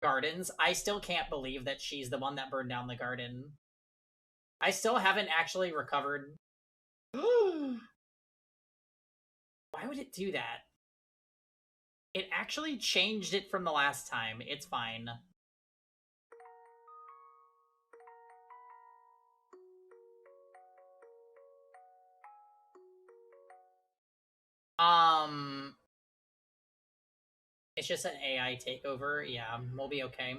gardens. I still can't believe that she's the one that burned down the garden. I still haven't actually recovered. Why would it do that? It actually changed it from the last time. It's fine. Um, it's just an AI takeover. Yeah, we'll be okay.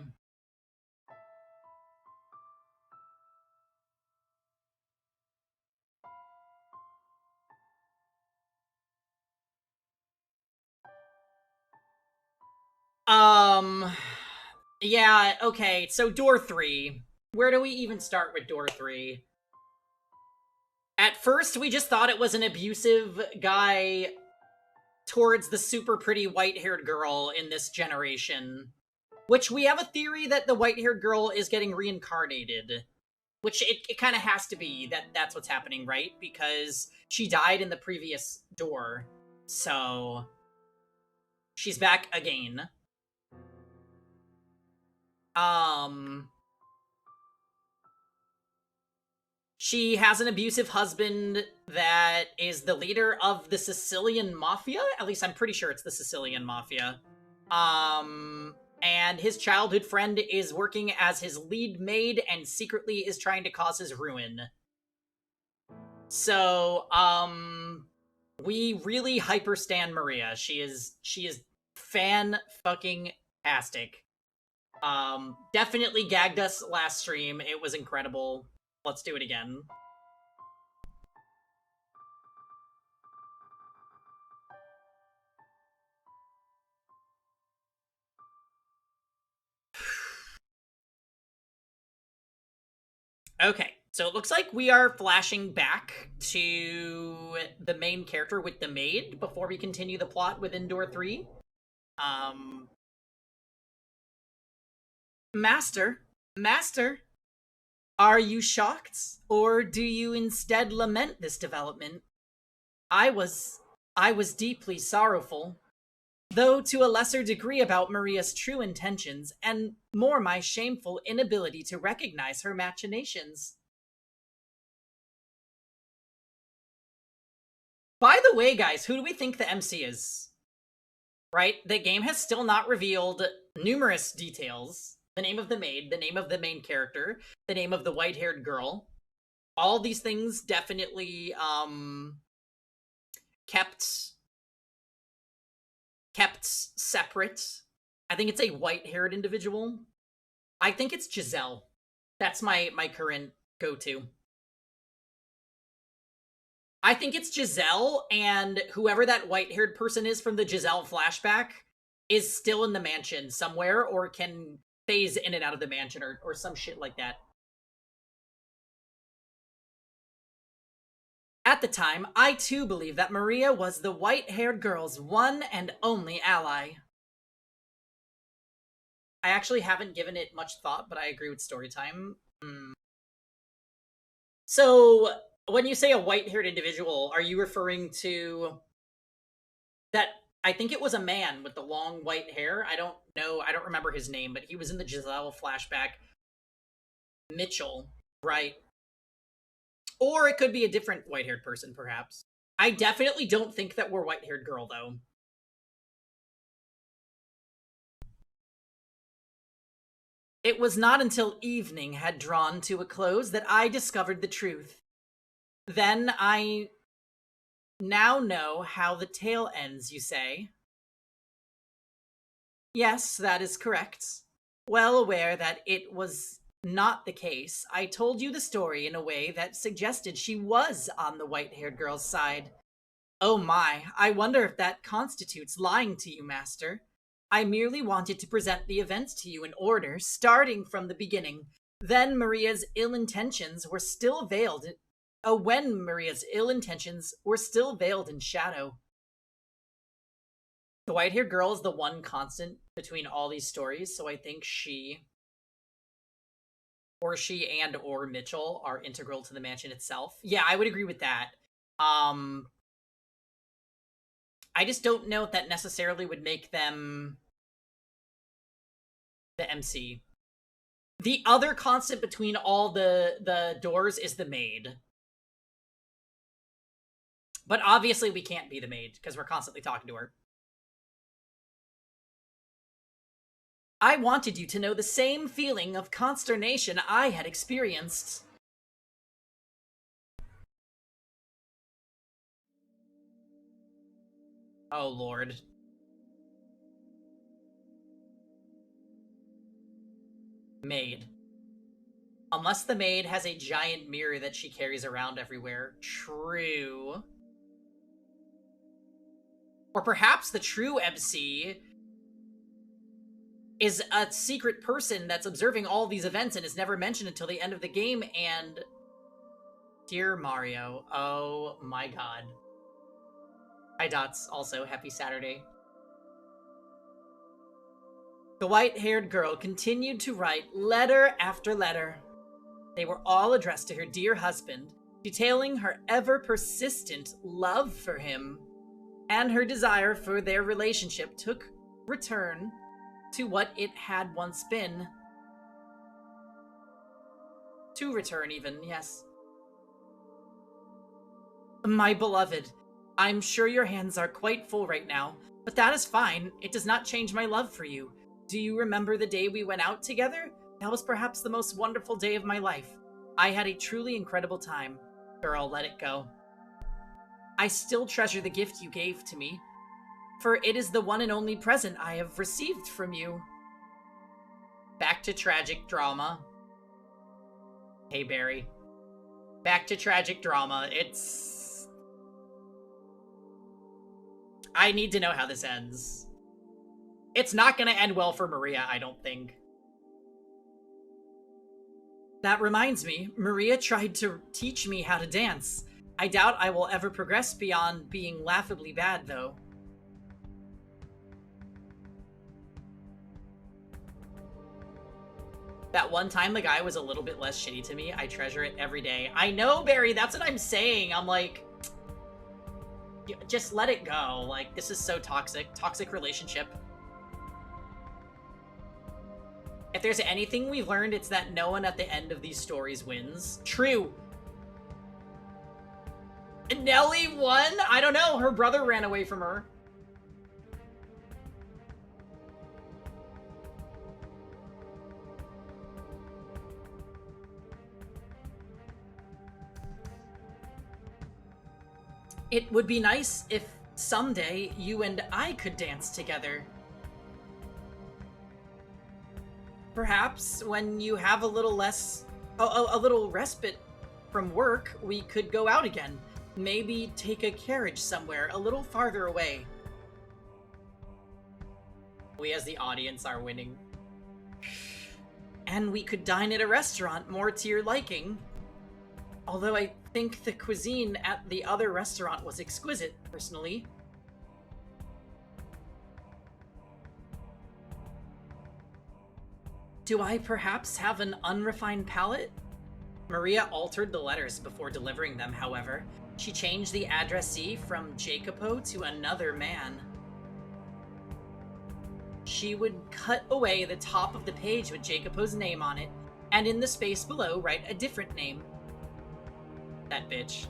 Um, yeah, okay. So door 3. Where do we even start with door 3? At first, we just thought it was an abusive guy towards the super pretty white-haired girl in this generation. Which we have a theory that the white-haired girl is getting reincarnated. Which it kind of has to be that's what's happening, right? Because she died in the previous door. So she's back again. Um She has an abusive husband that is the leader of the Sicilian Mafia. At least I'm pretty sure it's the Sicilian Mafia. And his childhood friend is working as his lead maid and secretly is trying to cause his ruin. So, we really hyperstan Maria. She is fan fucking tastic. Definitely gagged us last stream. It was incredible. Let's do it again. Okay, so it looks like we are flashing back to the main character with the maid before we continue the plot within door 3. Um, Master, Master, are you shocked, or do you instead lament this development? I was, I was deeply sorrowful, though to a lesser degree about Maria's true intentions, and more my shameful inability to recognize her machinations. By the way, guys, who do we think the MC is? Right? The game has still not revealed numerous details. The name of the maid, the name of the main character, the name of the white-haired girl. All these things definitely kept separate. I think it's a white-haired individual. I think it's Giselle. That's my current go-to. I think it's Giselle, and whoever that white-haired person is from the Giselle flashback is still in the mansion somewhere, or can phase in and out of the mansion, or some shit like that. At the time, I too believed that Maria was the white-haired girl's one and only ally. I actually haven't given it much thought, but I agree with storytime. So, when you say a white-haired individual, are you referring to that? I think it was a man with the long white hair. I don't know. I don't remember his name, but he was in the Giselle flashback. Mitchell, right? Or it could be a different white-haired person, perhaps. I definitely don't think that we're white-haired girl, though. It was not until evening had drawn to a close that I discovered the truth. Then I now know how the tale ends, you say? Yes, that is correct. Well aware that it was not the case, I told you the story in a way that suggested she was on the white-haired girl's side. Oh my, I wonder if that constitutes lying to you, Master. I merely wanted to present the events to you in order, starting from the beginning. Then Maria's ill intentions were still veiled. When Maria's ill intentions were still veiled in shadow. The white-haired girl is the one constant between all these stories, so I think she and or Mitchell are integral to the mansion itself. Yeah, I would agree with that. Um I just don't know if that necessarily would make them the MC. The other constant between all the doors is the maid. But obviously we can't be the maid, because we're constantly talking to her. I wanted you to know the same feeling of consternation I had experienced. Oh, Lord. Maid. Unless the maid has a giant mirror that she carries around everywhere. True. Or perhaps the true MC is a secret person that's observing all these events and is never mentioned until the end of the game, and... Dear Mario. Oh my god. Hi, Dots. Also, happy Saturday. The white-haired girl continued to write letter after letter. They were all addressed to her dear husband, detailing her ever-persistent love for him, and her desire for their relationship took return to what it had once been. To return, even, yes. My beloved, I'm sure your hands are quite full right now, but that is fine. It does not change my love for you. Do you remember the day we went out together? That was perhaps the most wonderful day of my life. I had a truly incredible time. Girl, let it go. I still treasure the gift you gave to me, for it is the one and only present I have received from you. Back to tragic drama. Hey, Barry. Back to tragic drama. It's... I need to know how this ends. It's not gonna end well for Maria, I don't think. That reminds me, Maria tried to teach me how to dance. I doubt I will ever progress beyond being laughably bad, though. That one time the guy was a little bit less shitty to me, I treasure it every day. I know, Barry, that's what I'm saying. I'm like, just let it go. Like, this is so toxic. Toxic relationship. If there's anything we've learned, it's that no one at the end of these stories wins. True. Nelly won? I don't know. Her brother ran away from her. It would be nice if someday you and I could dance together. Perhaps when you have a little less, a little respite from work, we could go out again. Maybe take a carriage somewhere a little farther away. We as the audience are winning. And we could dine at a restaurant more to your liking. Although I think the cuisine at the other restaurant was exquisite, personally. Do I perhaps have an unrefined palate? Maria altered the letters before delivering them, however. She changed the addressee from Jacopo to another man. She would cut away the top of the page with Jacopo's name on it, and in the space below write a different name. That bitch.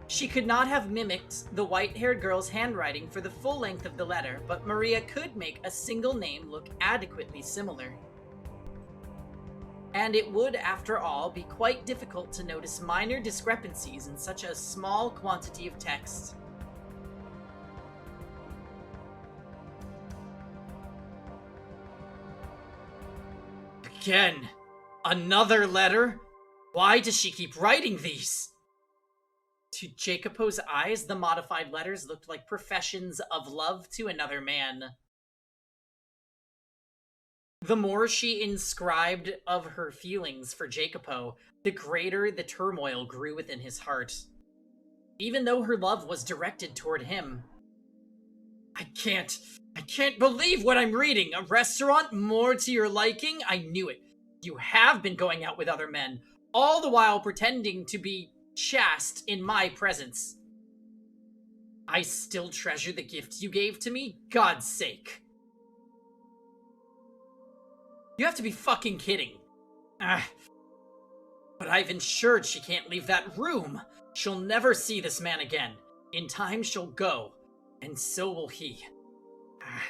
She could not have mimicked the white-haired girl's handwriting for the full length of the letter, but Maria could make a single name look adequately similar. And it would, after all, be quite difficult to notice minor discrepancies in such a small quantity of text. Again, another letter? Why does she keep writing these? To Jacopo's eyes, the modified letters looked like professions of love to another man. The more she inscribed of her feelings for Jacopo, the greater the turmoil grew within his heart. Even though her love was directed toward him. I can't believe what I'm reading! A restaurant more to your liking? I knew it. You have been going out with other men, all the while pretending to be chaste in my presence. I still treasure the gift you gave to me, God's sake. You have to be fucking kidding. Ah. But I've ensured she can't leave that room. She'll never see this man again. In time, she'll go. And so will he. Ah.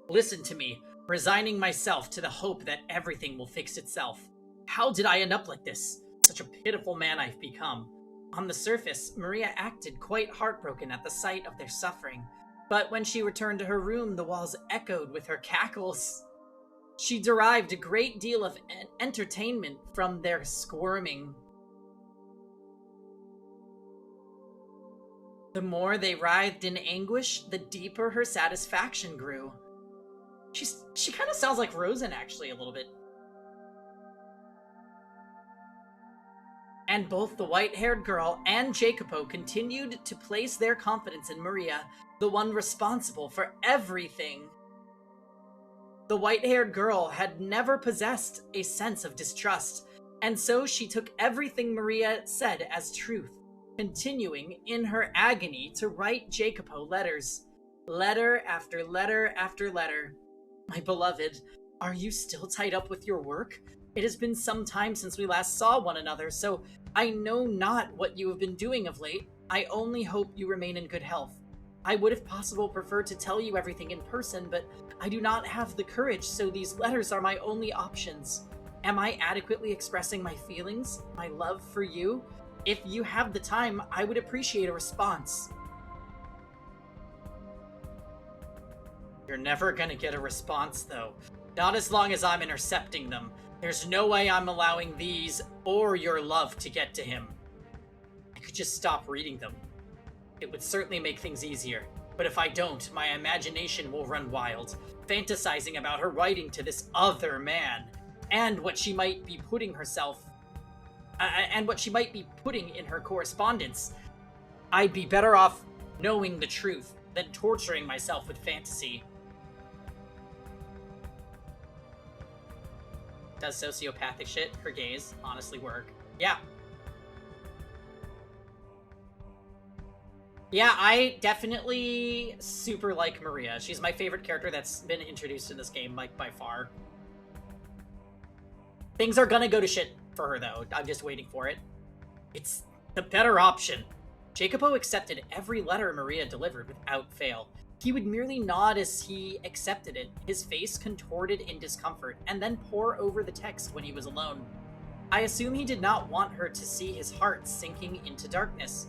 Listen to me, resigning myself to the hope that everything will fix itself. How did I end up like this? Such a pitiful man I've become. On the surface, Maria acted quite heartbroken at the sight of their suffering. But when she returned to her room, the walls echoed with her cackles. She derived a great deal of entertainment from their squirming. The more they writhed in anguish, the deeper her satisfaction grew. She kind of sounds like Rosen, actually, a little bit. And both the white-haired girl and Jacopo continued to place their confidence in Maria, the one responsible for everything. The white-haired girl had never possessed a sense of distrust, and so she took everything Maria said as truth, continuing in her agony to write Jacopo letters. Letter after letter after letter. My beloved, are you still tied up with your work? It has been some time since we last saw one another, so I know not what you have been doing of late. I only hope you remain in good health. I would, if possible, prefer to tell you everything in person, but I do not have the courage, so these letters are my only options. Am I adequately expressing my feelings, my love for you? If you have the time, I would appreciate a response. You're never gonna get a response, though. Not as long as I'm intercepting them. There's no way I'm allowing these or your love to get to him. I could just stop reading them. It would certainly make things easier. But if I don't, my imagination will run wild, fantasizing about her writing to this other man, and what she might be putting in her correspondence. I'd be better off knowing the truth than torturing myself with fantasy. Does sociopathic shit, her gaze, honestly work? Yeah. Yeah, I definitely super like Maria. She's my favorite character that's been introduced in this game, like, by far. Things are gonna go to shit for her, though. I'm just waiting for it. It's the better option. Jacopo accepted every letter Maria delivered without fail. He would merely nod as he accepted it, his face contorted in discomfort, and then pore over the text when he was alone. I assume he did not want her to see his heart sinking into darkness.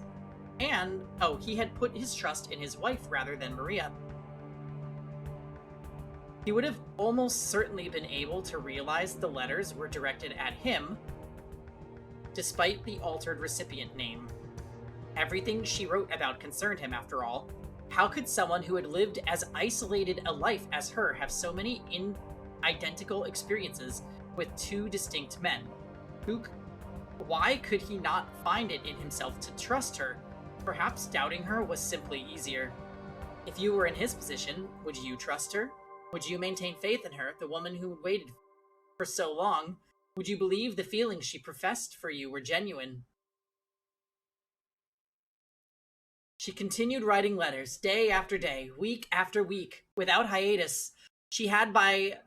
And, he had put his trust in his wife rather than Maria. He would have almost certainly been able to realize the letters were directed at him, despite the altered recipient name. Everything she wrote about concerned him, after all. How could someone who had lived as isolated a life as her have so many identical experiences with two distinct men? Why could he not find it in himself to trust her? Perhaps doubting her was simply easier. If you were in his position, would you trust her? Would you maintain faith in her, the woman who had waited for so long? Would you believe the feelings she professed for you were genuine? She continued writing letters, day after day, week after week, without hiatus. She had, by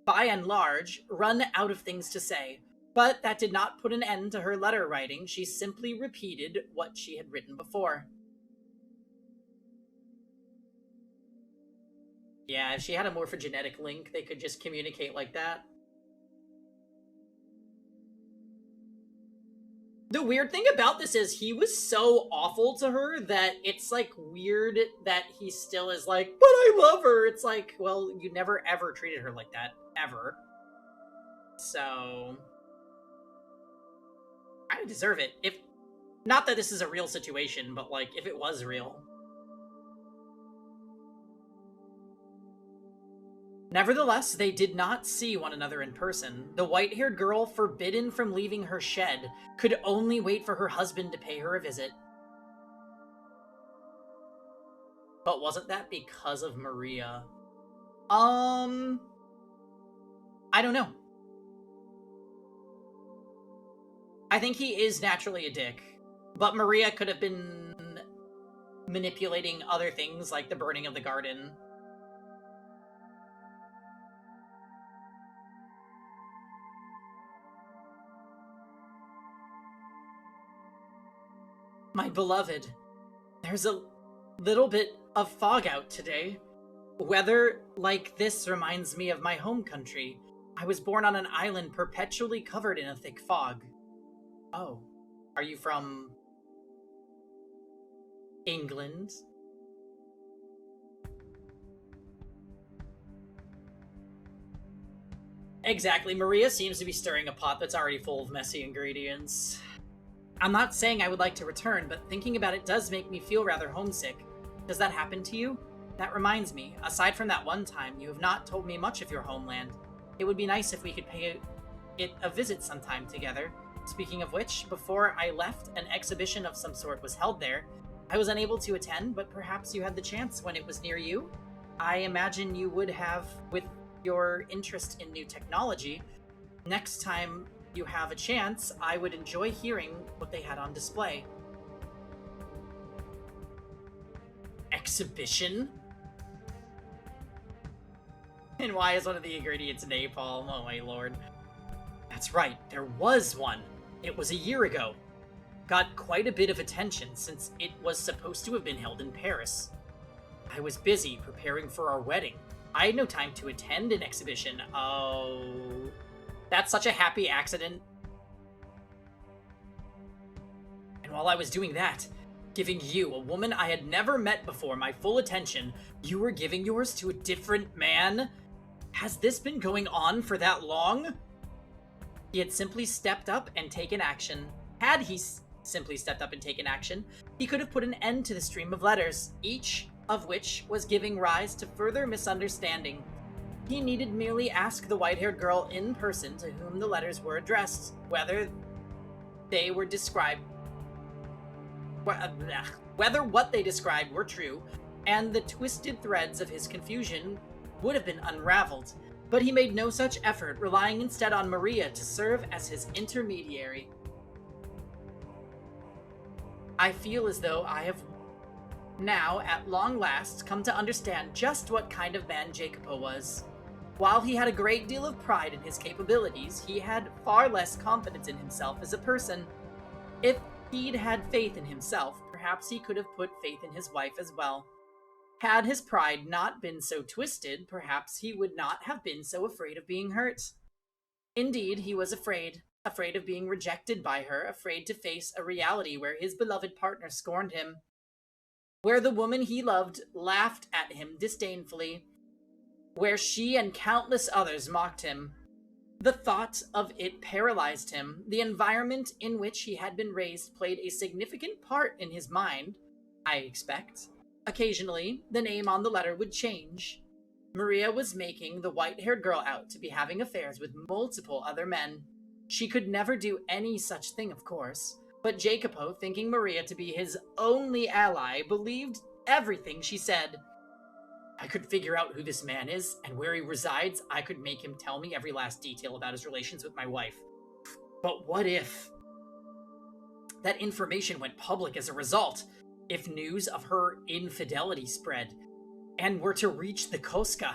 and large, run out of things to say. But that did not put an end to her letter writing. She simply repeated what she had written before. Yeah, if she had a morphogenetic link, they could just communicate like that. The weird thing about this is he was so awful to her that it's, like, weird that he still is like, but I love her! It's like, well, you never ever treated her like that. Ever. So... I deserve it. Not that this is a real situation, but, like, if it was real. Nevertheless, they did not see one another in person. The white-haired girl, forbidden from leaving her shed, could only wait for her husband to pay her a visit. But wasn't that because of Maria? I don't know. I think he is naturally a dick. But Maria could have been manipulating other things, like the burning of the garden. My beloved, there's a little bit of fog out today. Weather like this reminds me of my home country. I was born on an island perpetually covered in a thick fog. Oh, are you from England? Exactly. Maria seems to be stirring a pot that's already full of messy ingredients. I'm not saying I would like to return, but thinking about it does make me feel rather homesick. Does that happen to you? That reminds me, aside from that one time, you have not told me much of your homeland. It would be nice if we could pay it a visit sometime together. Speaking of which, before I left, an exhibition of some sort was held there. I was unable to attend, but perhaps you had the chance when it was near you? I imagine you would have, with your interest in new technology. Next time you have a chance, I would enjoy hearing what they had on display. Exhibition? And why is one of the ingredients napalm? Oh my lord. That's right, there was one. It was a year ago. Got quite a bit of attention since it was supposed to have been held in Paris. I was busy preparing for our wedding. I had no time to attend an exhibition. Oh, that's such a happy accident. And while I was doing that, giving you, a woman I had never met before, my full attention, you were giving yours to a different man? Has this been going on for that long? He had simply stepped up and taken action. Had he simply stepped up and taken action, he could have put an end to the stream of letters, each of which was giving rise to further misunderstanding. He needed merely ask the white-haired girl in person to whom the letters were addressed, whether they were described, whether what they described were true, and the twisted threads of his confusion would have been unraveled. But he made no such effort, relying instead on Maria to serve as his intermediary. I feel as though I have now, at long last, come to understand just what kind of man Jacopo was. While he had a great deal of pride in his capabilities, he had far less confidence in himself as a person. If he'd had faith in himself, perhaps he could have put faith in his wife as well. Had his pride not been so twisted, perhaps he would not have been so afraid of being hurt. Indeed, he was afraid of being rejected by her, afraid to face a reality where his beloved partner scorned him, where the woman he loved laughed at him disdainfully, where she and countless others mocked him. The thought of it paralyzed him. The environment in which he had been raised played a significant part in his mind, I expect. Occasionally, the name on the letter would change. Maria was making the white-haired girl out to be having affairs with multiple other men. She could never do any such thing, of course, but Jacopo, thinking Maria to be his only ally, believed everything she said. I could figure out who this man is and where he resides. I could make him tell me every last detail about his relations with my wife. But what if that information went public as a result? If news of her infidelity spread and were to reach the Koska?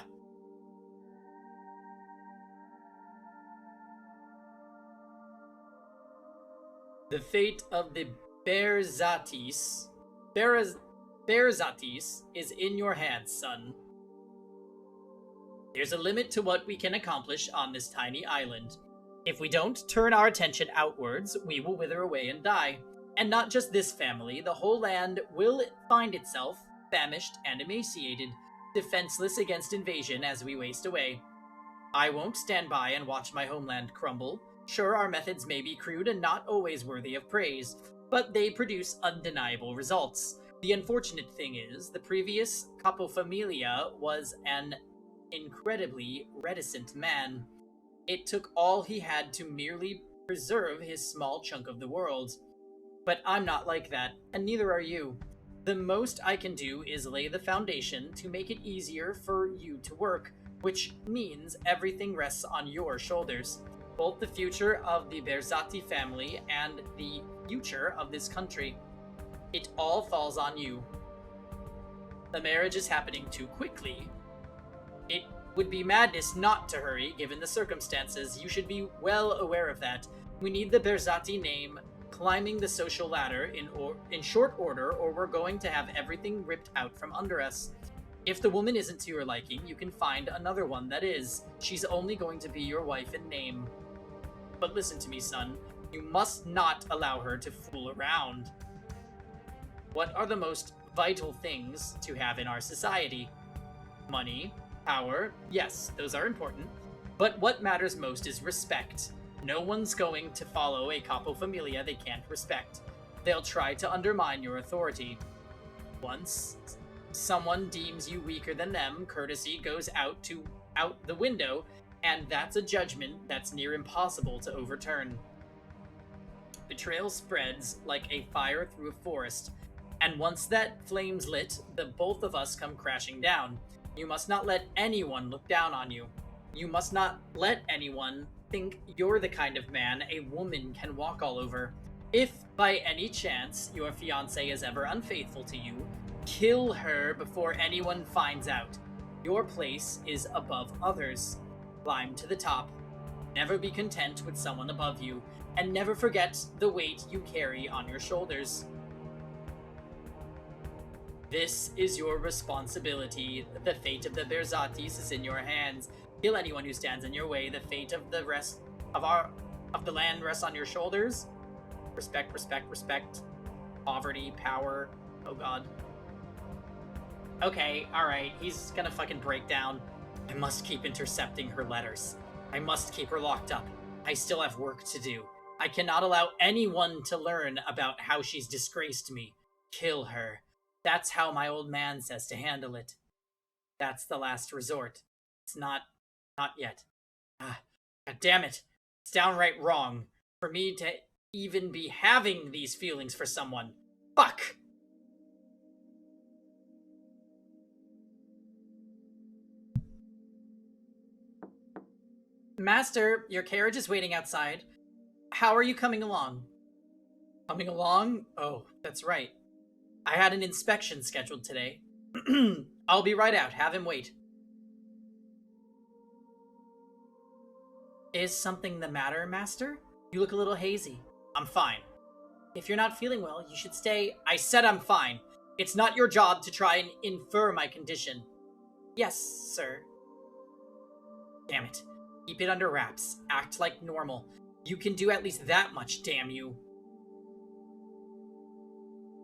The fate of the Berzatis is in your hands, son. There's a limit to what we can accomplish on this tiny island. If we don't turn our attention outwards, we will wither away and die. And not just this family, the whole land will find itself famished and emaciated, defenseless against invasion as we waste away. I won't stand by and watch my homeland crumble. Sure, our methods may be crude and not always worthy of praise, but they produce undeniable results. The unfortunate thing is, the previous Capofamilia was an incredibly reticent man. It took all he had to merely preserve his small chunk of the world. But I'm not like that, and neither are you. The most I can do is lay the foundation to make it easier for you to work, which means everything rests on your shoulders. Both the future of the Berzati family and the future of this country. It all falls on you. The marriage is happening too quickly. It would be madness not to hurry, given the circumstances. You should be well aware of that. We need the Berzati name climbing the social ladder in short order, or we're going to have everything ripped out from under us. If the woman isn't to your liking, you can find another one that is. She's only going to be your wife in name. But listen to me, son. You must not allow her to fool around. What are the most vital things to have in our society? Money, power, yes, those are important. But what matters most is respect. No one's going to follow a capo familia they can't respect. They'll try to undermine your authority. Once someone deems you weaker than them, courtesy goes out the window, and that's a judgment that's near impossible to overturn. Betrayal spreads like a fire through a forest, and once that flame's lit, the both of us come crashing down. You must not let anyone look down on you. You must not let anyone think you're the kind of man a woman can walk all over. If, by any chance, your fiancé is ever unfaithful to you, kill her before anyone finds out. Your place is above others. Climb to the top. Never be content with someone above you, and never forget the weight you carry on your shoulders. This is your responsibility. The fate of the Berzatis is in your hands. Kill anyone who stands in your way. The fate of the rest of the land rests on your shoulders. Respect, respect, respect. Poverty, power. Oh god. Okay, alright. He's gonna fucking break down. I must keep intercepting her letters. I must keep her locked up. I still have work to do. I cannot allow anyone to learn about how she's disgraced me. Kill her. That's how my old man says to handle it. That's the last resort. It's not yet. God damn it. It's downright wrong for me to even be having these feelings for someone. Fuck! Master, your carriage is waiting outside. How are you coming along? Coming along? Oh, that's right. I had an inspection scheduled today. I'll be right out. Have him wait. Is something the matter, Master? You look a little hazy. I'm fine. If you're not feeling well, you should stay. I said I'm fine. It's not your job to try and infer my condition. Yes, sir. Damn it. Keep it under wraps. Act like normal. You can do at least that much, damn you.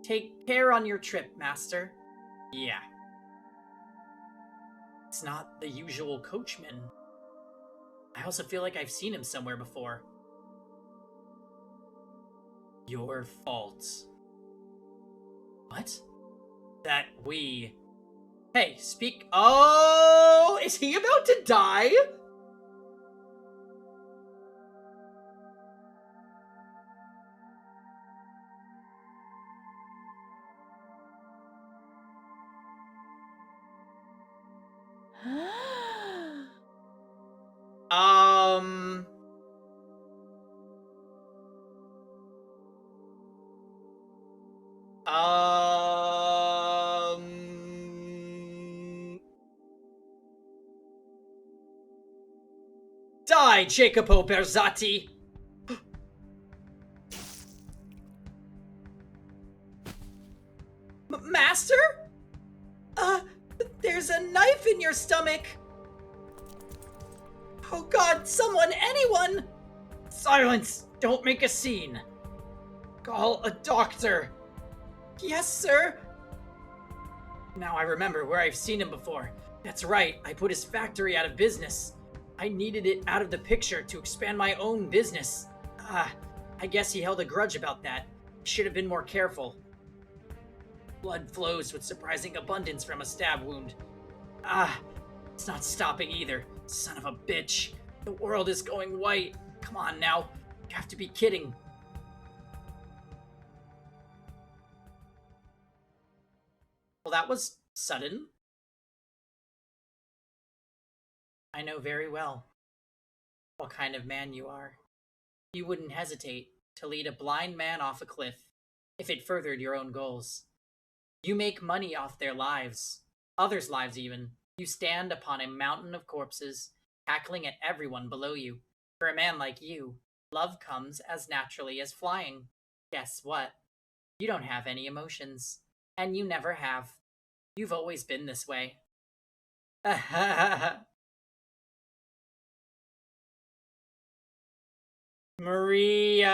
Take care on your trip, Master. Yeah. It's not the usual coachman. I also feel like I've seen him somewhere before. Your fault. What? That we... Hey, speak... Oh! Is he about to die? Um... Die, Jacopo Berzati! Master? There's a knife in your stomach! Oh god, someone, anyone! Silence! Don't make a scene! Call a doctor! Yes, sir! Now I remember where I've seen him before. That's right, I put his factory out of business. I needed it out of the picture to expand my own business. I guess he held a grudge about that. Should have been more careful. Blood flows with surprising abundance from a stab wound. It's not stopping either. Son of a bitch. The world is going white. Come on now. You have to be kidding. Well, that was sudden. I know very well what kind of man you are. You wouldn't hesitate to lead a blind man off a cliff if it furthered your own goals. You make money off their lives, others' lives even. You stand upon a mountain of corpses, cackling at everyone below you. For a man like you, love comes as naturally as flying. Guess what? You don't have any emotions. And you never have. You've always been this way. Maria.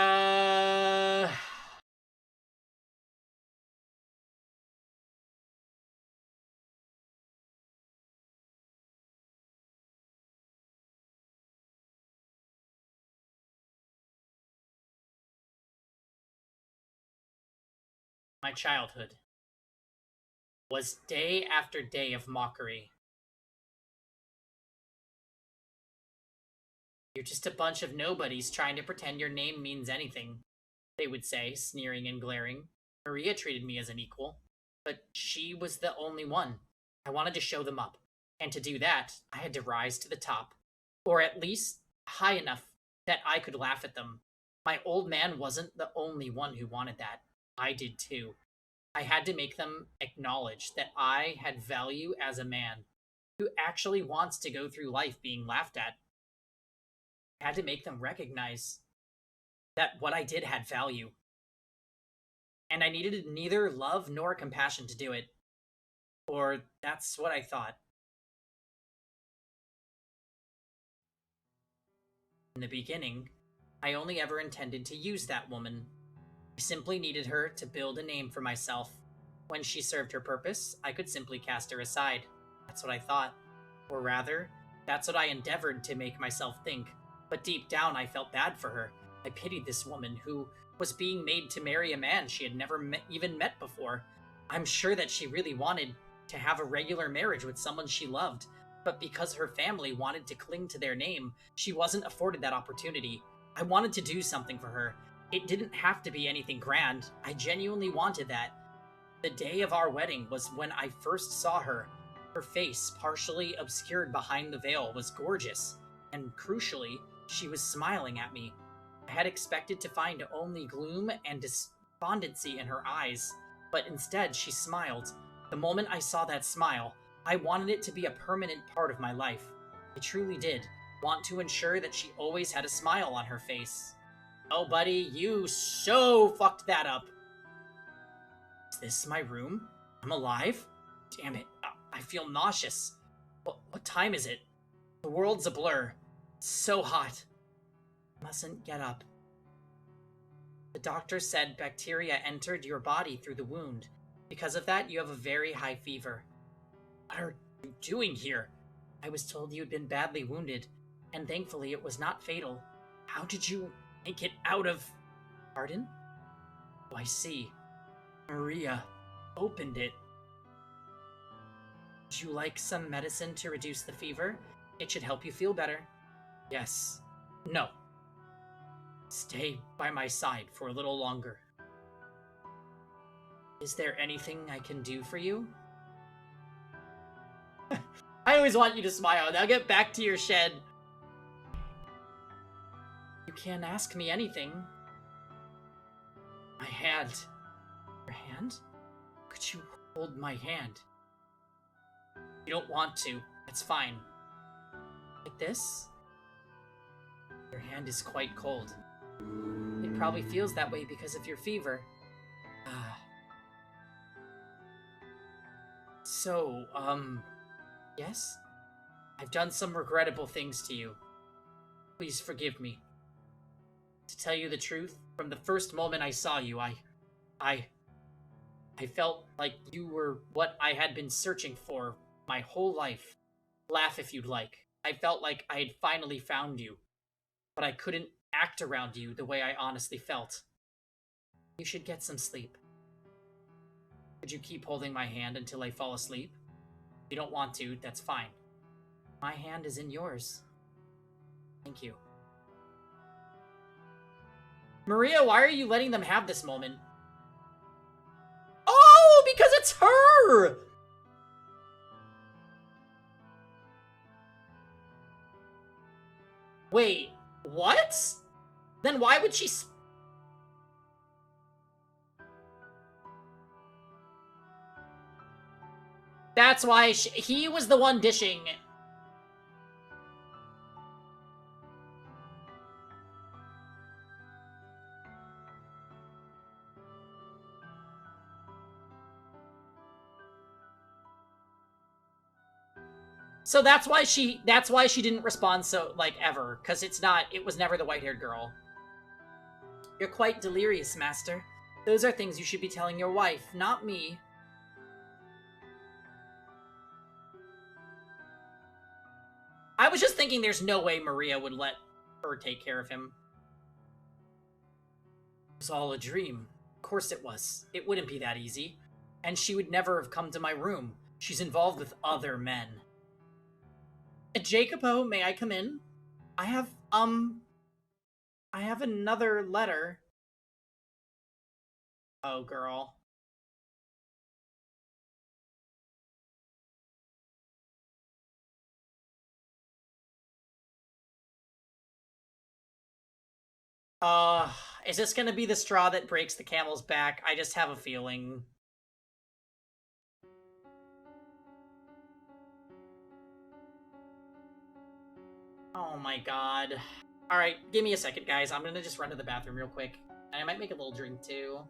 My childhood was day after day of mockery. You're just a bunch of nobodies trying to pretend your name means anything, they would say, sneering and glaring. Maria treated me as an equal, but she was the only one. I wanted to show them up, and to do that, I had to rise to the top, or at least high enough that I could laugh at them. My old man wasn't the only one who wanted that. I did too. I had to make them acknowledge that I had value as a man who actually wants to go through life being laughed at. I had to make them recognize that what I did had value. And I needed neither love nor compassion to do it. Or that's what I thought. In the beginning, I only ever intended to use that woman. I simply needed her to build a name for myself. When she served her purpose, I could simply cast her aside. That's what I thought. Or rather, that's what I endeavored to make myself think. But deep down, I felt bad for her. I pitied this woman who was being made to marry a man she had never even met before. I'm sure that she really wanted to have a regular marriage with someone she loved, but because her family wanted to cling to their name, she wasn't afforded that opportunity. I wanted to do something for her. It didn't have to be anything grand. I genuinely wanted that. The day of our wedding was when I first saw her. Her face, partially obscured behind the veil, was gorgeous, and crucially, she was smiling at me. I had expected to find only gloom and despondency in her eyes, but instead she smiled. The moment I saw that smile, I wanted it to be a permanent part of my life. I truly did want to ensure that she always had a smile on her face. Oh, buddy, you so fucked that up. Is this my room? I'm alive? Damn it, I feel nauseous. What time is it? The world's a blur. It's so hot. Mustn't get up. The doctor said bacteria entered your body through the wound. Because of that, you have a very high fever. What are you doing here? I was told you had been badly wounded, and thankfully it was not fatal. How did you make it out of... Pardon? Oh, I see. Maria opened it. Would you like some medicine to reduce the fever? It should help you feel better. Yes. No. Stay by my side for a little longer. Is there anything I can do for you? I always want you to smile. Now get back to your shed. You can't ask me anything. My hand. Your hand? Could you hold my hand? You don't want to. That's fine. Like this? Your hand is quite cold. It probably feels that way because of your fever. So, yes? I've done some regrettable things to you. Please forgive me. To tell you the truth, from the first moment I saw you, I felt like you were what I had been searching for my whole life. Laugh if you'd like. I felt like I had finally found you, but I couldn't act around you the way I honestly felt. You should get some sleep. Could you keep holding my hand until I fall asleep? If you don't want to, that's fine. My hand is in yours. Thank you. Maria, why are you letting them have this moment? Oh, because it's her! Wait, what? Then why would she... That's why he was the one dishing. So that's why she didn't respond so, like, ever, because it was never the white-haired girl. You're quite delirious, Master. Those are things you should be telling your wife, not me. I was just thinking there's no way Maria would let her take care of him. It was all a dream. Of course it was. It wouldn't be that easy. And she would never have come to my room. She's involved with other men. Jacopo, may I come in? I have another letter. Oh, girl. Uh, is this gonna be the straw that breaks the camel's back? I just have a feeling. Oh my god. Alright, give me a second, guys. I'm gonna just run to the bathroom real quick. And I might make a little drink, too.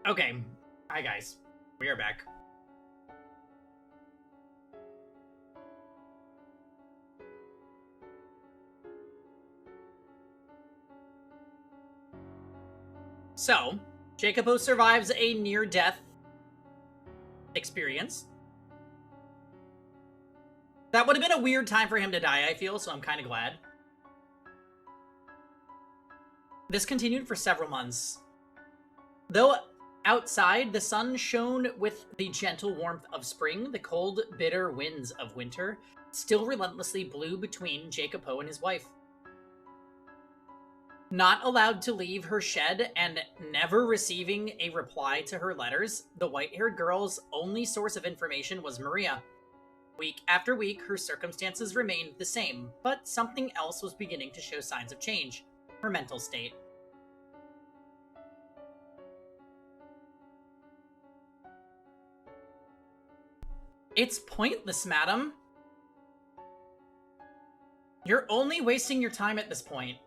Okay. Hi, guys. We are back. So, Jacopo survives a near-death experience. That would have been a weird time for him to die, I feel, so I'm kind of glad. This continued for several months. Though outside the sun shone with the gentle warmth of spring, the cold, bitter winds of winter still relentlessly blew between Jacopo and his wife. Not allowed to leave her shed and never receiving a reply to her letters, the white-haired girl's only source of information was Maria. Week after week, her circumstances remained the same, but something else was beginning to show signs of change. Her mental state. It's pointless, madam. You're only wasting your time at this point.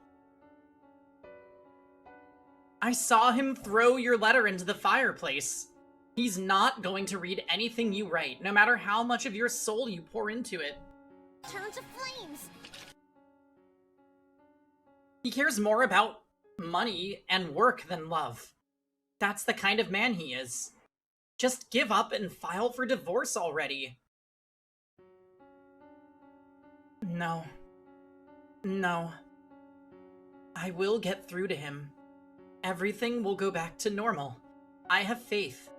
I saw him throw your letter into the fireplace. He's not going to read anything you write, no matter how much of your soul you pour into it. Turn to flames! He cares more about money and work than love. That's the kind of man he is. Just give up and file for divorce already. No. No. I will get through to him. Everything will go back to normal. I have faith.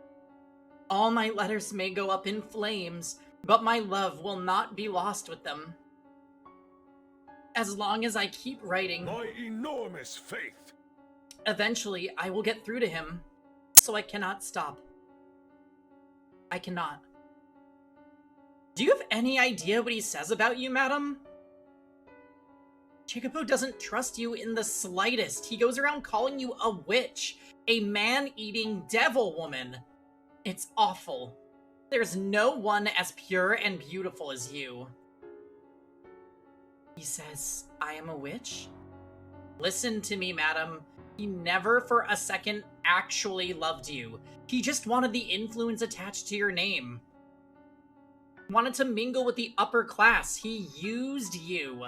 All my letters may go up in flames, but my love will not be lost with them. As long as I keep writing... My enormous faith! Eventually, I will get through to him, so I cannot stop. I cannot. Do you have any idea what he says about you, madam? Jacopo doesn't trust you in the slightest. He goes around calling you a witch, a man-eating devil woman. It's awful. There's no one as pure and beautiful as you. He says, I am a witch? Listen to me, madam. He never for a second actually loved you. He just wanted the influence attached to your name. Wanted to mingle with the upper class. He used you.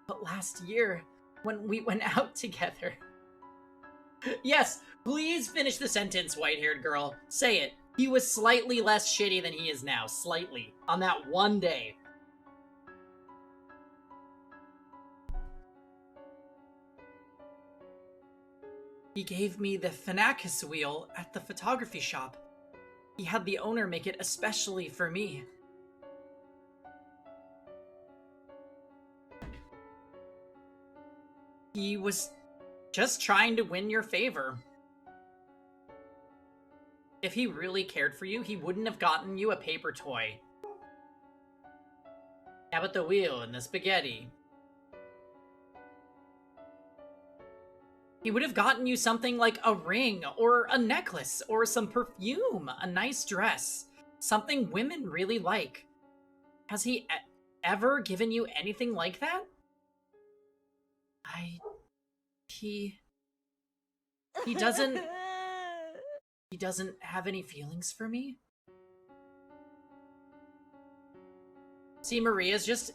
But last year, when we went out together... Yes, please finish the sentence, white-haired girl. Say it. He was slightly less shitty than he is now. Slightly. On that one day. He gave me the Phenacus wheel at the photography shop. He had the owner make it especially for me. He was just trying to win your favor. If he really cared for you, he wouldn't have gotten you a paper toy. How about the wheel and the spaghetti? He would have gotten you something like a ring, or a necklace, or some perfume, a nice dress. Something women really like. Has he ever given you anything like that? He doesn't... He doesn't have any feelings for me? See, Maria's just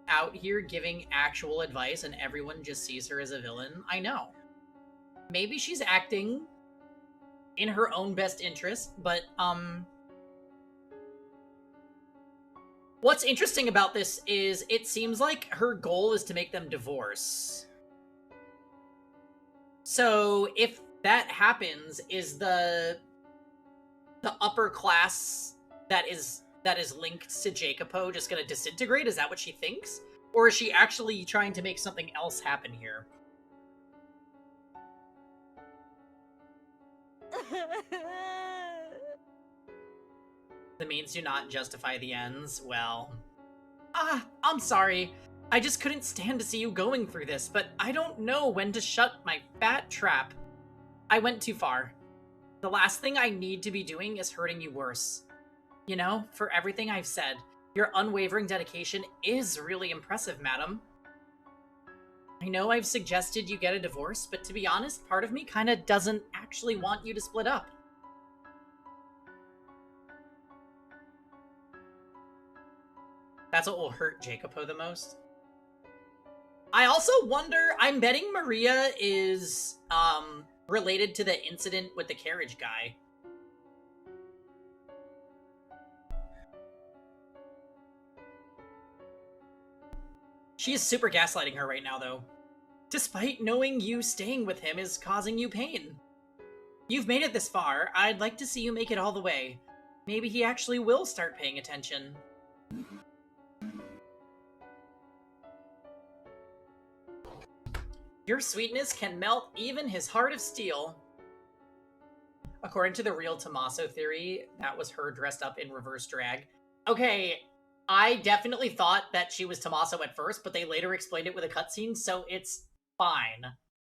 out here giving actual advice and everyone just sees her as a villain. I know. Maybe she's acting in her own best interest, but, what's interesting about this is it seems like her goal is to make them divorce. So, if that happens, is the upper class that is linked to Jacopo just gonna disintegrate? Is that what she thinks? Or is she actually trying to make something else happen here? The means do not justify the ends. Well... I'm sorry. I just couldn't stand to see you going through this, but I don't know when to shut my fat trap. I went too far. The last thing I need to be doing is hurting you worse. You know, for everything I've said, your unwavering dedication is really impressive, madam. I know I've suggested you get a divorce, but to be honest, part of me kinda doesn't actually want you to split up. That's what will hurt Jacopo the most. I also wonder, I'm betting Maria is, related to the incident with the carriage guy. She is super gaslighting her right now, though. Despite knowing you staying with him is causing you pain. You've made it this far. I'd like to see you make it all the way. Maybe he actually will start paying attention. Your sweetness can melt even his heart of steel. According to the real Tommaso theory, that was her dressed up in reverse drag. Okay, I definitely thought that she was Tommaso at first, but they later explained it with a cutscene, so it's fine.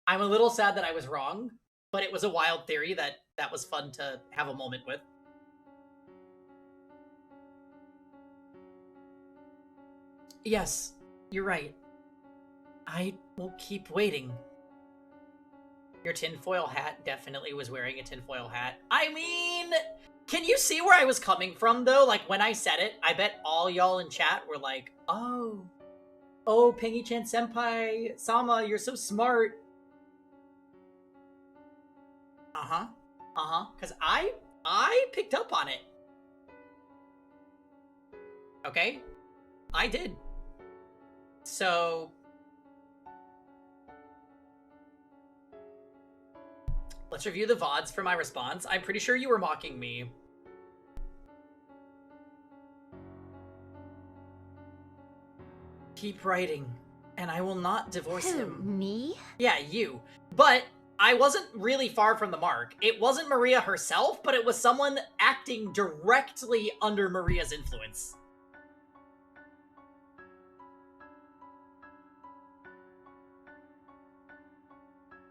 I'm a little sad that I was wrong, but it was a wild theory that was fun to have a moment with. Yes, you're right. I will keep waiting. Your tinfoil hat definitely was wearing a tinfoil hat. I mean, can you see where I was coming from, though? Like, when I said it, I bet all y'all in chat were like, oh, Pengi-chan senpai, Sama, you're so smart. Because I picked up on it. Okay? I did. So... let's review the VODs for my response. I'm pretty sure you were mocking me. Keep writing, and I will not divorce him. Me? Yeah, you. But I wasn't really far from the mark. It wasn't Maria herself, but it was someone acting directly under Maria's influence.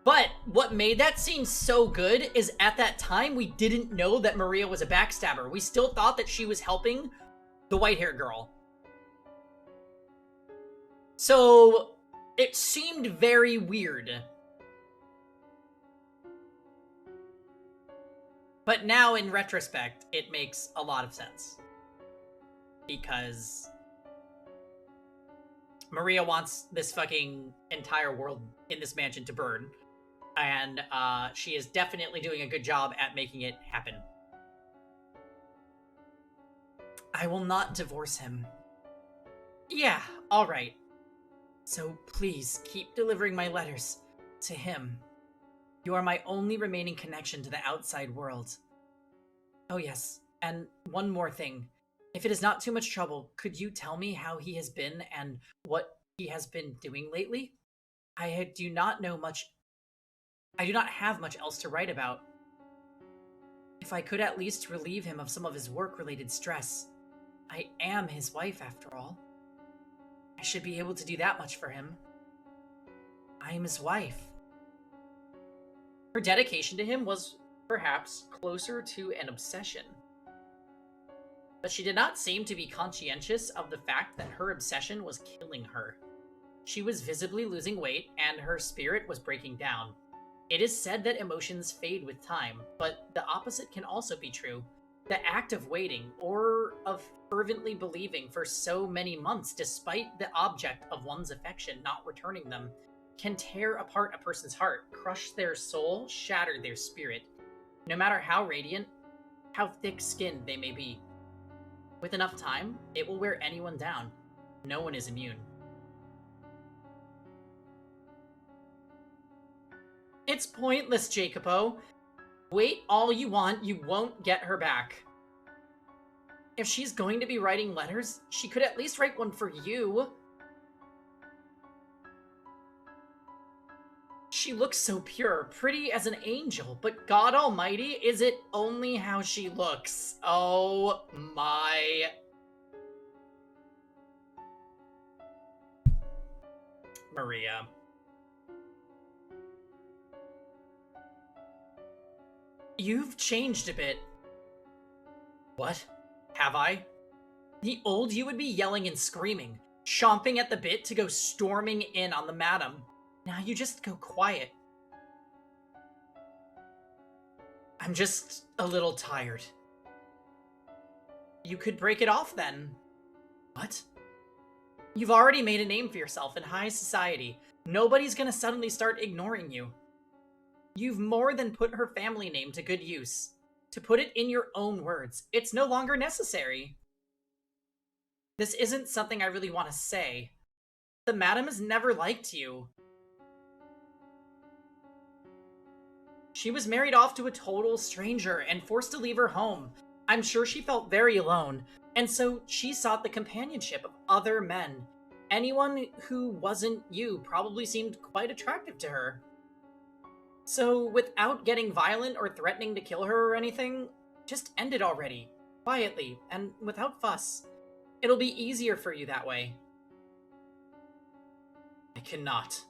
But what made that scene so good is at that time, we didn't know that Maria was a backstabber. We still thought that she was helping the white-haired girl. So it seemed very weird. But now, in retrospect, it makes a lot of sense. Because Maria wants this fucking entire world in this mansion to burn. And she is definitely doing a good job at making it happen. I will not divorce him. Yeah, alright. So please, keep delivering my letters to him. You are my only remaining connection to the outside world. Oh yes, and one more thing. If it is not too much trouble, could you tell me how he has been and what he has been doing lately? I do not have much else to write about. If I could at least relieve him of some of his work-related stress. I am his wife, after all. I should be able to do that much for him. I am his wife. Her dedication to him was, perhaps, closer to an obsession. But she did not seem to be conscientious of the fact that her obsession was killing her. She was visibly losing weight, and her spirit was breaking down. It is said that emotions fade with time, but the opposite can also be true. The act of waiting, or of fervently believing for so many months despite the object of one's affection not returning them, can tear apart a person's heart, crush their soul, shatter their spirit, no matter how radiant, how thick-skinned they may be. With enough time, it will wear anyone down. No one is immune. It's pointless, Jacopo. Wait all you want, you won't get her back. If she's going to be writing letters, she could at least write one for you. She looks so pure, pretty as an angel, but God Almighty, is it only how she looks? Oh my... Maria. You've changed a bit. What? Have I? The old you would be yelling and screaming, chomping at the bit to go storming in on the madam. Now you just go quiet. I'm just a little tired. You could break it off then. What? You've already made a name for yourself in high society. Nobody's gonna suddenly start ignoring you. You've more than put her family name to good use. To put it in your own words, it's no longer necessary. This isn't something I really want to say. The madam has never liked you. She was married off to a total stranger and forced to leave her home. I'm sure she felt very alone, and so she sought the companionship of other men. Anyone who wasn't you probably seemed quite attractive to her. So, without getting violent or threatening to kill her or anything, just end it already. Quietly, and without fuss. It'll be easier for you that way. I cannot.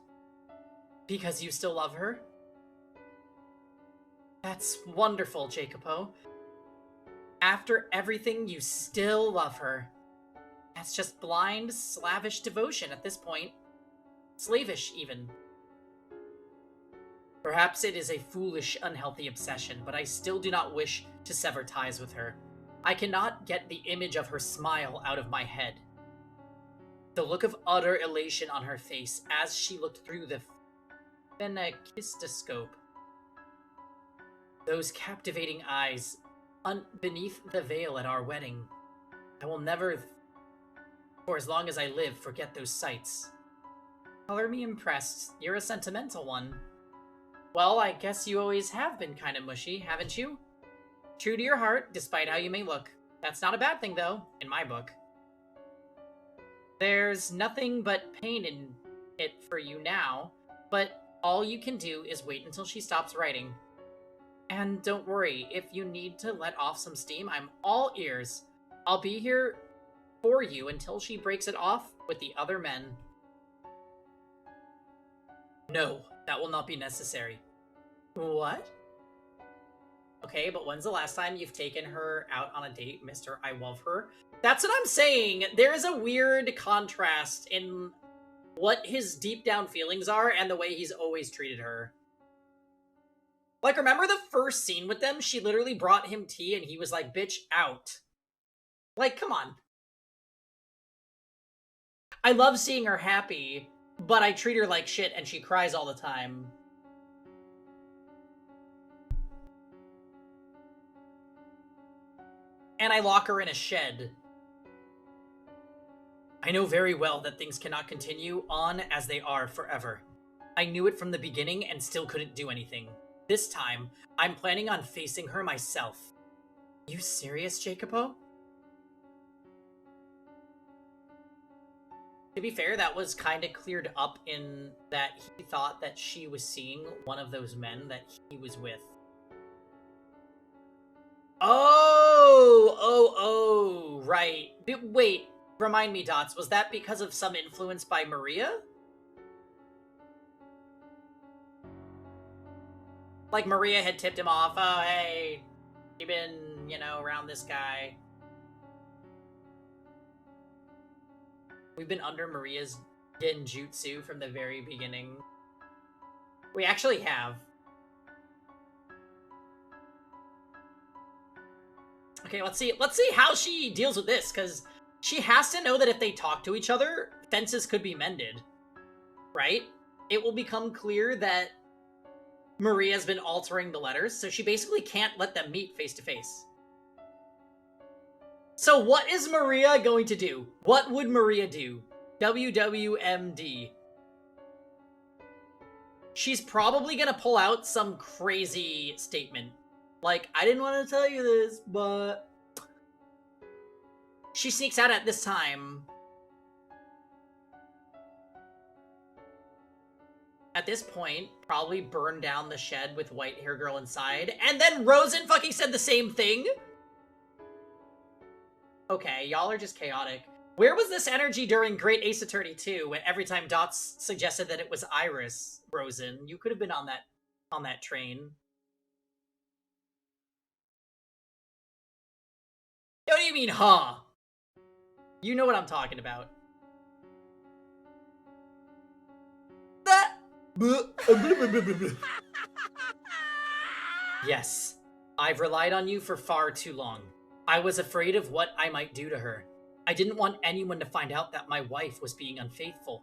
Because you still love her? That's wonderful, Jacopo. After everything, you still love her. That's just blind, slavish devotion at this point. Slavish, even. Perhaps it is a foolish, unhealthy obsession, but I still do not wish to sever ties with her. I cannot get the image of her smile out of my head. The look of utter elation on her face as she looked through the phenakistoscope. Those captivating eyes beneath the veil at our wedding. I will never, for as long as I live, forget those sights. Color me impressed. You're a sentimental one. Well, I guess you always have been kind of mushy, haven't you? True to your heart, despite how you may look. That's not a bad thing, though, in my book. There's nothing but pain in it for you now, but all you can do is wait until she stops writing. And don't worry, if you need to let off some steam, I'm all ears. I'll be here for you until she breaks it off with the other men. No, that will not be necessary. What? Okay, but when's the last time you've taken her out on a date, Mr. I love her? That's what I'm saying! There is a weird contrast in what his deep down feelings are and the way he's always treated her. Like, remember the first scene with them? She literally brought him tea and he was like, bitch, out. Like, come on. I love seeing her happy, but I treat her like shit and she cries all the time. And I lock her in a shed. I know very well that things cannot continue on as they are forever. I knew it from the beginning and still couldn't do anything. This time, I'm planning on facing her myself. You serious, Jacopo? To be fair, that was kind of cleared up in that he thought that she was seeing one of those men that he was with. Oh, right. Wait, remind me, Dots, was that because of some influence by Maria? Like, Maria had tipped him off, oh, hey, you've been, around this guy. We've been under Maria's genjutsu from the very beginning. We actually have. Okay, let's see how she deals with this, because she has to know that if they talk to each other, fences could be mended. Right? It will become clear that Maria's been altering the letters, so she basically can't let them meet face to face. So what is Maria going to do? What would Maria do? WWMD. She's probably gonna pull out some crazy statement. Like, I didn't want to tell you this, but... She sneaks out at this time. At this point, probably burn down the shed with white hair girl inside. And then Rosen fucking said the same thing? Okay, y'all are just chaotic. Where was this energy during Great Ace Attorney 2 when every time Dots suggested that it was Iris, Rosen? You could have been on that train. What do you mean, huh? You know what I'm talking about. Yes, I've relied on you for far too long. I was afraid of what I might do to her. I didn't want anyone to find out that my wife was being unfaithful,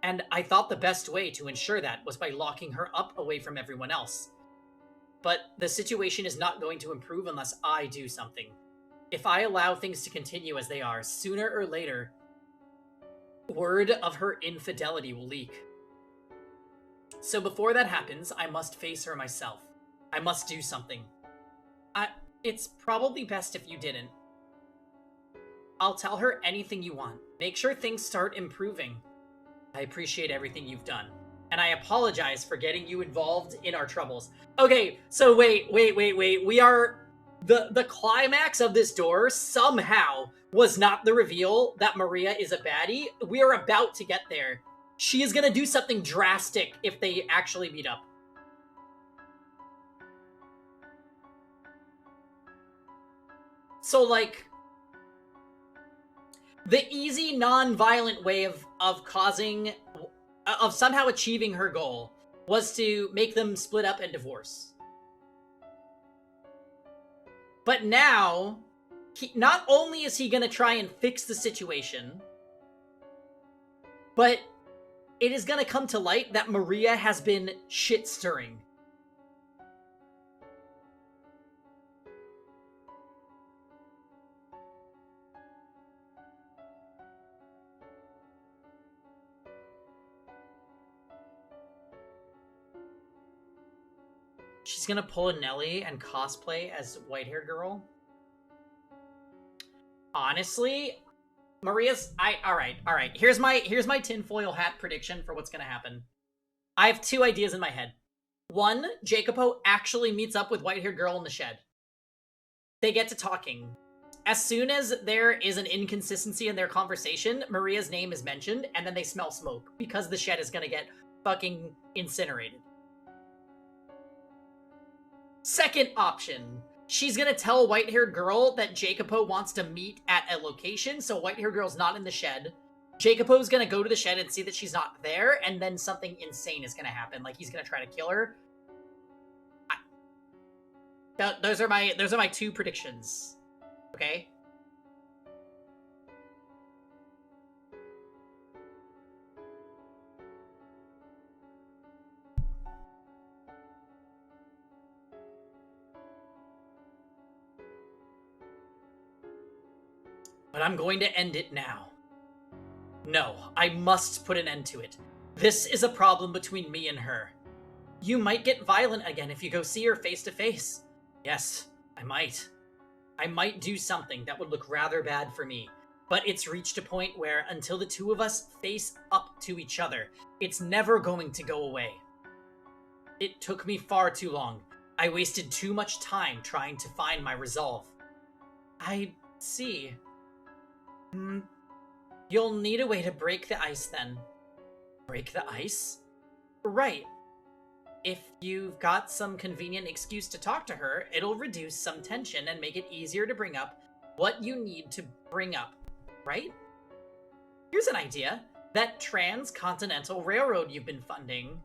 and I thought the best way to ensure that was by locking her up away from everyone else. But the situation is not going to improve unless I do something. If I allow things to continue as they are, sooner or later, word of her infidelity will leak. So before that happens, I must face her myself. I must do something. It's probably best if you didn't. I'll tell her anything you want. Make sure things start improving. I appreciate everything you've done, and I apologize for getting you involved in our troubles. Okay, so wait. We are... The climax of this door somehow was not the reveal that Maria is a baddie. We are about to get there. She is gonna do something drastic if they actually meet up. So, like, the easy, non-violent way of causing... of somehow achieving her goal was to make them split up and divorce. But now, not only is he gonna try and fix the situation, but it is gonna come to light that Maria has been shit-stirring. She's gonna pull a Nelly and cosplay as white-haired girl. Honestly, Maria's... Alright. Here's my tinfoil hat prediction for what's gonna happen. I have two ideas in my head. One, Jacopo actually meets up with white-haired girl in the shed. They get to talking. As soon as there is an inconsistency in their conversation, Maria's name is mentioned, and then they smell smoke, because the shed is gonna get fucking incinerated. Second option, she's gonna tell white-haired girl that Jacopo wants to meet at a location, so white-haired girl's not in the shed. Jacopo's gonna go to the shed and see that she's not there, and then something insane is gonna happen. Like, he's gonna try to kill her. Those are my two predictions. Okay? But I'm going to end it now. No, I must put an end to it. This is a problem between me and her. You might get violent again if you go see her face to face. Yes, I might. I might do something that would look rather bad for me. But it's reached a point where, until the two of us face up to each other, it's never going to go away. It took me far too long. I wasted too much time trying to find my resolve. I see. You'll need a way to break the ice then. Break the ice? Right. If you've got some convenient excuse to talk to her, it'll reduce some tension and make it easier to bring up what you need to bring up, right? Here's an idea. That transcontinental railroad you've been funding,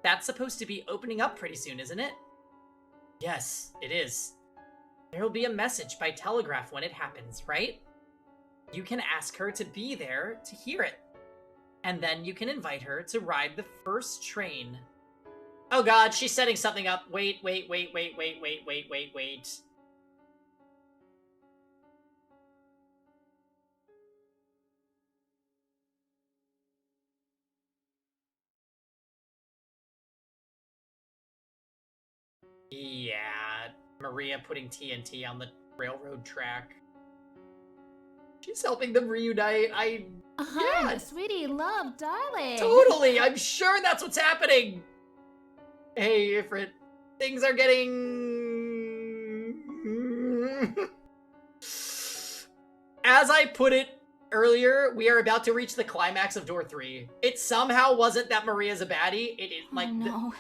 that's supposed to be opening up pretty soon, isn't it? Yes, it is. There'll be a message by telegraph when it happens, right? You can ask her to be there to hear it. And then you can invite her to ride the first train. Oh god, she's setting something up. Wait. Yeah, Maria putting TNT on the railroad track. She's helping them reunite. Yeah. Sweetie, love, darling. Totally, I'm sure that's what's happening. Hey, Ifrit, things are getting... As I put it earlier, we are about to reach the climax of Door 3. It somehow wasn't that Maria's a baddie. It is, like,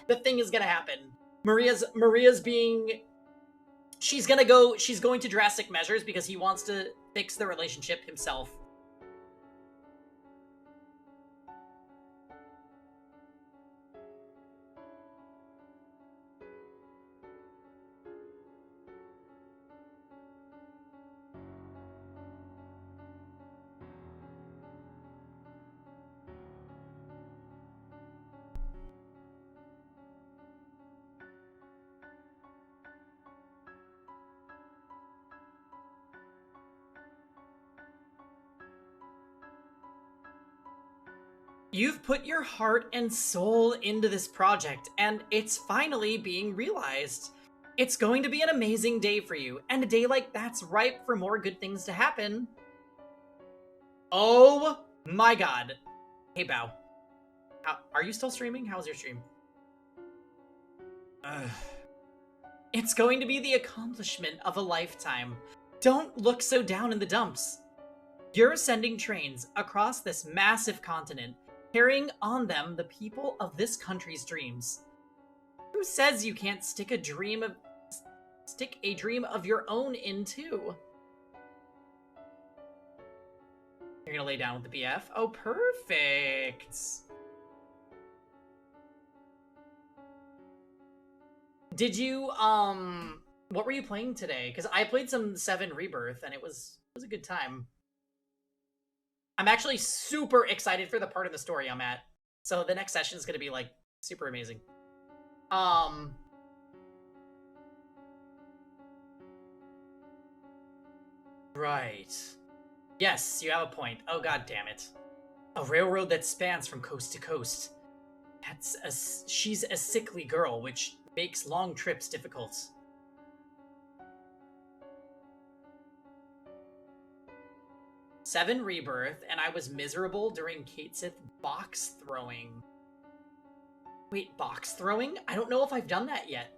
the thing is gonna happen. Maria's being... She's going to drastic measures because he wants to fix the relationship himself. You've put your heart and soul into this project, and it's finally being realized. It's going to be an amazing day for you, and a day like that's ripe for more good things to happen. Oh my god. Hey, Bao. Are you still streaming? How's your stream? It's going to be the accomplishment of a lifetime. Don't look so down in the dumps. You're sending trains across this massive continent, carrying on them the people of this country's dreams. Who says you can't stick a dream of your own in too? You're gonna lay down with the BF? Oh, perfect. Did you, what were you playing today? Because I played some 7 Rebirth, and it was a good time. I'm actually super excited for the part of the story I'm at. So the next session is going to be, like, super amazing. Right. Yes, you have a point. Oh, god damn it. A railroad that spans from coast to coast. She's a sickly girl, which makes long trips difficult. Seven Rebirth, and I was miserable during Katesith box throwing. Wait, box throwing? I don't know if I've done that yet.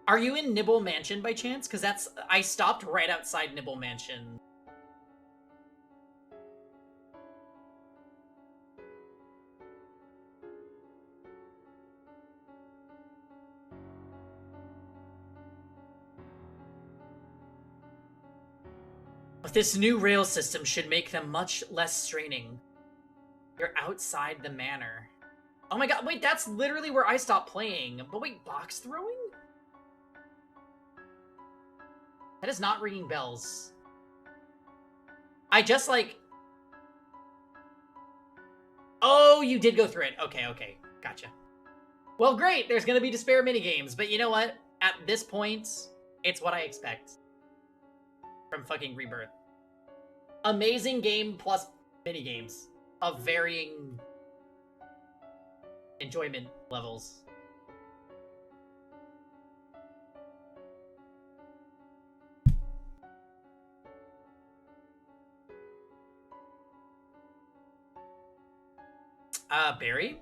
Are you in Nibble Mansion by chance? Because I stopped right outside Nibble Mansion. But this new rail system should make them much less straining. You're outside the manor. Oh my god, wait, that's literally where I stopped playing. But wait, box throwing? That is not ringing bells. I just, like... Oh, you did go through it. Okay, gotcha. Well, great, there's gonna be despair minigames, but you know what? At this point, it's what I expect. From fucking Rebirth. Amazing game plus minigames of varying enjoyment levels. Barry?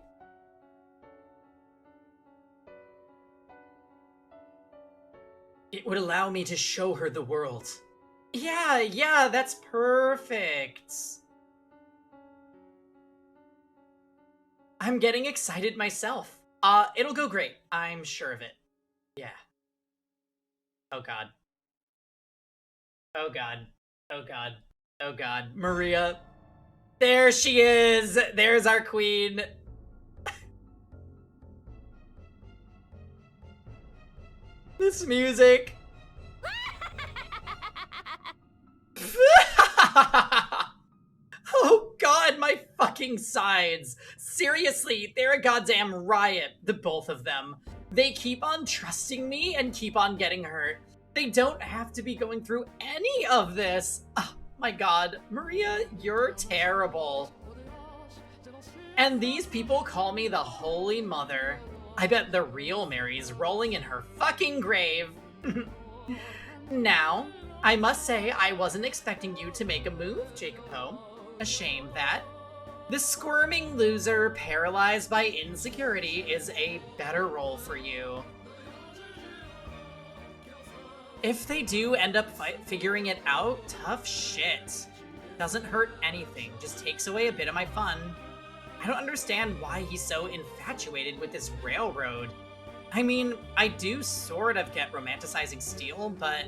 It would allow me to show her the world. Yeah, that's perfect. I'm getting excited myself. It'll go great. I'm sure of it. Yeah. Oh god. Oh god. Oh god. Oh god. Maria. There she is! There's our queen. This music. Oh god, my fucking sides. Seriously, they're a goddamn riot, the both of them. They keep on trusting me and keep on getting hurt. They don't have to be going through any of this. Oh my god, Maria, you're terrible. And these people call me the Holy Mother. I bet the real Mary's rolling in her fucking grave. Now, I must say I wasn't expecting you to make a move, Jacopo. A shame that. The squirming loser paralyzed by insecurity is a better role for you. If they do end up figuring it out, tough shit. Doesn't hurt anything, just takes away a bit of my fun. I don't understand why he's so infatuated with this railroad. I mean, I do sort of get romanticizing steel, but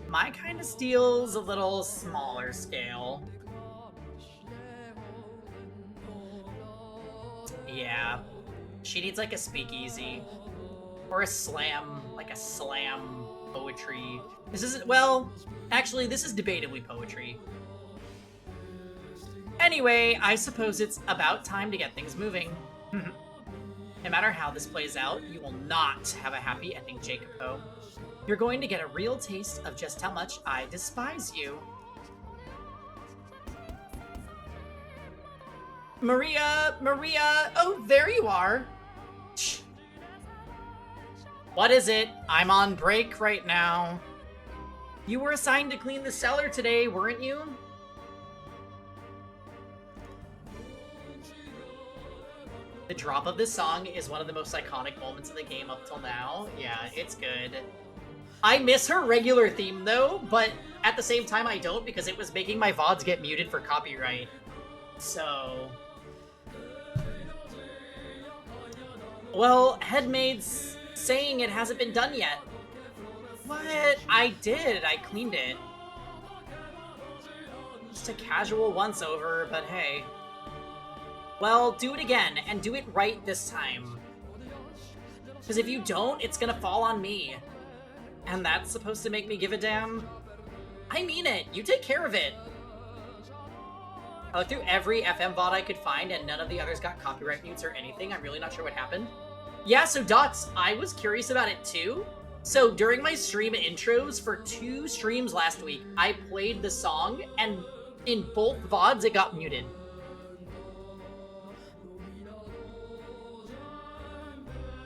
my kind of steel's a little smaller scale. Yeah. She needs like a speakeasy. Or a slam, like a slam poetry. This isn't, well, actually this is debatably poetry. Anyway, I suppose it's about time to get things moving. No matter how this plays out, you will not have a happy ending, Jacopo. You're going to get a real taste of just how much I despise you. Maria, Maria, oh, there you are. Shh. What is it? I'm on break right now. You were assigned to clean the cellar today, weren't you? The drop of this song is one of the most iconic moments in the game up till now. Yeah, it's good. I miss her regular theme though, but at the same time I don't because it was making my VODs get muted for copyright. So... Well, Headmaid's saying it hasn't been done yet. What? I did. I cleaned it. Just a casual once-over, but hey. Well, do it again, and do it right this time. Because if you don't, it's gonna fall on me. And that's supposed to make me give a damn? I mean it! You take care of it! I looked through every FM VOD I could find, and none of the others got copyright mutes or anything. I'm really not sure what happened. Yeah, so Dots, I was curious about it too. So during my stream intros for 2 streams last week, I played the song, and in both VODs it got muted.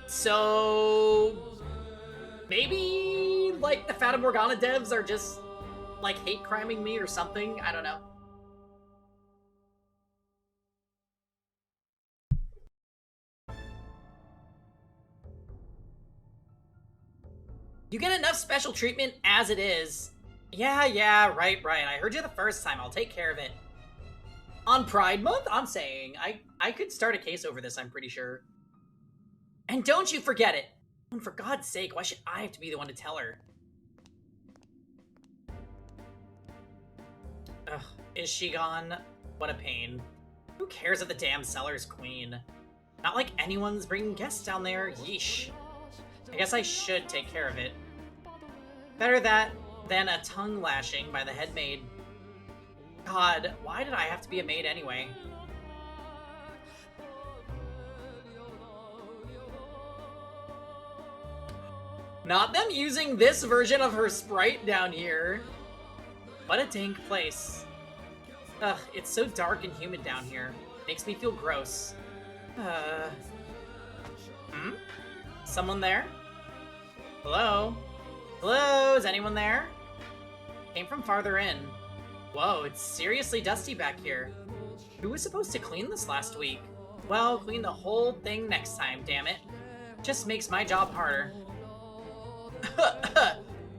So... maybe, like, the Fata Morgana devs are just, like, hate criming me or something? I don't know. You get enough special treatment as it is. Yeah, right. I heard you the first time. I'll take care of it. On Pride Month, I'm saying. I could start a case over this, I'm pretty sure. And don't you forget it! And for God's sake, why should I have to be the one to tell her? Ugh, is she gone? What a pain. Who cares if the damn cellar's queen? Not like anyone's bringing guests down there, yeesh. I guess I should take care of it. Better that than a tongue lashing by the head maid. God, why did I have to be a maid anyway? Not them using this version of her sprite down here. What a dank place. Ugh, it's so dark and humid down here. Makes me feel gross. Someone there? Hello? Hello? Is anyone there? Came from farther in. Whoa, it's seriously dusty back here. Who was supposed to clean this last week? Well, clean the whole thing next time, damn it. Just makes my job harder.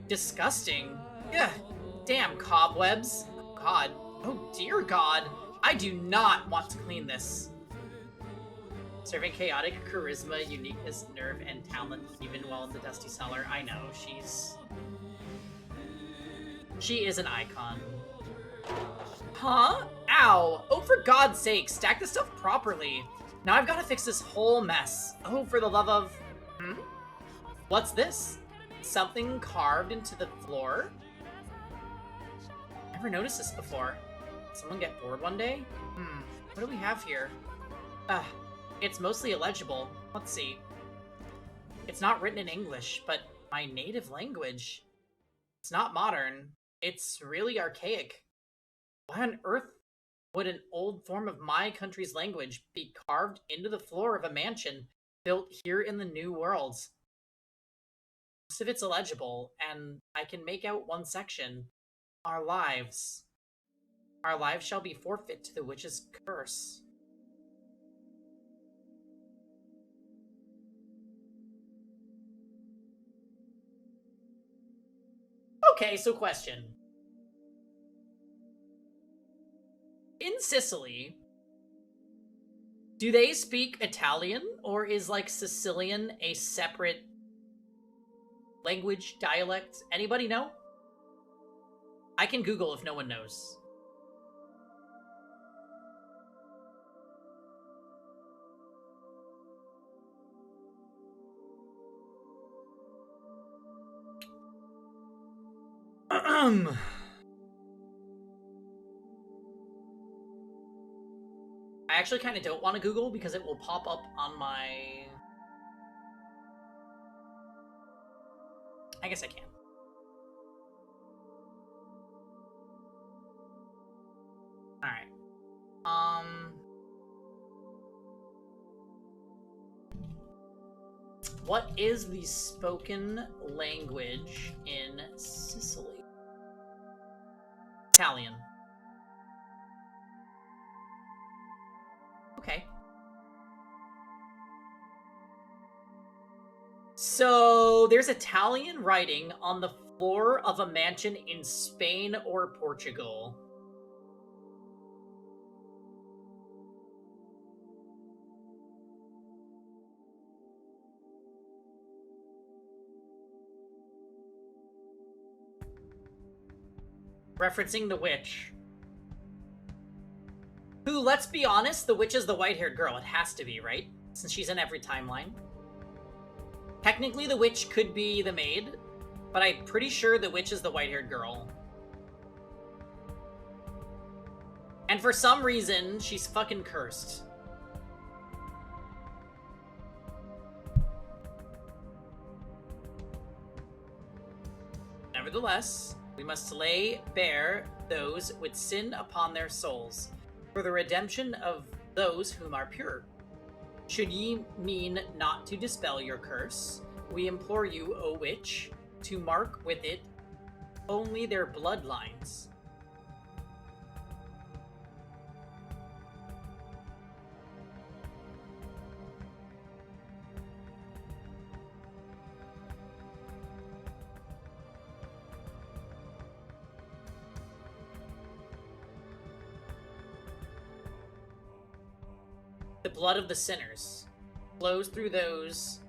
Disgusting. Ugh. Damn cobwebs. Oh God. Oh dear God. I do not want to clean this. Serving chaotic charisma, uniqueness, nerve, and talent even while in the dusty cellar. I know, she is an icon. Huh? Ow! Oh, for God's sake, stack this stuff properly. Now I've got to fix this whole mess. Oh, for the love of... What's this? Something carved into the floor? Never noticed this before. Someone get bored one day? What do we have here? It's mostly illegible. Let's see. It's not written in English, but my native language. It's not modern. It's really archaic. Why on earth would an old form of my country's language be carved into the floor of a mansion built here in the New World? Most of it's illegible, and I can make out one section. Our lives. Our lives shall be forfeit to the witch's curse. Okay, so question. In Sicily, do they speak Italian, or is, like, Sicilian a separate language, dialect? Anybody know? I can Google if no one knows. I actually kind of don't want to Google because it will pop up on my... I guess I can. Alright. What is the spoken language in Sicily? Italian. Okay. So there's Italian writing on the floor of a mansion in Spain or Portugal. Referencing the witch. Who, let's be honest, the witch is the white-haired girl. It has to be, right? Since she's in every timeline. Technically, the witch could be the maid, but I'm pretty sure the witch is the white-haired girl. And for some reason, she's fucking cursed. Nevertheless, we must lay bare those with sin upon their souls, for the redemption of those whom are pure. Should ye mean not to dispel your curse, we implore you, O witch, to mark with it only their bloodlines. The blood of the sinners flows through those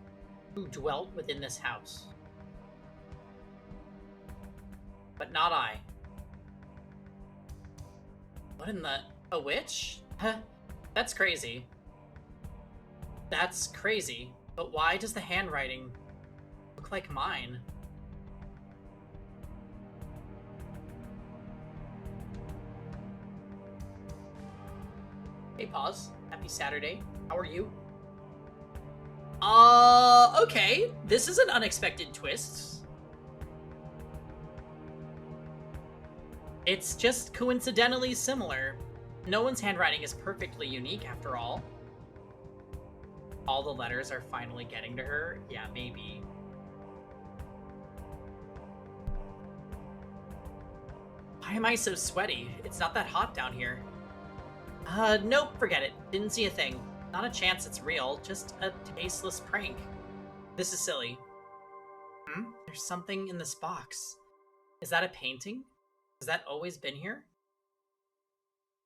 who dwelt within this house. But not I. What in the... A witch? Huh? That's crazy. That's crazy. But why does the handwriting look like mine? Hey, pause. Happy Saturday. How are you? Okay. This is an unexpected twist. It's just coincidentally similar. No one's handwriting is perfectly unique after all. All the letters are finally getting to her? Yeah, maybe. Why am I so sweaty? It's not that hot down here. Nope, forget it. Didn't see a thing. Not a chance it's real, just a tasteless prank. This is silly. There's something in this box. Is that a painting? Has that always been here?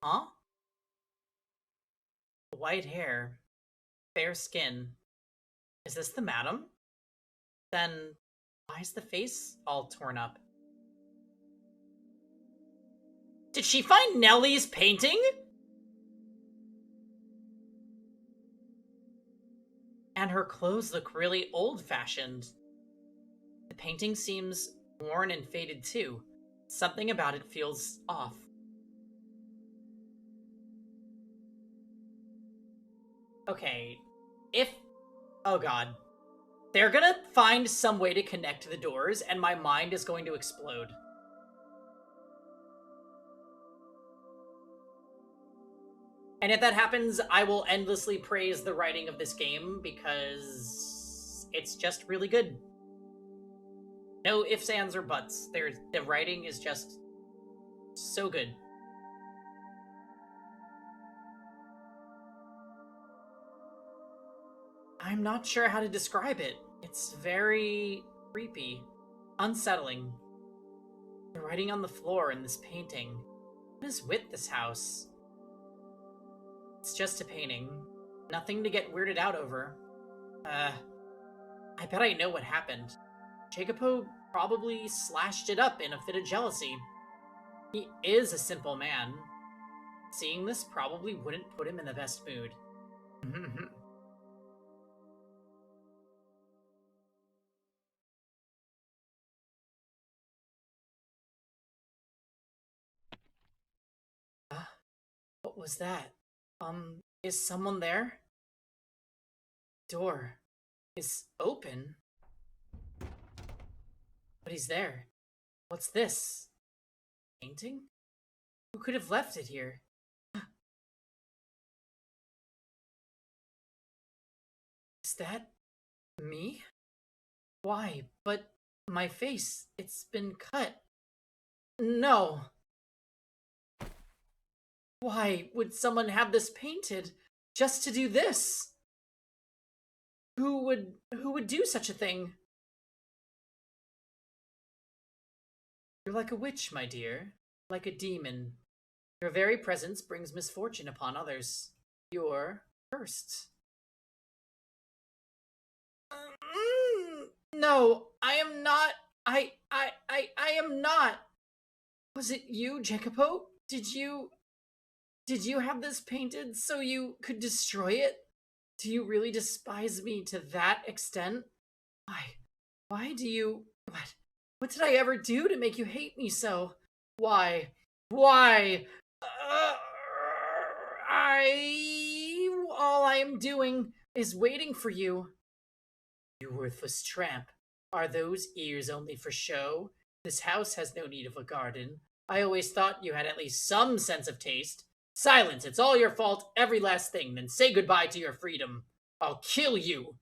Huh? White hair. Fair skin. Is this the madam? Then, why is the face all torn up? Did she find Nellie's painting? And her clothes look really old-fashioned. The painting seems worn and faded too. Something about it feels off. Okay, oh god. They're gonna find some way to connect the doors, and my mind is going to explode. And if that happens, I will endlessly praise the writing of this game, because it's just really good. No ifs, ands, or buts. The writing is just so good. I'm not sure how to describe it. It's very creepy, unsettling. The writing on the floor in this painting. What is with this house? It's just a painting. Nothing to get weirded out over. I bet I know what happened. Jacopo probably slashed it up in a fit of jealousy. He is a simple man. Seeing this probably wouldn't put him in the best mood. What was that? Is someone there? Door is open. But he's there. What's this? Painting? Who could have left it here? Is that Me? Why? But my face, it's been cut. No. Why would someone have this painted just to do this? Who would do such a thing? You're like a witch, my dear, like a demon. Your very presence brings misfortune upon others. You're cursed. No, I am not. I am not. Was it you, Jacopo? Did you have this painted so you could destroy it? Do you really despise me to that extent? Why? Why do you... What? What did I ever do to make you hate me so? Why? Why? All I am doing is waiting for you. You worthless tramp. Are those ears only for show? This house has no need of a garden. I always thought you had at least some sense of taste. Silence, it's all your fault, every last thing, then say goodbye to your freedom. I'll kill you.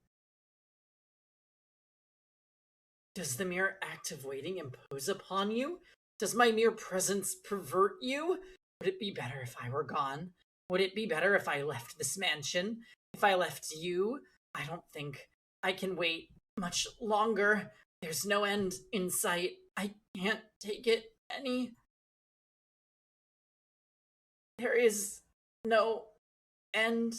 Does the mere act of waiting impose upon you? Does my mere presence pervert you? Would it be better if I were gone? Would it be better if I left this mansion? If I left you? I don't think I can wait much longer. There's no end in sight. I can't take it any. There is no end.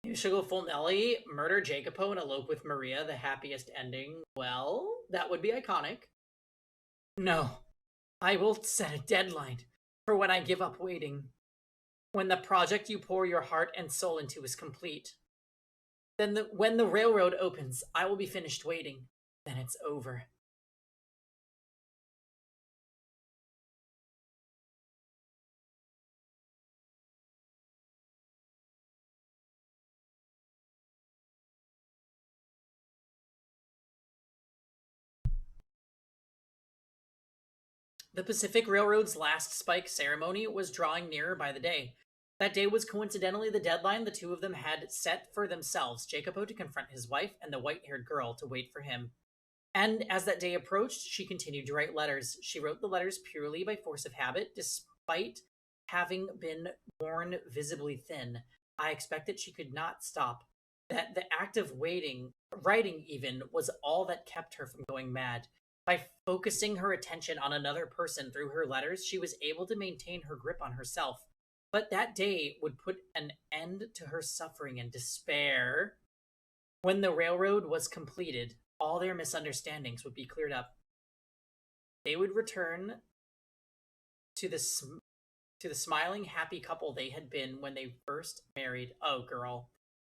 You should go full Nelly, murder Jacopo, and elope with Maria, the happiest ending. Well, that would be iconic. No, I will set a deadline for when I give up waiting. When the project you pour your heart and soul into is complete. Then when the railroad opens, I will be finished waiting. Then it's over. The Pacific Railroad's last spike ceremony was drawing nearer by the day. That day was coincidentally the deadline the two of them had set for themselves, Jacopo to confront his wife and the white-haired girl to wait for him. And as that day approached, she continued to write letters. She wrote the letters purely by force of habit, despite having been worn visibly thin. I expected she could not stop. That the act of writing even, was all that kept her from going mad. By focusing her attention on another person through her letters, she was able to maintain her grip on herself. But that day would put an end to her suffering and despair. When the railroad was completed, all their misunderstandings would be cleared up. They would return to the smiling, happy couple they had been when they first married. Oh, girl.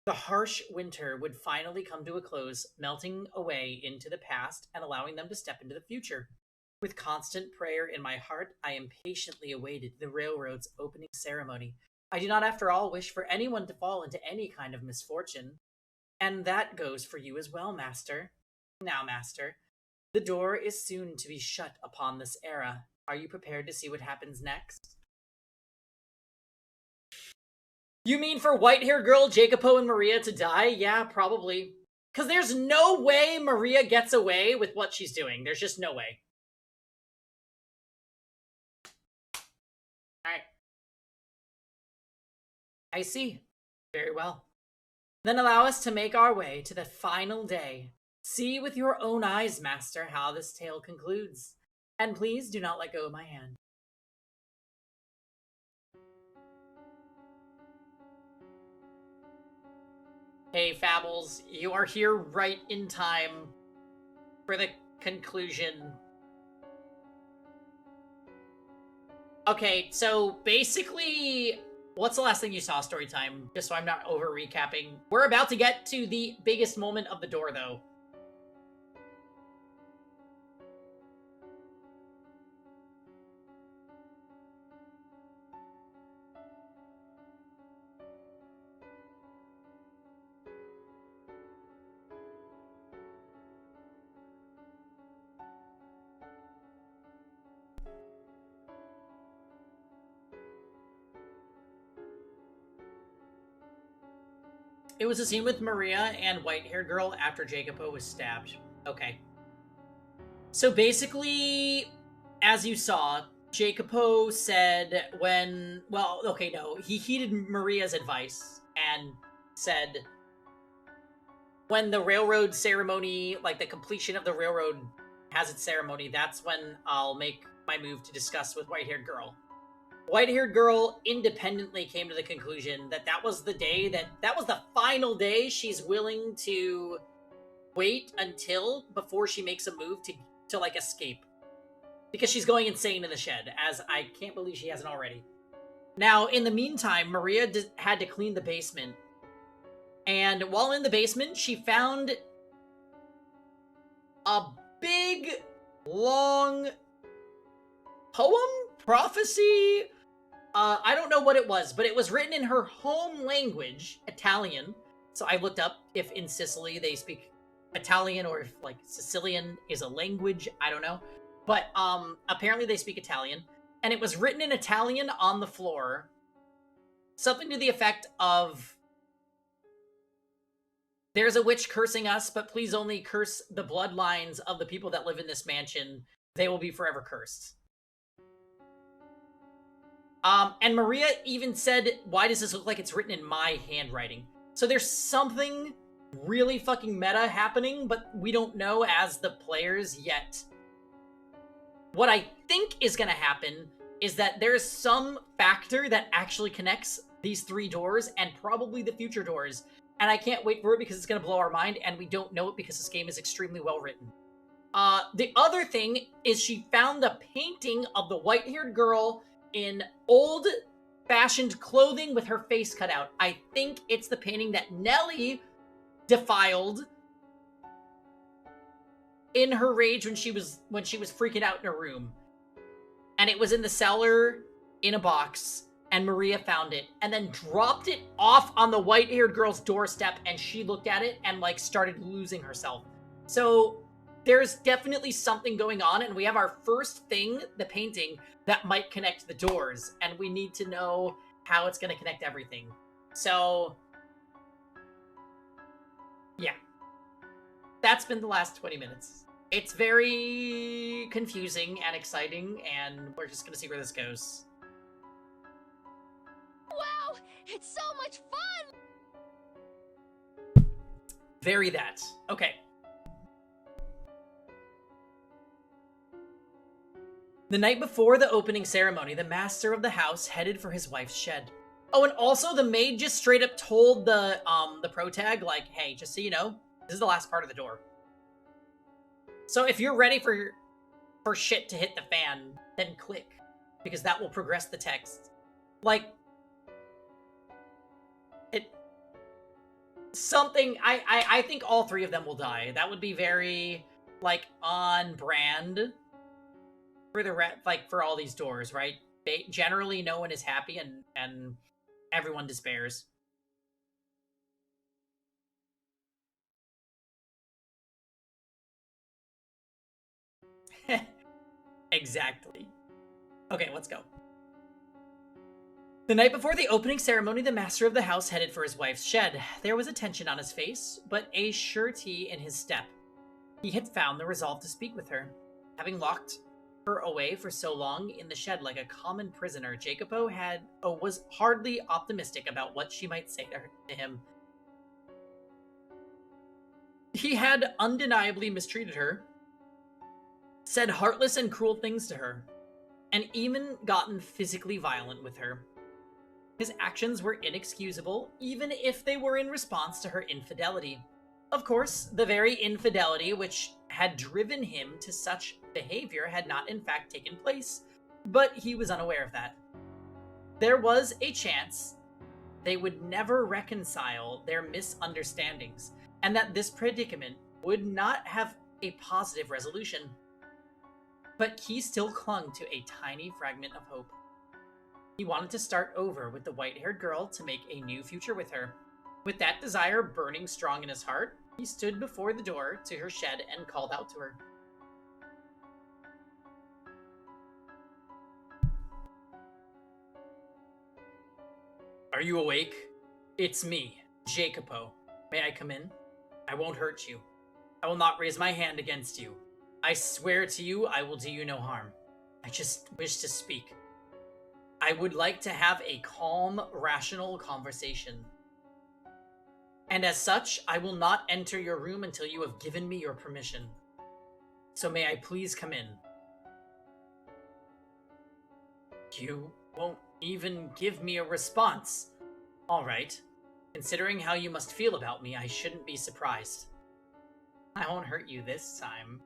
The harsh winter would finally come to a close, melting away into the past and allowing them to step into the future. With constant prayer in my heart, I impatiently awaited the railroad's opening ceremony. I do not, after all, wish for anyone to fall into any kind of misfortune. And that goes for you as well, master. Now, master, the door is soon to be shut upon this era. Are you prepared to see what happens next? You mean for white-haired girl Jacopo and Maria to die? Yeah, probably. Because there's no way Maria gets away with what she's doing. There's just no way. Alright. I see. Very well. Then allow us to make our way to the final day. See with your own eyes, master, how this tale concludes. And please do not let go of my hand. Hey, Fabbles, you are here right in time for the conclusion. Okay, so basically, what's the last thing you saw, story time? Just so I'm not over recapping. We're about to get to the biggest moment of the door, though. It was a scene with Maria and white-haired girl after Jacopo was stabbed. Okay. So basically, as you saw, Jacopo said when... Well, okay, no. He heeded Maria's advice and said when the railroad ceremony, like the completion of the railroad has its ceremony, that's when I'll make my move to discuss with white-haired girl. White-haired girl independently came to the conclusion that that was the day that was the final day she's willing to wait until before she makes a move to like escape, because she's going insane in the shed, as I can't believe she hasn't already. Now, in the meantime, Maria had to clean the basement, and while in the basement, she found a big, long poem, prophecy. I don't know what it was, but it was written in her home language, Italian. So I looked up if in Sicily they speak Italian, or if like Sicilian is a language. I don't know. But apparently they speak Italian. And it was written in Italian on the floor. Something to the effect of, there's a witch cursing us, but please only curse the bloodlines of the people that live in this mansion. They will be forever cursed. And Maria even said, why does this look like it's written in my handwriting? So there's something really fucking meta happening, but we don't know as the players yet. What I think is gonna happen is that there's some factor that actually connects these three doors and probably the future doors. And I can't wait for it because it's gonna blow our mind, and we don't know it because this game is extremely well written. The other thing is she found the painting of the white-haired girl in old-fashioned clothing with her face cut out. I think it's the painting that Nellie defiled in her rage when she was freaking out in her room. And it was in the cellar in a box, and Maria found it and then dropped it off on the white-haired girl's doorstep, and she looked at it and like started losing herself. So there's definitely something going on, and we have our first thing, the painting, that might connect the doors, and we need to know how it's going to connect everything. So, yeah. That's been the last 20 minutes. It's very confusing and exciting, and we're just going to see where this goes. Wow, it's so much fun! Very that. Okay. The night before the opening ceremony, the master of the house headed for his wife's shed. Oh, and also the maid just straight up told the protag, like, hey, just so you know, this is the last part of the door. So if you're ready for shit to hit the fan, then click, because that will progress the text. Like, I think all three of them will die. That would be very, like, on brand for the for all these doors, right? Generally, no one is happy, and everyone despairs. Exactly. Okay, let's go. The night before the opening ceremony, the master of the house headed for his wife's shed. There was a tension on his face, but a surety in his step. He had found the resolve to speak with her. Having locked her away for so long in the shed like a common prisoner, Jacopo was hardly optimistic about what she might say to him. He had undeniably mistreated her, said heartless and cruel things to her, and even gotten physically violent with her. His actions were inexcusable, even if they were in response to her infidelity. Of course, the very infidelity which had driven him to such behavior had not in fact taken place, but he was unaware of that. There was a chance they would never reconcile their misunderstandings, and that this predicament would not have a positive resolution. But he still clung to a tiny fragment of hope. He wanted to start over with the white-haired girl to make a new future with her. With that desire burning strong in his heart, he stood before the door to her shed and called out to her. Are you awake? It's me, Jacopo, may I come in? I won't hurt you. I will not raise my hand against you. I swear to you, I will do you no harm. I just wish to speak. I would like to have a calm, rational conversation. And as such, I will not enter your room until you have given me your permission. So may I please come in? You won't even give me a response. All right. Considering how you must feel about me, I shouldn't be surprised. I won't hurt you this time.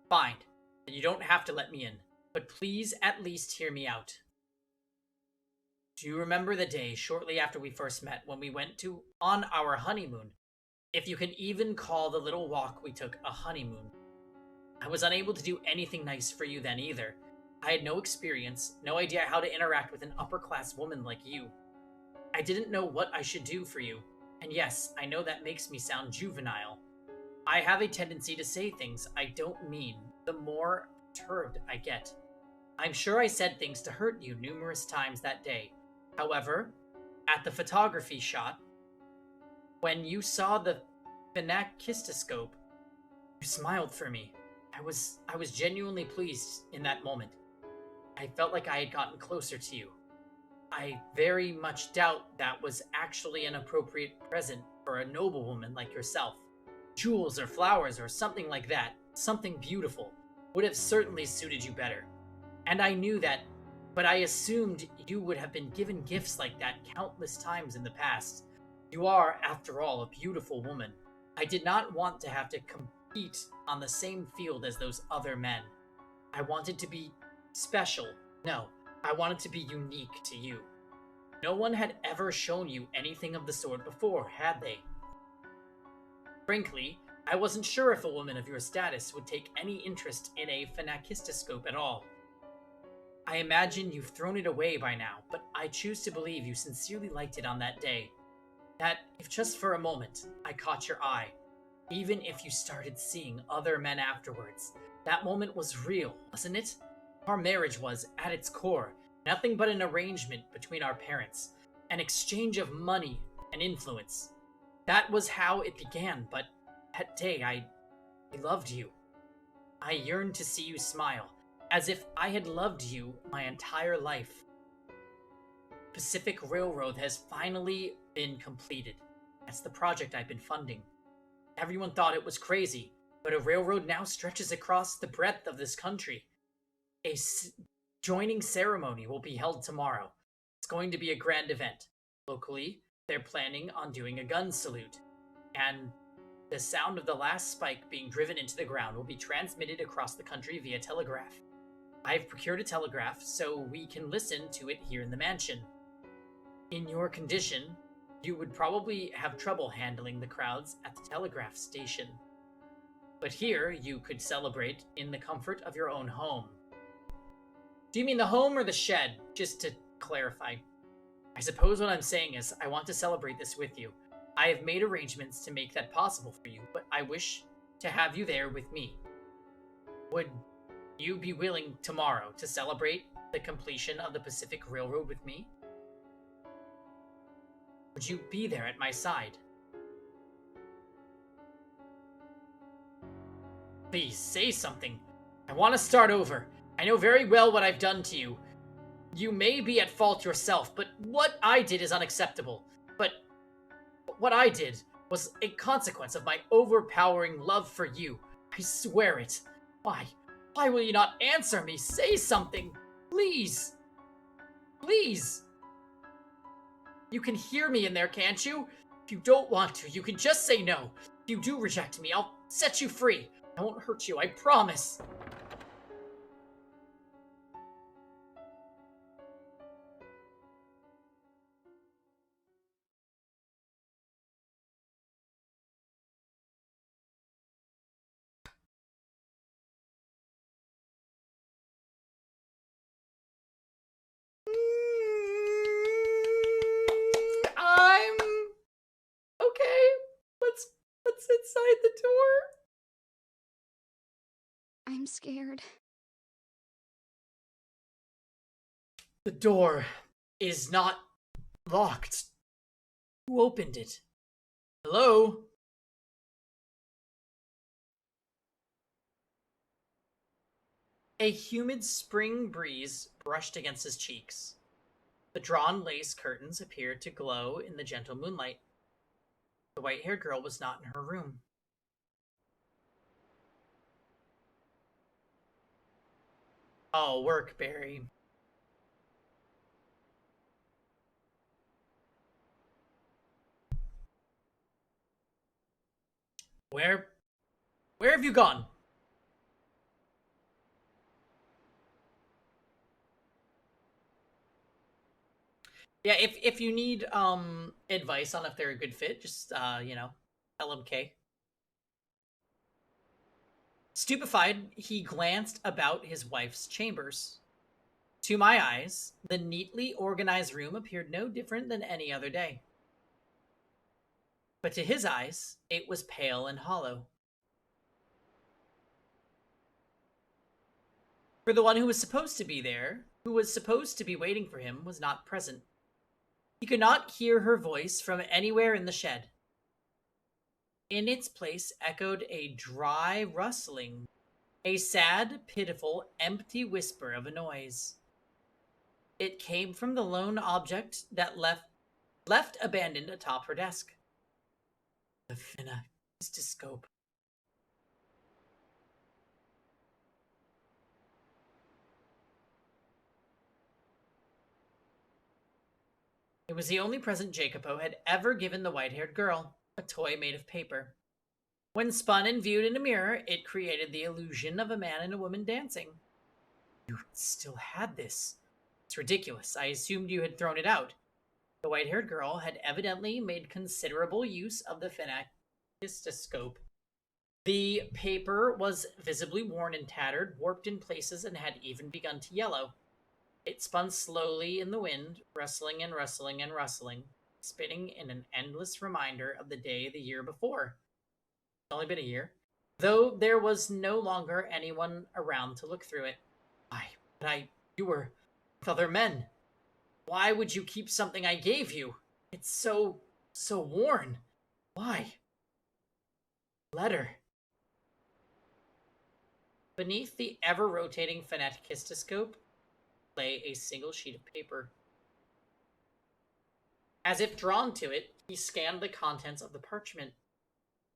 Fine. Then you don't have to let me in. But please at least hear me out. Do you remember the day shortly after we first met when we went on our honeymoon? If you can even call the little walk we took a honeymoon. I was unable to do anything nice for you then either. I had no experience, no idea how to interact with an upper-class woman like you. I didn't know what I should do for you, and yes, I know that makes me sound juvenile. I have a tendency to say things I don't mean, the more perturbed I get. I'm sure I said things to hurt you numerous times that day. However, at the photography shot, when you saw the phenakistoscope, you smiled for me. I was genuinely pleased in that moment. I felt like I had gotten closer to you. I very much doubt that was actually an appropriate present for a noblewoman like yourself. Jewels or flowers or something like that, something beautiful, would have certainly suited you better. And I knew that, but I assumed you would have been given gifts like that countless times in the past. You are, after all, a beautiful woman. I did not want to have to compete on the same field as those other men. I wanted to be special. No, I wanted to be unique to you. No one had ever shown you anything of the sort before, had they? Frankly, I wasn't sure if a woman of your status would take any interest in a phenakistoscope at all. I imagine you've thrown it away by now, but I choose to believe you sincerely liked it on that day. That, if just for a moment, I caught your eye, even if you started seeing other men afterwards, that moment was real, wasn't it? Our marriage was, at its core, nothing but an arrangement between our parents, an exchange of money and influence. That was how it began, but that day I loved you. I yearned to see you smile, as if I had loved you my entire life. Pacific Railroad has finally been completed. That's the project I've been funding. Everyone thought it was crazy, but a railroad now stretches across the breadth of this country. A joining ceremony will be held tomorrow. It's going to be a grand event. Locally, they're planning on doing a gun salute, and the sound of the last spike being driven into the ground will be transmitted across the country via telegraph. I've procured a telegraph so we can listen to it here in the mansion. In your condition, you would probably have trouble handling the crowds at the telegraph station. But here, you could celebrate in the comfort of your own home. Do you mean the home or the shed? Just to clarify. I suppose what I'm saying is I want to celebrate this with you. I have made arrangements to make that possible for you, but I wish to have you there with me. Would you be willing tomorrow to celebrate the completion of the Pacific Railroad with me? Would you be there at my side? Please, say something. I want to start over. I know very well what I've done to you. You may be at fault yourself, but what I did is unacceptable. But what I did was a consequence of my overpowering love for you. I swear it. Why? Why will you not answer me? Say something. Please. Please. You can hear me in there, can't you? If you don't want to, you can just say no. If you do reject me, I'll set you free. I won't hurt you, I promise. I'm okay. Let's inside the door. I'm scared. The door is not locked. Who opened it? Hello? A humid spring breeze brushed against his cheeks. The drawn lace curtains appeared to glow in the gentle moonlight. The white-haired girl was not in her room. Oh, work, Barry. Where where have you gone? Yeah, if you need advice on if they're a good fit, just LMK. Stupefied, he glanced about his wife's chambers. To my eyes, the neatly organized room appeared no different than any other day. But to his eyes, it was pale and hollow. For the one who was supposed to be there, who was supposed to be waiting for him, was not present. He could not hear her voice from anywhere in the shed. In its place echoed a dry rustling, a sad, pitiful, empty whisper of a noise. It came from the lone object that left abandoned atop her desk. The phenakistoscope. It was the only present Jacopo had ever given the white-haired girl, a toy made of paper. When spun and viewed in a mirror, it created the illusion of a man and a woman dancing. You still had this. It's ridiculous. I assumed you had thrown it out. The white-haired girl had evidently made considerable use of the phenakistoscope. The paper was visibly worn and tattered, warped in places, and had even begun to yellow. It spun slowly in the wind, rustling and rustling and rustling, spinning in an endless reminder of the day the year before. It's only been a year, though there was no longer anyone around to look through it. Why, you were with other men. Why would you keep something I gave you? It's so worn. Why? Letter. Beneath the ever-rotating phenakistoscope lay a single sheet of paper. As if drawn to it, he scanned the contents of the parchment.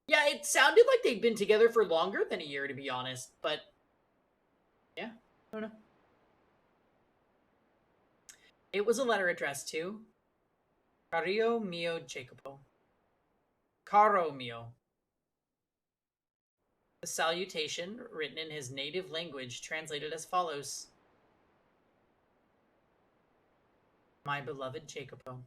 Yeah, it sounded like they'd been together for longer than a year, to be honest, but yeah, I don't know. It was a letter addressed to Caro mio Jacopo. Caro mio. The salutation, written in his native language, translated as follows: My beloved Jacopo.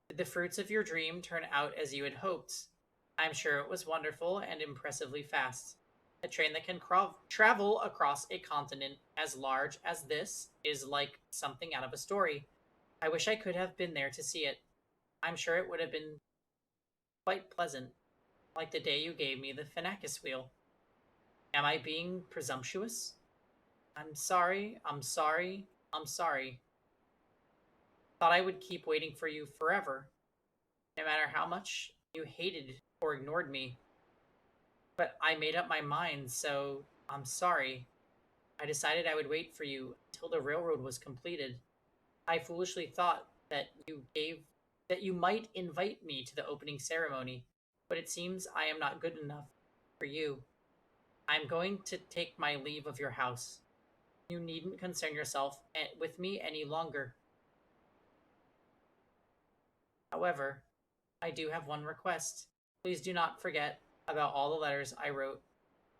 Did the fruits of your dream turn out as you had hoped? I'm sure it was wonderful and impressively fast. A train that can travel across a continent as large as this is like something out of a story. I wish I could have been there to see it. I'm sure it would have been quite pleasant, like the day you gave me the Phenakis wheel. Am I being presumptuous? I'm sorry, I'm sorry, I'm sorry. Thought I would keep waiting for you forever, no matter how much you hated or ignored me. But I made up my mind, so I'm sorry. I decided I would wait for you until the railroad was completed. I foolishly thought that you might invite me to the opening ceremony, but it seems I am not good enough for you. I'm going to take my leave of your house. You needn't concern yourself with me any longer. However, I do have one request. Please do not forget about all the letters I wrote.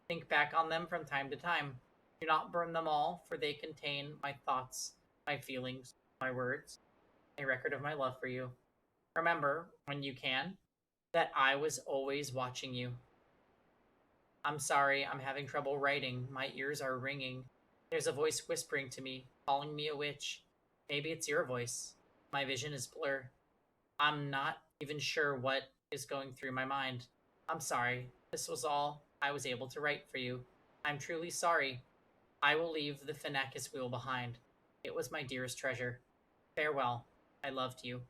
Think back on them from time to time. Do not burn them all, for they contain my thoughts, my feelings, my words, a record of my love for you. Remember, when you can, that I was always watching you. I'm sorry, I'm having trouble writing. My ears are ringing. There's a voice whispering to me, calling me a witch. Maybe it's your voice. My vision is blurred. I'm not even sure what is going through my mind. I'm sorry. This was all I was able to write for you. I'm truly sorry. I will leave the Phenakis wheel behind. It was my dearest treasure. Farewell. I loved you.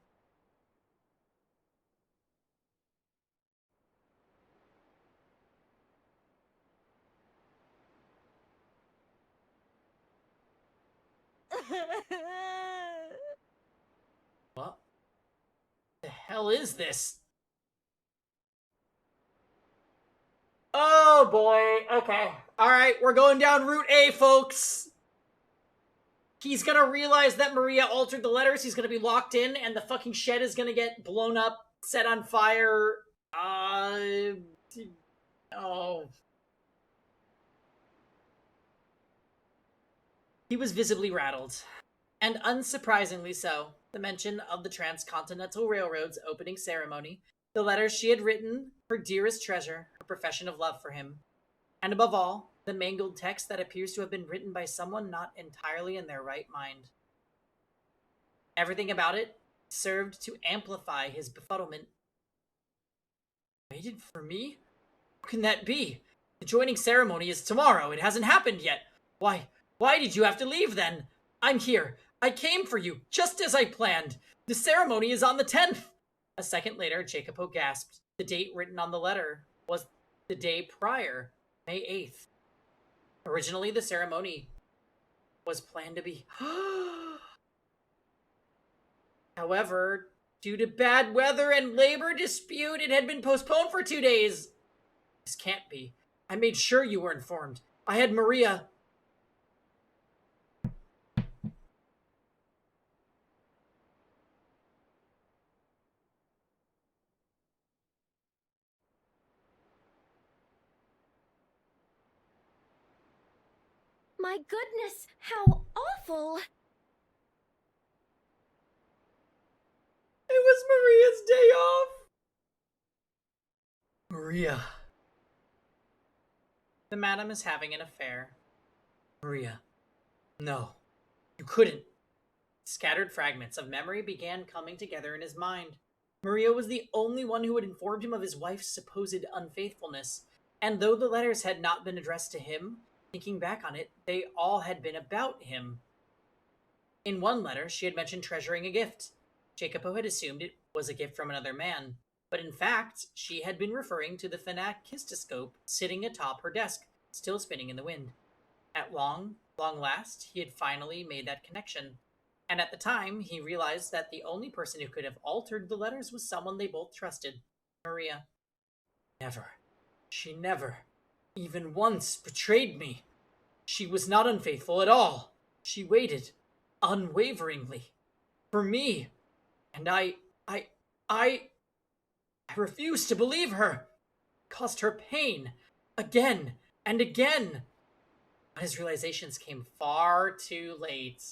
What the hell is this? Oh boy. Okay. Alright, we're going down Route A, folks. He's gonna realize that Maria altered the letters. He's gonna be locked in, and the fucking shed is gonna get blown up, set on fire. Oh. He was visibly rattled. And unsurprisingly so, the mention of the Transcontinental Railroad's opening ceremony, the letters she had written, her dearest treasure, her profession of love for him, and above all, the mangled text that appears to have been written by someone not entirely in their right mind. Everything about it served to amplify his befuddlement. Waited for me? How can that be? The joining ceremony is tomorrow. It hasn't happened yet. Why did you have to leave then? I'm here. I came for you, just as I planned. The ceremony is on the 10th. A second later, Jacopo gasped. The date written on the letter was the day prior, May 8th. Originally, the ceremony was planned to be... However, due to bad weather and labor dispute, it had been postponed for 2 days. This can't be. I made sure you were informed. I had Maria... My goodness, how awful! It was Maria's day off. Maria. The madam is having an affair. Maria. No. You couldn't. Scattered fragments of memory began coming together in his mind. Maria was the only one who had informed him of his wife's supposed unfaithfulness, and though the letters had not been addressed to him, thinking back on it, they all had been about him. In one letter, she had mentioned treasuring a gift. Jacopo had assumed it was a gift from another man, but in fact, she had been referring to the phenakistoscope sitting atop her desk, still spinning in the wind. At long last, he had finally made that connection. And at the time, he realized that the only person who could have altered the letters was someone they both trusted, Maria. Never. She never, even once, betrayed me. She was not unfaithful at all. She waited, unwaveringly, for me. And I refused to believe her. It caused her pain, again and again. But his realizations came far too late.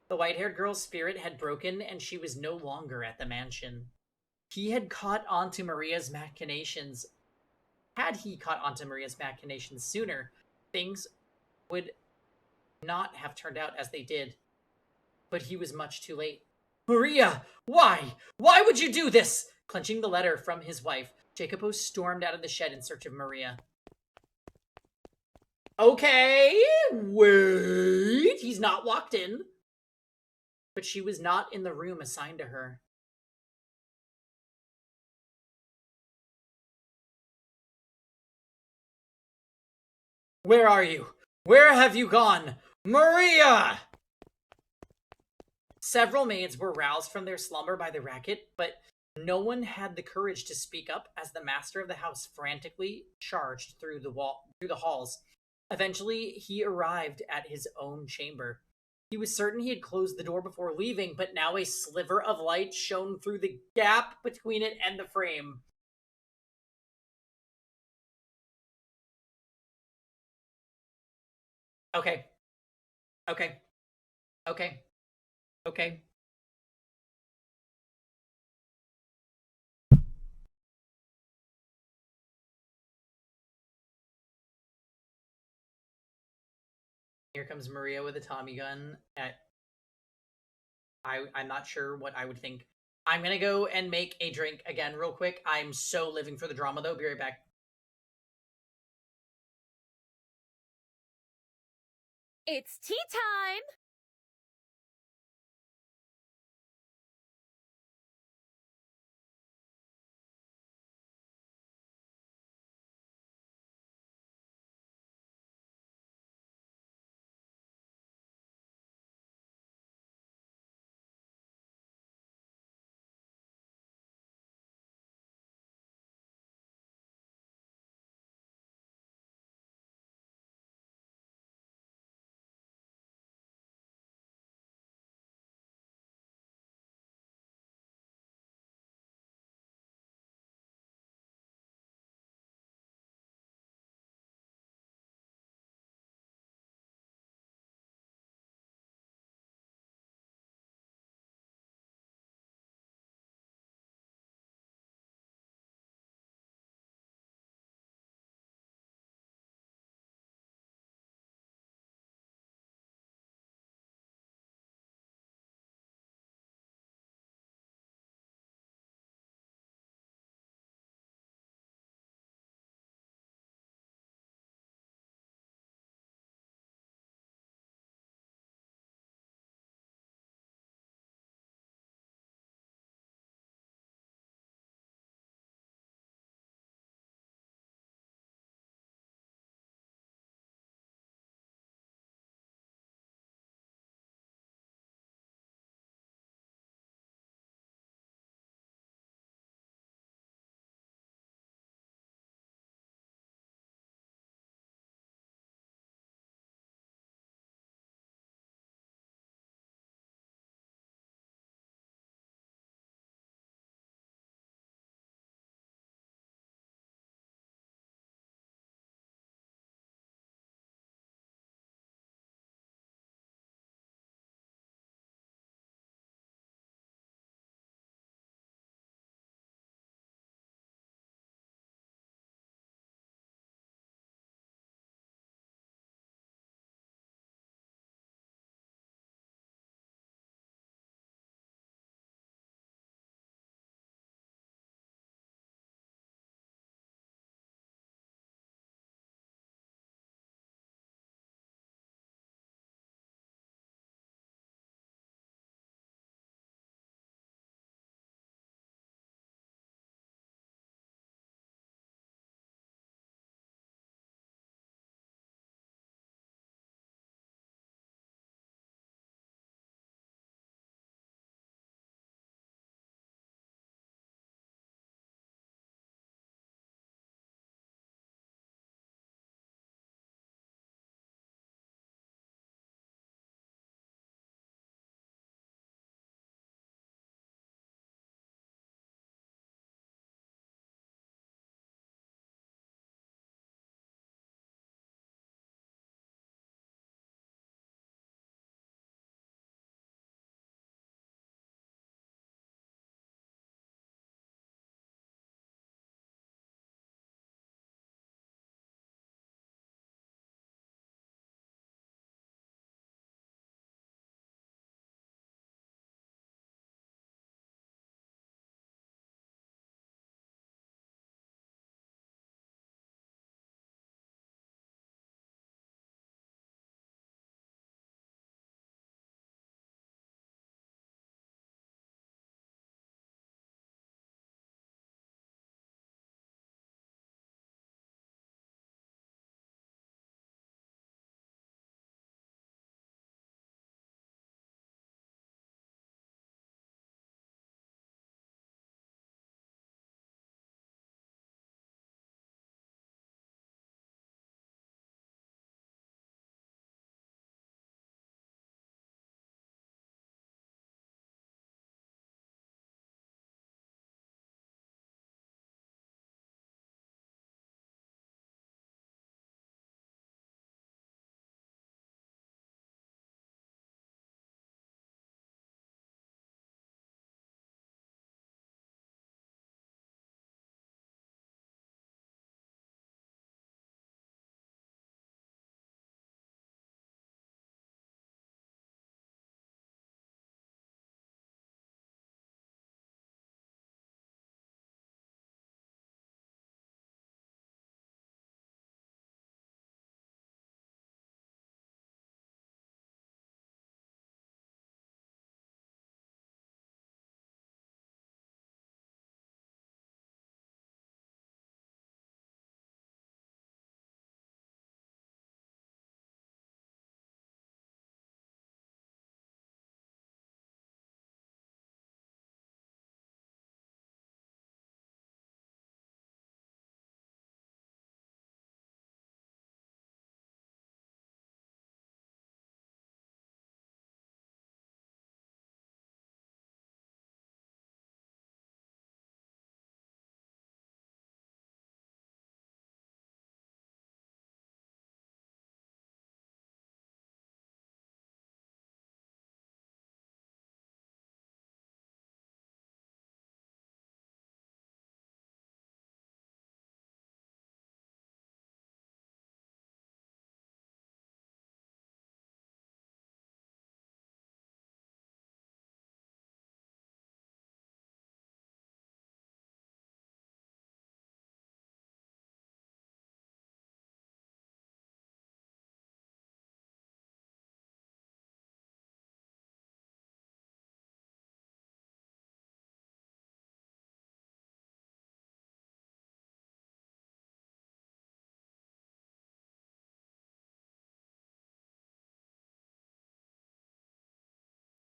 The white-haired girl's spirit had broken, and she was no longer at the mansion. He had caught on to Maria's machinations. Had he caught on to Maria's machinations sooner, things would not have turned out as they did. But he was much too late. Maria! Why? Why would you do this? Clenching the letter from his wife, Jacopo stormed out of the shed in search of Maria. Okay, wait. He's not locked in. But she was not in the room assigned to her. Where are you? Where have you gone? Maria! Several maids were roused from their slumber by the racket, but no one had the courage to speak up as the master of the house frantically charged through the halls. Eventually, he arrived at his own chamber. He was certain he had closed the door before leaving, but now a sliver of light shone through the gap between it and the frame. Okay. Okay. Okay. Okay. Here comes Maria with a Tommy gun. I'm not sure what I would think. I'm gonna go and make a drink again real quick. I'm so living for the drama though. Be right back. It's tea time!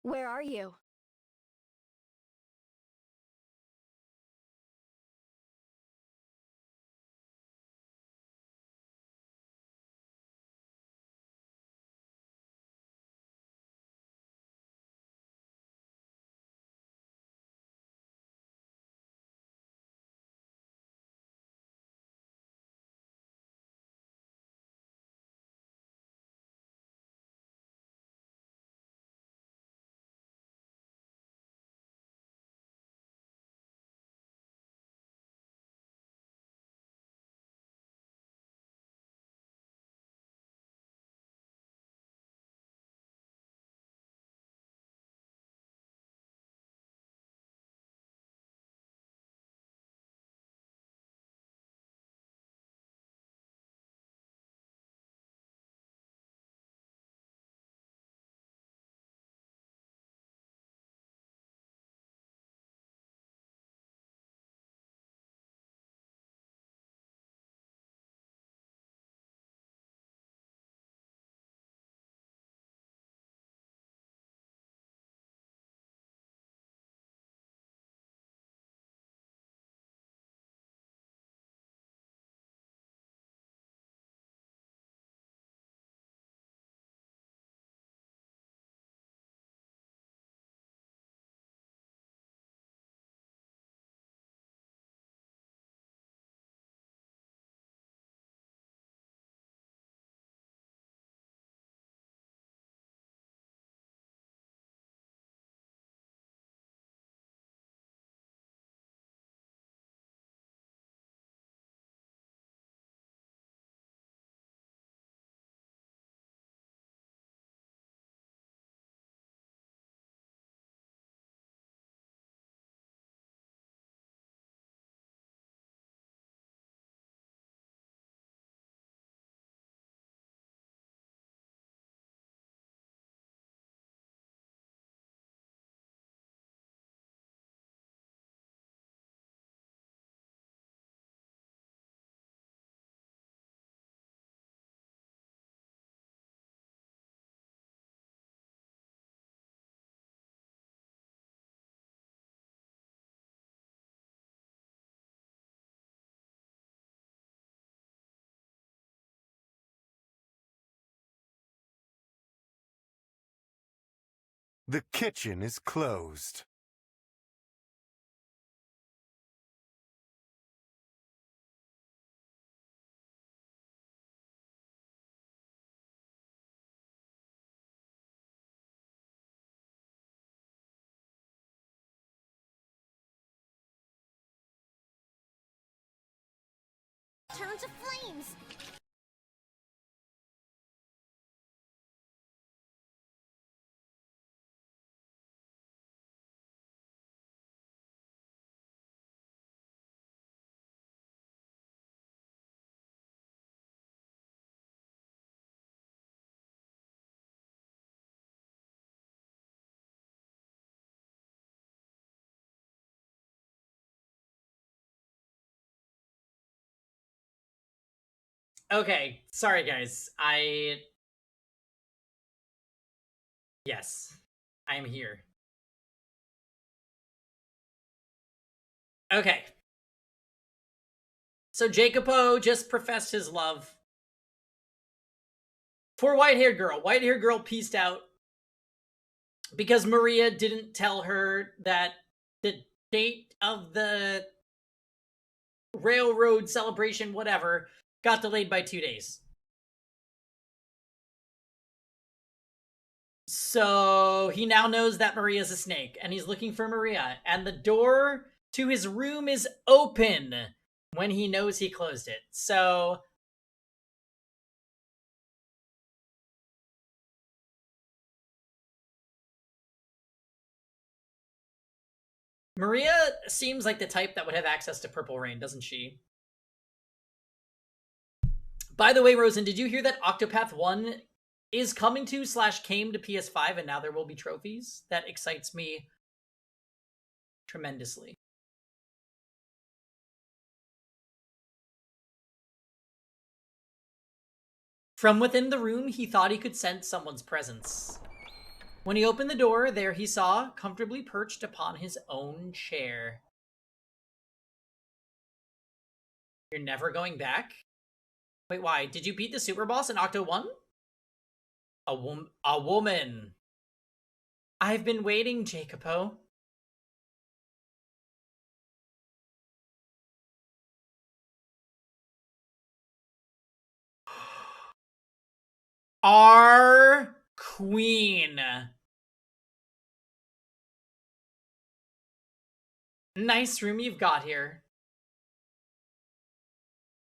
Where are you? The kitchen is closed. Turn to flames! Okay, sorry guys. Yes, I am here. Okay. So Jacopo just professed his love for white-haired girl. White-haired girl pieced out because Maria didn't tell her that the date of the railroad celebration, whatever, got delayed by 2 days. So he now knows that Maria's a snake, and he's looking for Maria, and the door to his room is open when he knows he closed it. So Maria seems like the type that would have access to Purple Rain, doesn't she? By the way, Rosen, did you hear that Octopath 1 is coming to / came to PS5 and now there will be trophies? That excites me tremendously. From within the room, he thought he could sense someone's presence. When he opened the door, there he saw, comfortably perched upon his own chair. You're never going back? Wait, why? Did you beat the super boss in Octo 1? A woman. I've been waiting, Jacopo. Our queen. Nice room you've got here.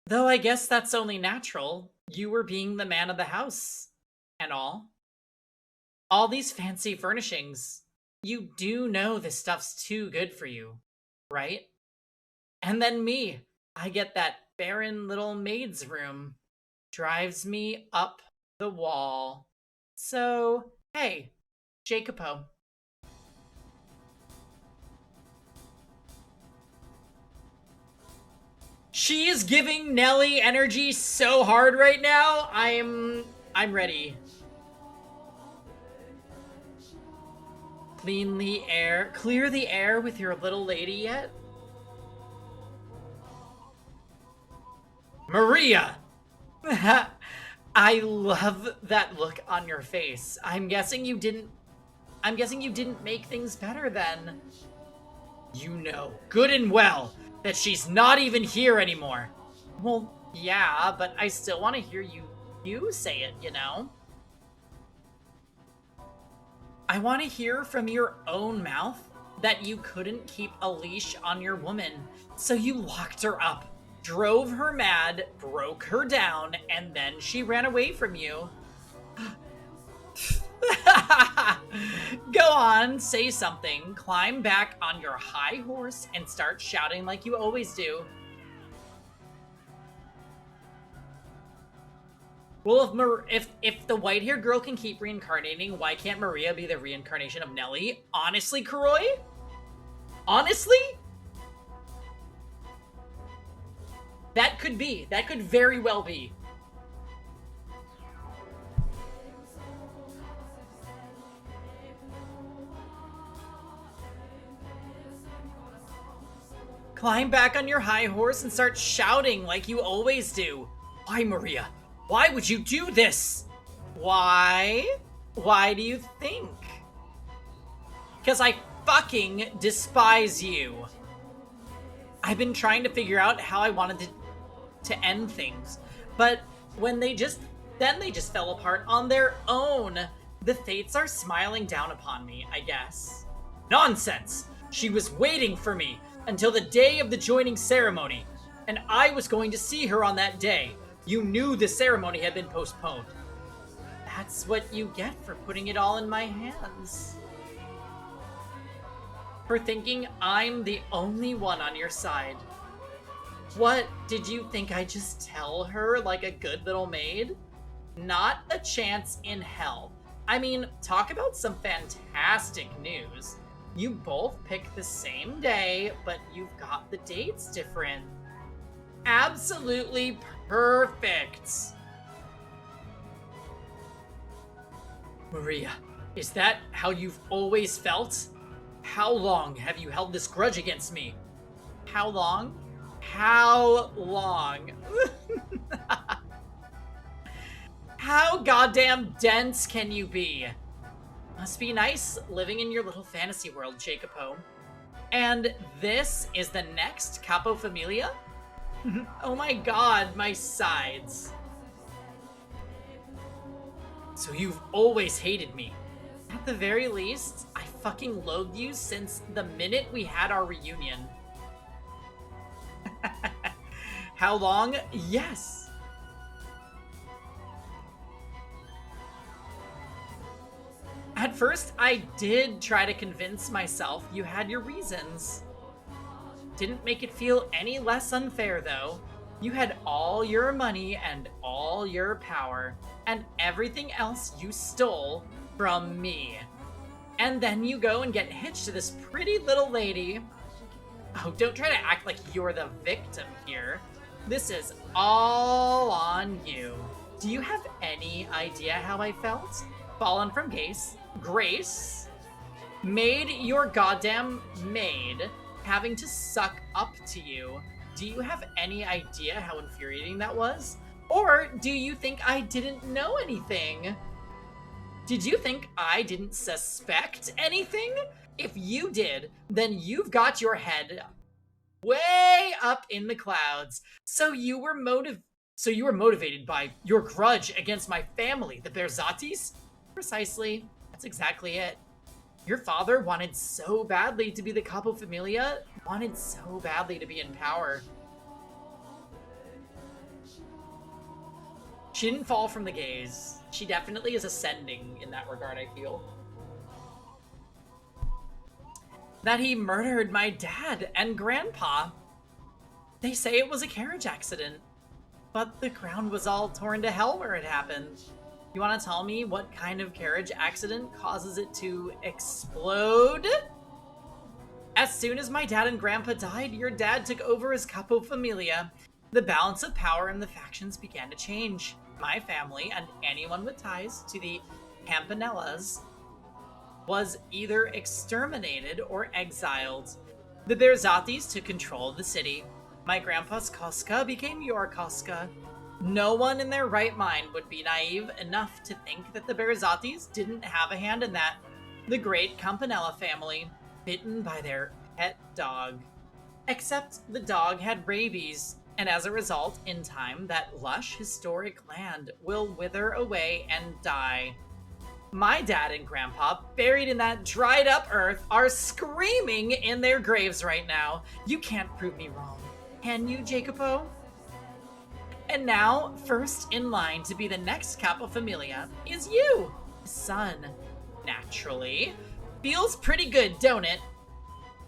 Though I guess that's only natural. You were being the man of the house and all. All these fancy furnishings. You do know this stuff's too good for you, right? And then me. I get that barren little maid's room. Drives me up the wall. So, hey, Jacopo. She is giving Nelly energy so hard right now. I'm ready. Clear the air with your little lady yet? Maria! I love that look on your face. I'm guessing you didn't make things better then. You know good and well that she's not even here anymore. Well, yeah, but I still want to hear you say it, you know? I want to hear from your own mouth that you couldn't keep a leash on your woman, so you locked her up, drove her mad, broke her down, and then she ran away from you. Go on, say something, climb back on your high horse, and start shouting like you always do. Well, if the white-haired girl can keep reincarnating, why can't Maria be the reincarnation of Nelly? Honestly, Kuroi? Honestly? That could be. That could very well be. Climb back on your high horse and start shouting like you always do. Why, Maria? Why would you do this? Why? Why do you think? Because I fucking despise you. I've been trying to figure out how I wanted to end things, but when they just fell apart on their own. The fates are smiling down upon me, I guess. Nonsense! She was waiting for me until the day of the joining ceremony, and I was going to see her on that day. You knew the ceremony had been postponed. That's what you get for putting it all in my hands. For thinking I'm the only one on your side. What, did you think I'd just tell her like a good little maid? Not a chance in hell. I mean, talk about some fantastic news. You both picked the same day, but you've got the dates different. Absolutely perfect. Maria, is that how you've always felt? How long have you held this grudge against me? How long? How long? How goddamn dense can you be? Must be nice living in your little fantasy world, Jacopo. And this is the next Capo Familia? Oh my god, my sides. So you've always hated me. At the very least, I fucking loathed you since the minute we had our reunion. How long? Yes. At first, I did try to convince myself you had your reasons. Didn't make it feel any less unfair, though. You had all your money and all your power, and everything else you stole from me. And then you go and get hitched to this pretty little lady. Oh, don't try to act like you're the victim here. This is all on you. Do you have any idea how I felt? fallen from grace, made your goddamn maid having to suck up to you. Do you have any idea how infuriating that was? Or do you think I didn't know anything? Did you think I didn't suspect anything? If you did, then you've got your head way up in the clouds. So you were motivated by your grudge against my family, the Berzatis? Precisely. That's exactly it. Your father wanted so badly to be the Capo Familia, wanted so badly to be in power. She didn't fall from the gaze. She definitely is ascending in that regard, I feel. That he murdered my dad and grandpa. They say it was a carriage accident, but the ground was all torn to hell where it happened. You want to tell me what kind of carriage accident causes it to explode? As soon as my dad and grandpa died, your dad took over as Capo Familia. The balance of power in the factions began to change. My family and anyone with ties to the Campanellas was either exterminated or exiled. The Berzatis took control of the city. My grandpa's Cosca became your Cosca. No one in their right mind would be naive enough to think that the Berzatis didn't have a hand in that. The great Campanella family, bitten by their pet dog. Except the dog had rabies, and as a result, in time, that lush, historic land will wither away and die. My dad and grandpa, buried in that dried up earth, are screaming in their graves right now. You can't prove me wrong. Can you, Jacopo? And now, first in line to be the next Capo Familia is you, son. Naturally. Feels pretty good, don't it?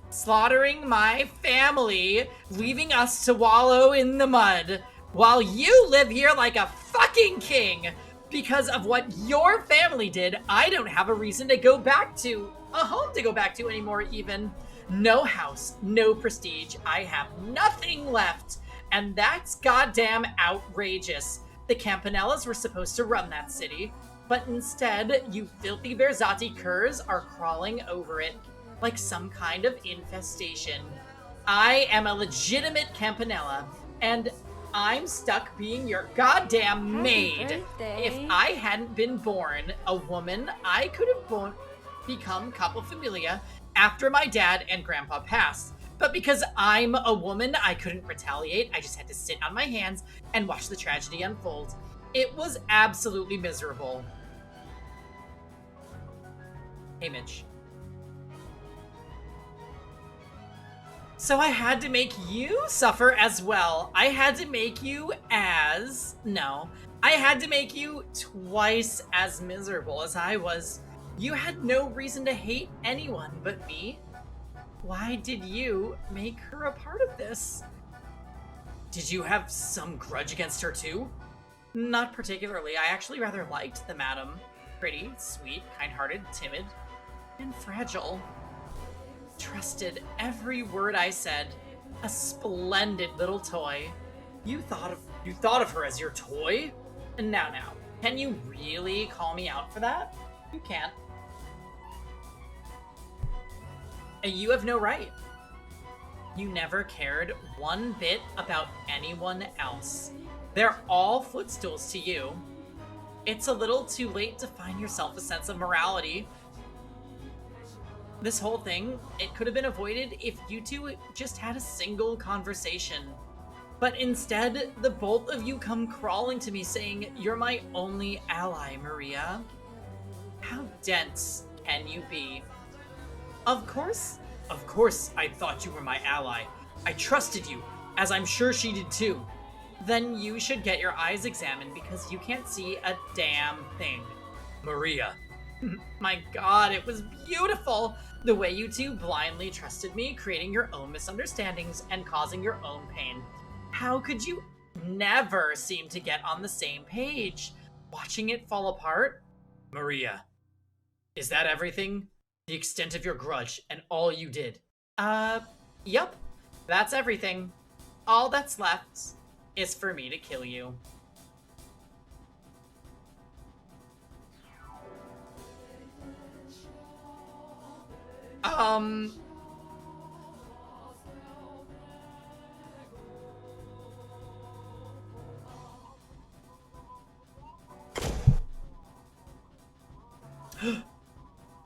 Slaughtering my family, leaving us to wallow in the mud, while you live here like a fucking king. Because of what your family did, I don't have a reason to go back to, a home to go back to anymore even. No house, no prestige, I have nothing left. And that's goddamn outrageous. The Campanellas were supposed to run that city, but instead, you filthy Berzati curs are crawling over it like some kind of infestation. I am a legitimate Campanella, and I'm stuck being your goddamn maid. If I hadn't been born a woman, I could have become Capo Familia after my dad and grandpa passed. But because I'm a woman, I couldn't retaliate. I just had to sit on my hands and watch the tragedy unfold. It was absolutely miserable. Hey, Mitch. So I had to make you suffer as well. I had to make you I had to make you twice as miserable as I was. You had no reason to hate anyone but me. Why did you make her a part of this? Did you have some grudge against her too? Not particularly. I actually rather liked the madam. Pretty, sweet, kind-hearted, timid, and fragile. Trusted every word I said. A splendid little toy. You thought of her as your toy? And now, can you really call me out for that? You can't. You have no right. You never cared one bit about anyone else. They're all footstools to you. It's a little too late to find yourself a sense of morality. This whole thing, it could have been avoided if you two just had a single conversation. But instead, the both of you come crawling to me saying, "You're my only ally, Maria." How dense can you be? Of course I thought you were my ally. I trusted you, as I'm sure she did too. Then you should get your eyes examined because you can't see a damn thing. Maria. My god, it was beautiful! The way you two blindly trusted me, creating your own misunderstandings and causing your own pain. How could you never seem to get on the same page? Watching it fall apart? Maria, is that everything? The extent of your grudge and all you did? Yup. That's everything. All that's left is for me to kill you. Um...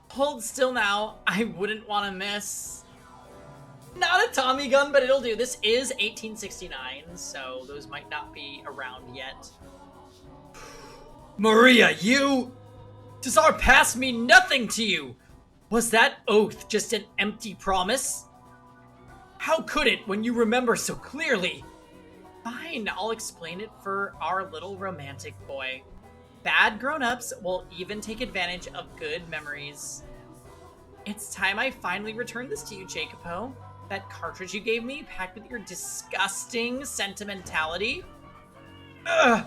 Hold still now. I wouldn't want to miss. Not a Tommy gun, but it'll do. This is 1869, so those might not be around yet. Maria, you... Does our past mean nothing to you? Was that oath just an empty promise? How could it when you remember so clearly? Fine, I'll explain it for our little romantic boy. Bad grown-ups will even take advantage of good memories. It's time I finally returned this to you, Jacopo. That cartridge you gave me, packed with your disgusting sentimentality. Ugh.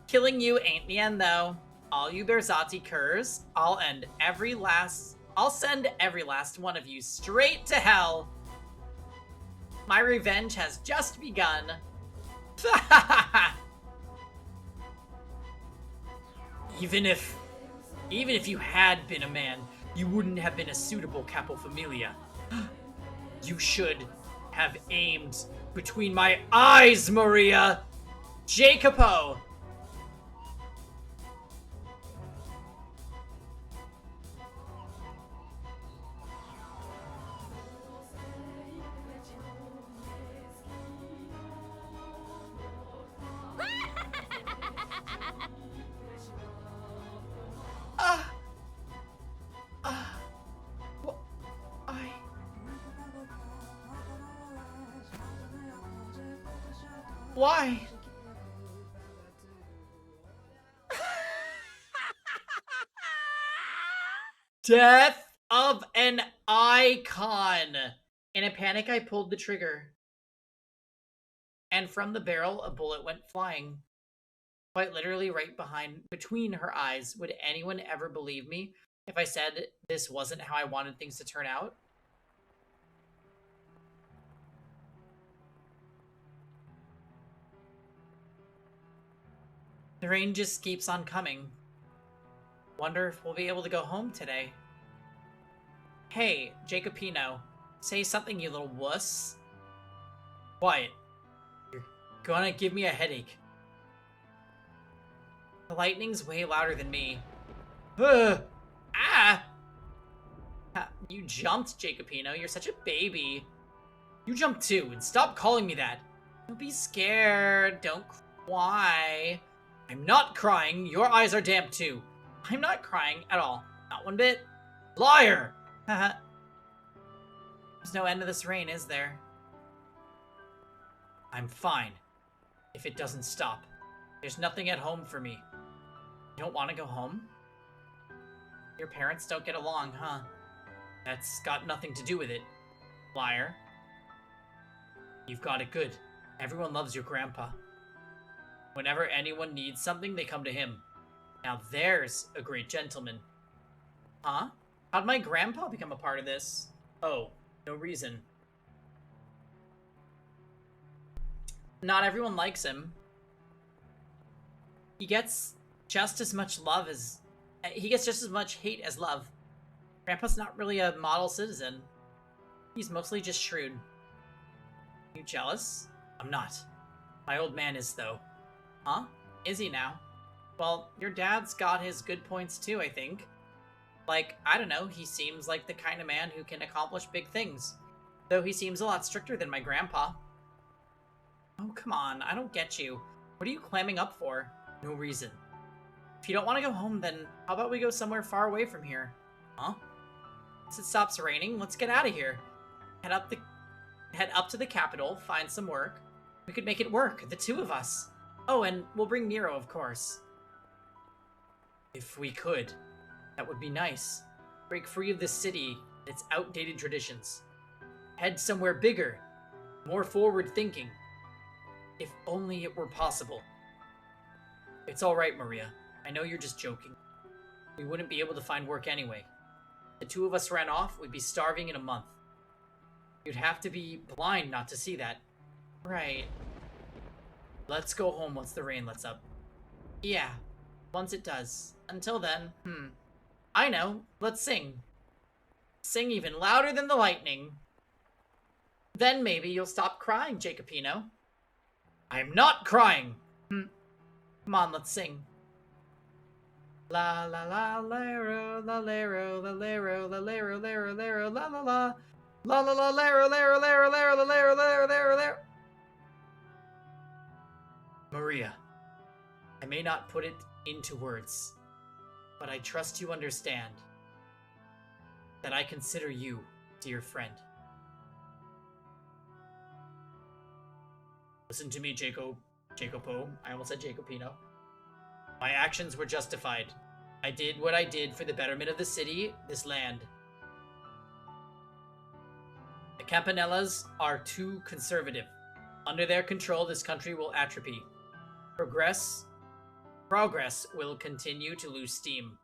Killing you ain't the end, though. All you Berzati curs, I'll send every last one of you straight to hell. My revenge has just begun. Even if you had been a man, you wouldn't have been a suitable capofamilia. You should have aimed between my eyes, Maria! Jacopo! Why? Death of an icon! In a panic, I pulled the trigger. And from the barrel, a bullet went flying. Quite literally right between her eyes. Would anyone ever believe me if I said this wasn't how I wanted things to turn out? The rain just keeps on coming. Wonder if we'll be able to go home today. Hey, Jacopino, say something, you little wuss. What? You're gonna give me a headache. The lightning's way louder than me. Ugh! Ah! You jumped, Jacopino. You're such a baby. You jumped too, and stop calling me that. Don't be scared. Don't cry. I'm not crying. Your eyes are damp too. I'm not crying at all. Not one bit. Liar! Haha. There's no end to this rain, is there? I'm fine. If it doesn't stop. There's nothing at home for me. You don't want to go home? Your parents don't get along, huh? That's got nothing to do with it. Liar. You've got it good. Everyone loves your grandpa. Whenever anyone needs something, they come to him. Now there's a great gentleman. Huh? How'd my grandpa become a part of this? Oh, no reason. Not everyone likes him. He gets just as much hate as love. Grandpa's not really a model citizen. He's mostly just shrewd. You jealous? I'm not. My old man is, though. Huh? Is he now? Well, your dad's got his good points too, I think. Like, I don't know, he seems like the kind of man who can accomplish big things. Though he seems a lot stricter than my grandpa. Oh, come on, I don't get you. What are you clamming up for? No reason. If you don't want to go home, then how about we go somewhere far away from here? Huh? Once it stops raining, let's get out of here. Head up to the capital, find some work. We could make it work, the two of us. Oh, and we'll bring Nero, of course. If we could. That would be nice. Break free of this city and its outdated traditions. Head somewhere bigger, more forward-thinking. If only it were possible. It's alright, Maria. I know you're just joking. We wouldn't be able to find work anyway. If the two of us ran off, we'd be starving in a month. You'd have to be blind not to see that. Right. Let's go home once the rain lets up. Yeah, once it does. Until then, I know. Let's sing. Sing even louder than the lightning. Then maybe you'll stop crying, Jacopino. I'm not crying. Come on, let's sing. La la la lero la lero la lero la lero lero lero la la la la la la lero lero lero lero la lero lero lero lero. Maria, I may not put it into words, but I trust you understand that I consider you, dear friend. Listen to me, Jacopo. I almost said Jacopino. My actions were justified. I did what I did for the betterment of the city, this land. The Campanellas are too conservative. Under their control, this country will atrophy. Progress will continue to lose steam.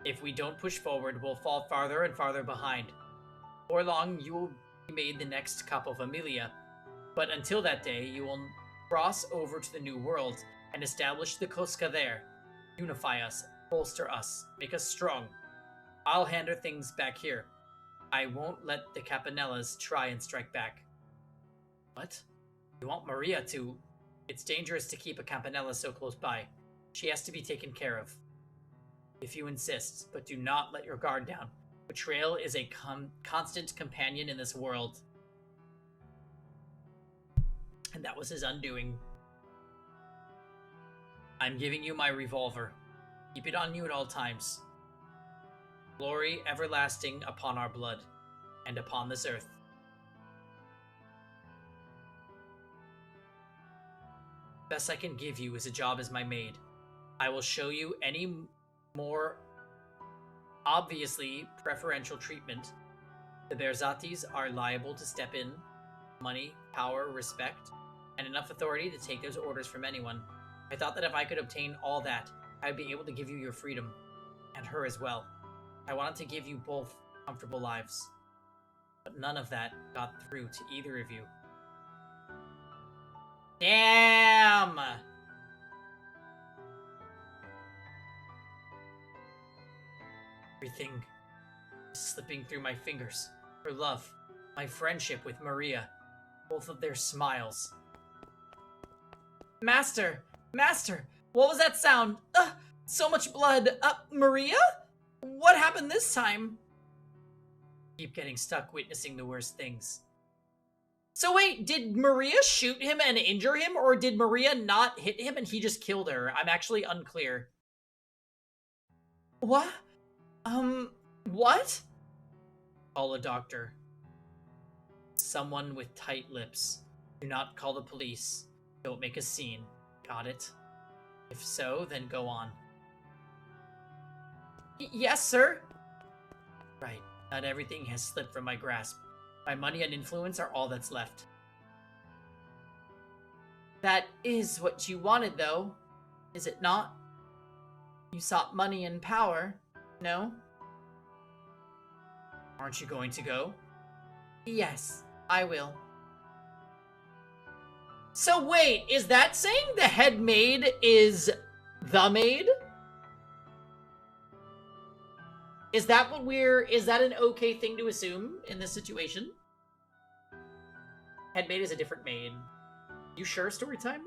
If we don't push forward, we'll fall farther and farther behind. Before long, you will be made the next Capo Familia. But until that day, you will cross over to the New World and establish the Cosca there. Unify us, bolster us, make us strong. I'll handle things back here. I won't let the Campanellas try and strike back. What? You want Maria to... It's dangerous to keep a Campanella so close by. She has to be taken care of. If you insist, but do not let your guard down. Betrayal is a constant companion in this world. And that was his undoing. I'm giving you my revolver. Keep it on you at all times. Glory everlasting upon our blood, and upon this earth. Best I can give you is a job as my maid. I will show you any more obviously preferential treatment. The Berzatis are liable to step in. Money, power, respect, and enough authority to take those orders from anyone. I thought that if I could obtain all that, I'd be able to give you your freedom. And her as well. I wanted to give you both comfortable lives. But none of that got through to either of you. Damn! Everything is slipping through my fingers. Her love, my friendship with Maria, both of their smiles. Master! Master! What was that sound? So much blood. Maria? What happened this time? Keep getting stuck witnessing the worst things. So wait, did Maria shoot him and injure him, or did Maria not hit him and he just killed her? I'm actually unclear. What? What? Call a doctor. Someone with tight lips. Do not call the police. Don't make a scene. Got it? If so, then go on. Yes, sir. Right. Not everything has slipped from my grasp. My money and influence are all that's left. That is what you wanted, though, is it not? You sought money and power, no? Aren't you going to go? Yes, I will. So wait, is that saying the head maid is the maid? Is that what is that an okay thing to assume in this situation? Head maid is a different maid. You sure, story time?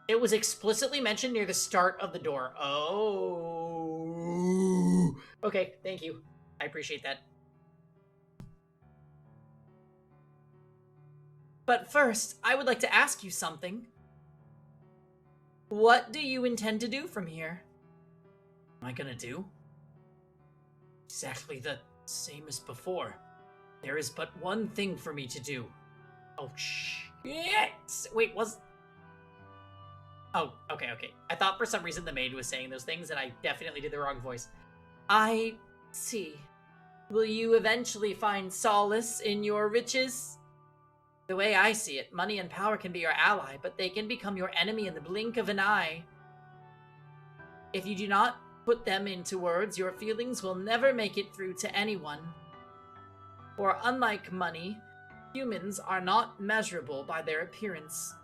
It was explicitly mentioned near the start of the door. Oh. Okay, thank you. I appreciate that. But first, I would like to ask you something. What do you intend to do from here? What am I gonna do? Exactly the same as before. There is but one thing for me to do. Oh, shit! Wait, Oh, okay. I thought for some reason the maid was saying those things, and I definitely did the wrong voice. I see. Will you eventually find solace in your riches? The way I see it, money and power can be your ally, but they can become your enemy in the blink of an eye. If you do not put them into words, your feelings will never make it through to anyone. For unlike money, humans are not measurable by their appearance.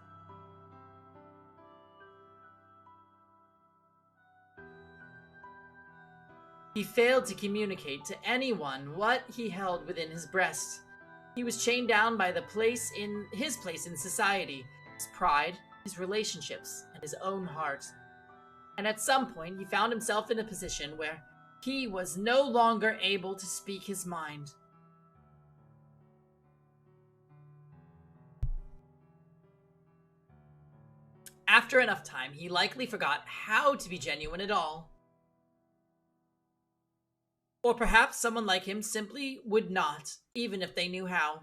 He failed to communicate to anyone what he held within his breast. He was chained down by his place in society, his pride, his relationships, and his own heart. And at some point, he found himself in a position where he was no longer able to speak his mind. After enough time, he likely forgot how to be genuine at all. Or perhaps someone like him simply would not, even if they knew how.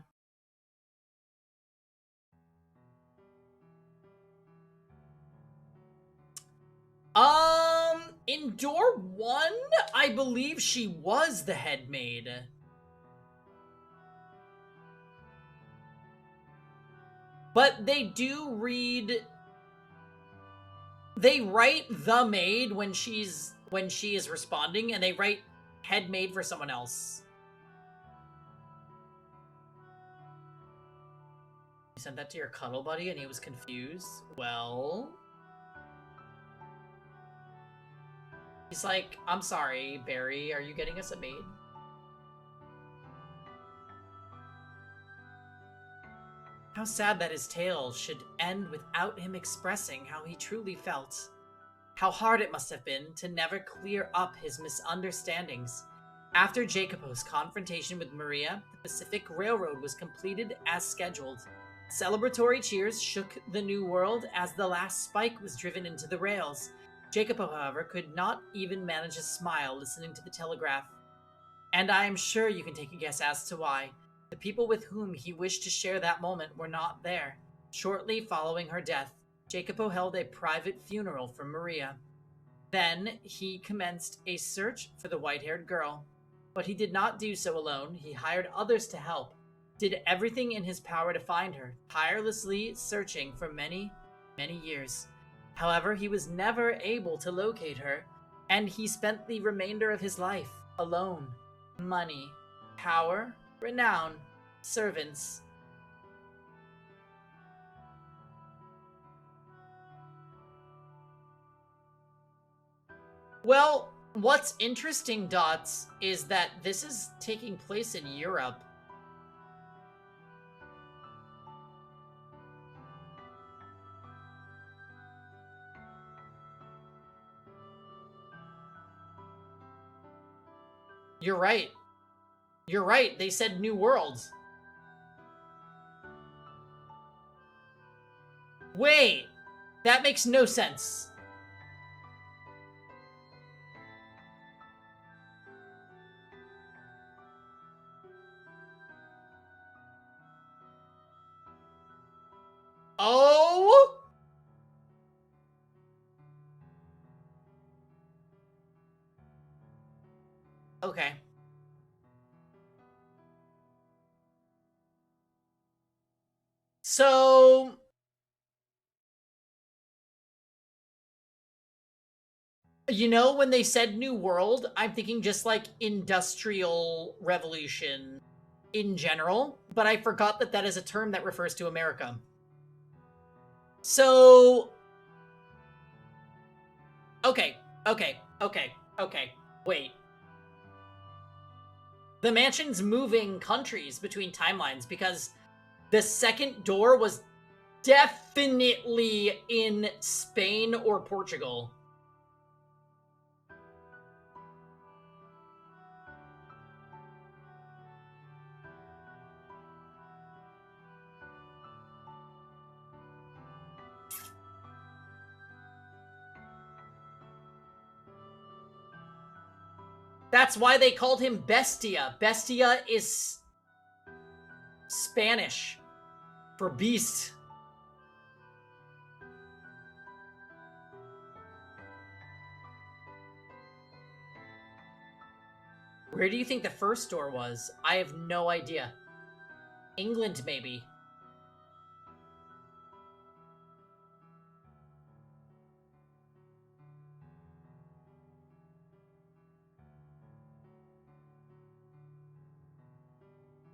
In door 1, I believe she was the head maid. But they do read... They write the maid when she is responding, and they write head maid for someone else. You sent that to your cuddle buddy and he was confused? Well... He's like, I'm sorry, Barry, are you getting us a maid? How sad that his tale should end without him expressing how he truly felt. How hard it must have been to never clear up his misunderstandings. After Jacopo's confrontation with Maria, the Pacific Railroad was completed as scheduled. Celebratory cheers shook the new world as the last spike was driven into the rails. Jacopo, however, could not even manage a smile listening to the telegraph. And I am sure you can take a guess as to why. The people with whom he wished to share that moment were not there. Shortly following her death, Jacopo held a private funeral for Maria. Then he commenced a search for the white-haired girl. But he did not do so alone. He hired others to help, did everything in his power to find her, tirelessly searching for many, many years. However, he was never able to locate her, and he spent the remainder of his life alone. Money, power, renown, servants. Well, what's interesting, Dots, is that this is taking place in Europe. You're right. You're right. They said New World. Wait, that makes no sense. Oh! Okay. So... You know, when they said New World, I'm thinking just like Industrial Revolution in general, but I forgot that that is a term that refers to America. So... Okay. Wait. The mansion's moving countries between timelines because the second door was definitely in Spain or Portugal. That's why they called him Bestia. Bestia is Spanish for beast. Where do you think the first door was? I have no idea. England, maybe.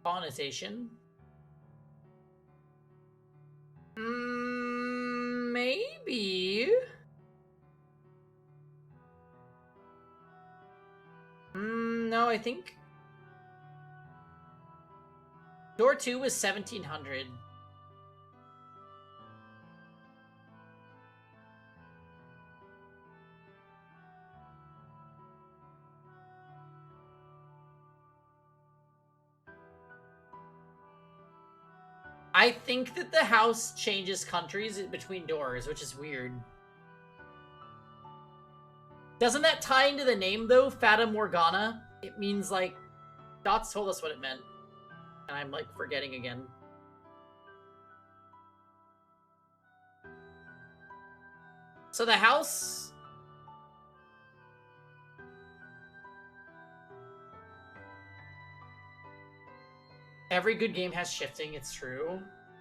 Colonization? Maybe. No, I think door 2 was 1700. I think that the house changes countries between doors, which is weird. Doesn't that tie into the name, though? Fata Morgana? It means, like... Dots told us what it meant. And I'm, like, forgetting again. So the house... Every good game has shifting, it's true.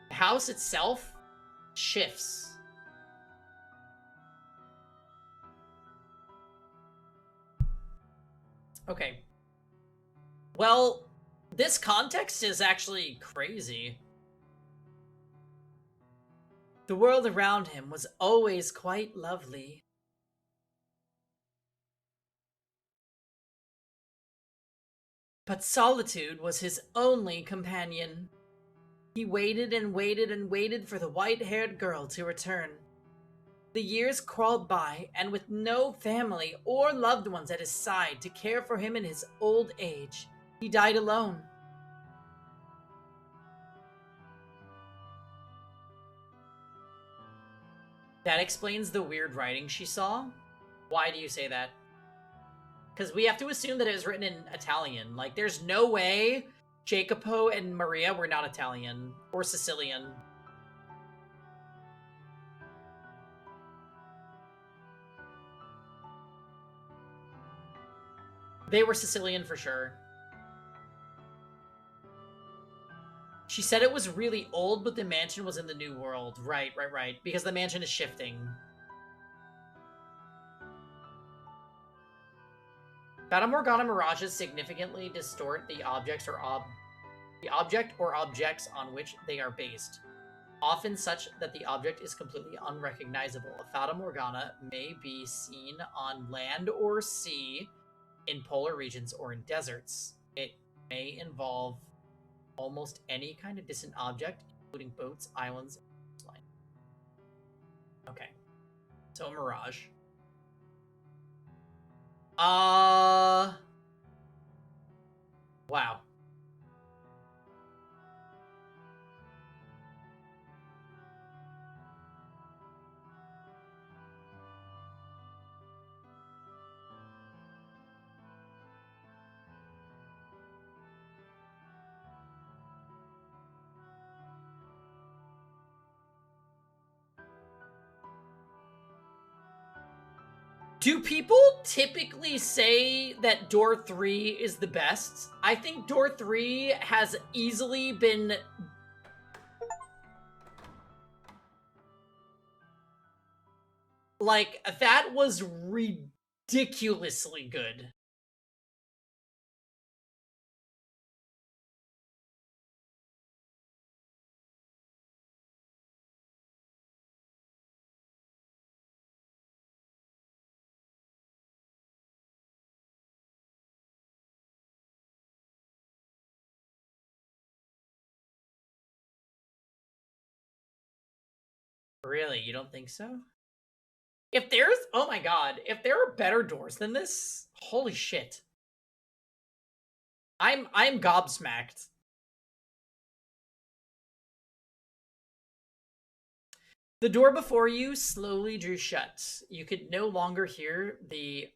The house itself shifts. Okay. Well, this context is actually crazy. The world around him was always quite lovely. But solitude was his only companion. He waited and waited and waited for the white-haired girl to return. The years crawled by, and with no family or loved ones at his side to care for him in his old age, he died alone. That explains the weird writing she saw. Why do you say that? Because we have to assume that it was written in Italian. Like, there's no way Jacopo and Maria were not Italian or Sicilian. They were Sicilian for sure. She said it was really old, but the mansion was in the New World. Right. Because the mansion is shifting. Fata Morgana mirages significantly distort the objects or the object or objects on which they are based, often such that the object is completely unrecognizable. A Fata Morgana may be seen on land or sea, in polar regions, or in deserts. It may involve almost any kind of distant object, including boats, islands, and coastline. Okay. So a mirage. Wow. Do people typically say that door 3 is the best? I think door 3 has easily been... Like, that was ridiculously good. Really? You don't think so? If there's... Oh my god. If there are better doors than this, holy shit. I'm gobsmacked. The door before you slowly drew shut. You could no longer hear the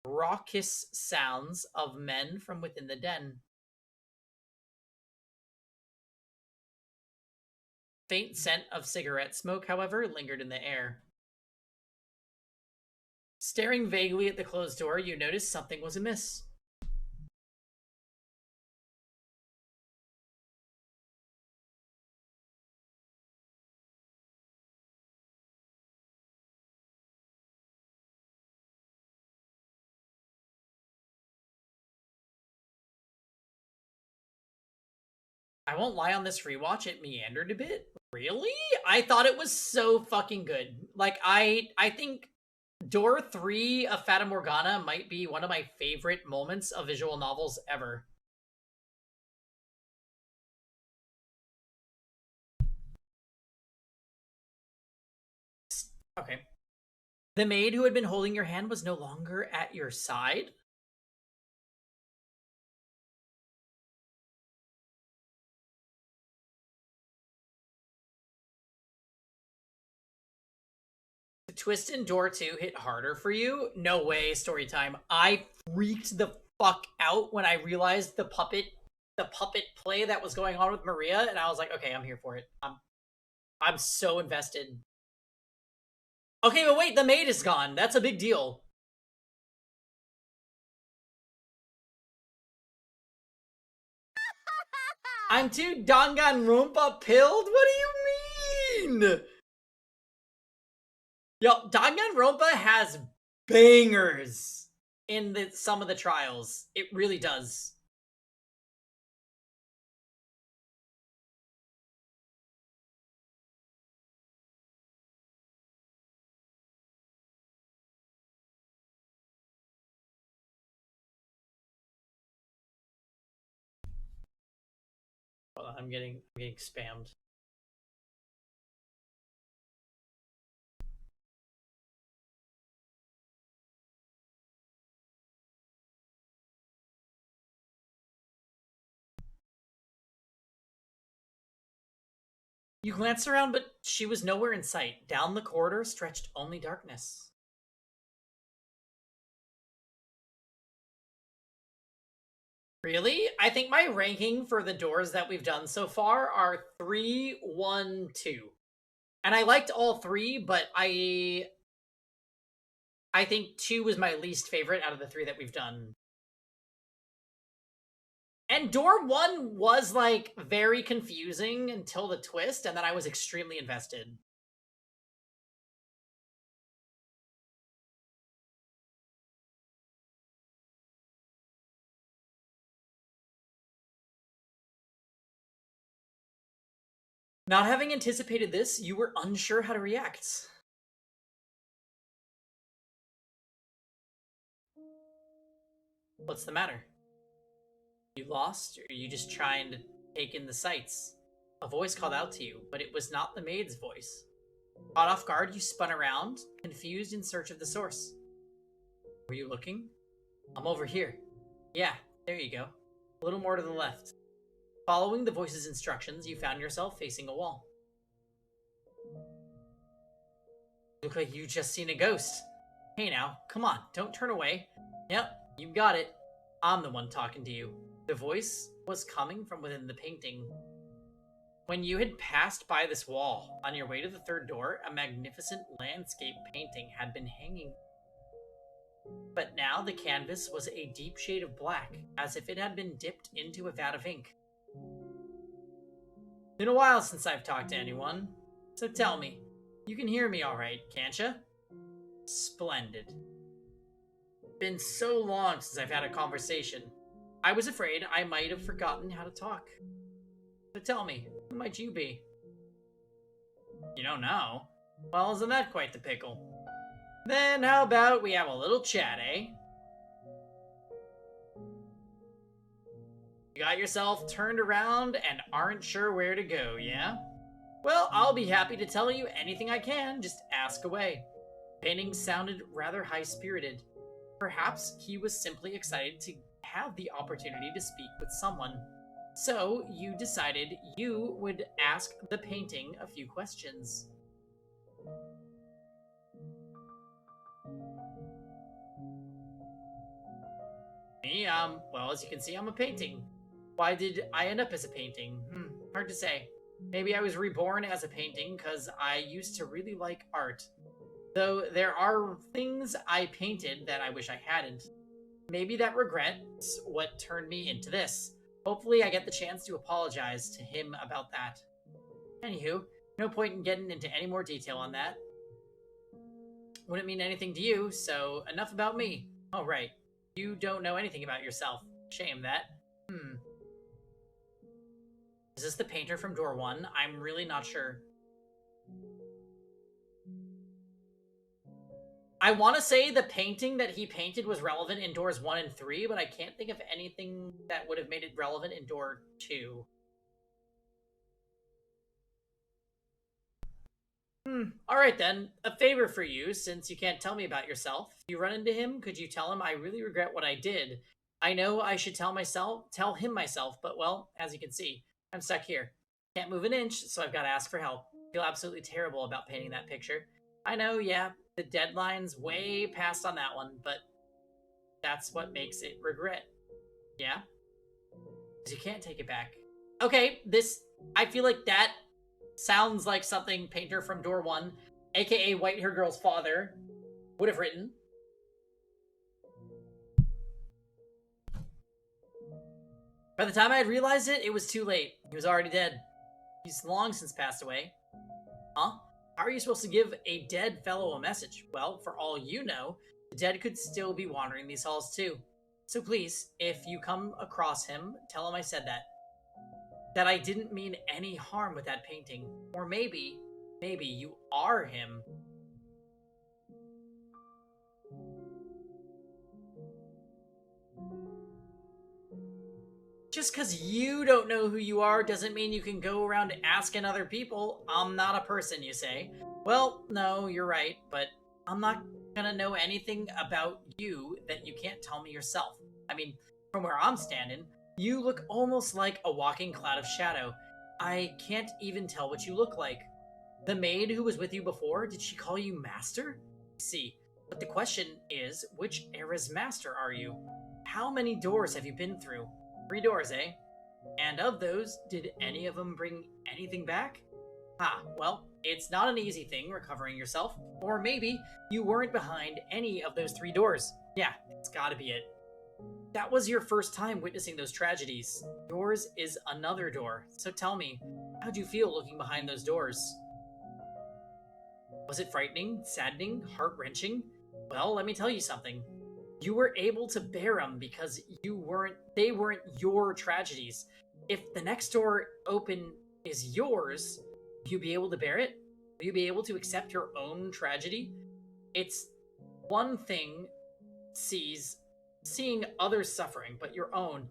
raucous sounds of men from within the den. Faint scent of cigarette smoke, however, lingered in the air. Staring vaguely at the closed door, you noticed something was amiss. I won't lie, on this rewatch, it meandered a bit. Really? I thought it was so fucking good. Like, I think Door 3 of Fata Morgana might be one of my favorite moments of visual novels ever. Okay. The maid who had been holding your hand was no longer at your side? The twist in Door 2 hit harder for you? No way, story time. I freaked the fuck out when I realized the puppet play that was going on with Maria, and I was like, okay, I'm here for it. I'm so invested. Okay, but wait, the maid is gone. That's a big deal. I'm too Danganronpa pilled? What do you mean? Yo, Danganronpa has bangers in some of the trials. It really does. Hold on, I'm getting spammed. You glanced around, but she was nowhere in sight. Down the corridor stretched only darkness. Really? I think my ranking for the doors that we've done so far are 3, 1, 2. And I liked all three, but I think 2 was my least favorite out of the 3 that we've done. And door 1 was like very confusing until the twist, and then I was extremely invested. Not having anticipated this, you were unsure how to react. What's the matter? You lost, or are you just trying to take in the sights? A voice called out to you, but it was not the maid's voice. Caught off guard, you spun around, confused in search of the source. Were you looking? I'm over here. Yeah, there you go. A little more to the left. Following the voice's instructions, you found yourself facing a wall. Look like you just seen a ghost. Hey now, come on, don't turn away. Yep, you got it. I'm the one talking to you. The voice was coming from within the painting. When you had passed by this wall, on your way to the third door, a magnificent landscape painting had been hanging. But now the canvas was a deep shade of black, as if it had been dipped into a vat of ink. Been a while since I've talked to anyone, so tell me, you can hear me all right, can't ya? Splendid. Been so long since I've had a conversation. I was afraid I might have forgotten how to talk. So tell me, who might you be? You don't know? Well, isn't that quite the pickle? Then how about we have a little chat, eh? You got yourself turned around and aren't sure where to go, yeah? Well, I'll be happy to tell you anything I can, just ask away. Painting sounded rather high-spirited. Perhaps he was simply excited to have the opportunity to speak with someone. So, you decided you would ask the painting a few questions. Me, well, as you can see, I'm a painting. Why did I end up as a painting? Hard to say. Maybe I was reborn as a painting because I used to really like art. Though there are things I painted that I wish I hadn't. Maybe that regret's what turned me into this. Hopefully I get the chance to apologize to him about that. Anywho, no point in getting into any more detail on that. Wouldn't mean anything to you, so enough about me. Oh, right. You don't know anything about yourself. Shame that. Is this the painter from door 1? I'm really not sure. I want to say the painting that he painted was relevant in doors 1 and 3, but I can't think of anything that would have made it relevant in door 2. Alright then, a favor for you, since you can't tell me about yourself. If you run into him, could you tell him I really regret what I did? I know I should tell him myself, but well, as you can see, I'm stuck here. Can't move an inch, so I've got to ask for help. I feel absolutely terrible about painting that picture. I know, yeah, the deadline's way past on that one, but that's what makes it regret. Yeah? Because you can't take it back. Okay, I feel like that sounds like something Painter from Door 1, aka White Hair Girl's father, would have written. By the time I had realized it, it was too late. He was already dead. He's long since passed away. Huh? How are you supposed to give a dead fellow a message? Well, for all you know, the dead could still be wandering these halls too. So please, if you come across him, tell him I said that. That I didn't mean any harm with that painting. Or maybe you are him. Just because you don't know who you are doesn't mean you can go around asking other people. I'm not a person, you say. Well, no, you're right, but I'm not gonna know anything about you that you can't tell me yourself. I mean, from where I'm standing, you look almost like a walking cloud of shadow. I can't even tell what you look like. The maid who was with you before, did she call you master? See, but the question is, which era's master are you? How many doors have you been through? 3 doors, eh? And of those, did any of them bring anything back? Well, it's not an easy thing recovering yourself. Or maybe you weren't behind any of those 3 doors. Yeah, it's gotta be it. That was your first time witnessing those tragedies. Yours is another door. So tell me, how'd you feel looking behind those doors? Was it frightening, saddening, heart-wrenching? Well, let me tell you something. You were able to bear them because they weren't your tragedies. If the next door open is yours, will you be able to bear it? Will you be able to accept your own tragedy? It's one thing seeing others suffering, but your own.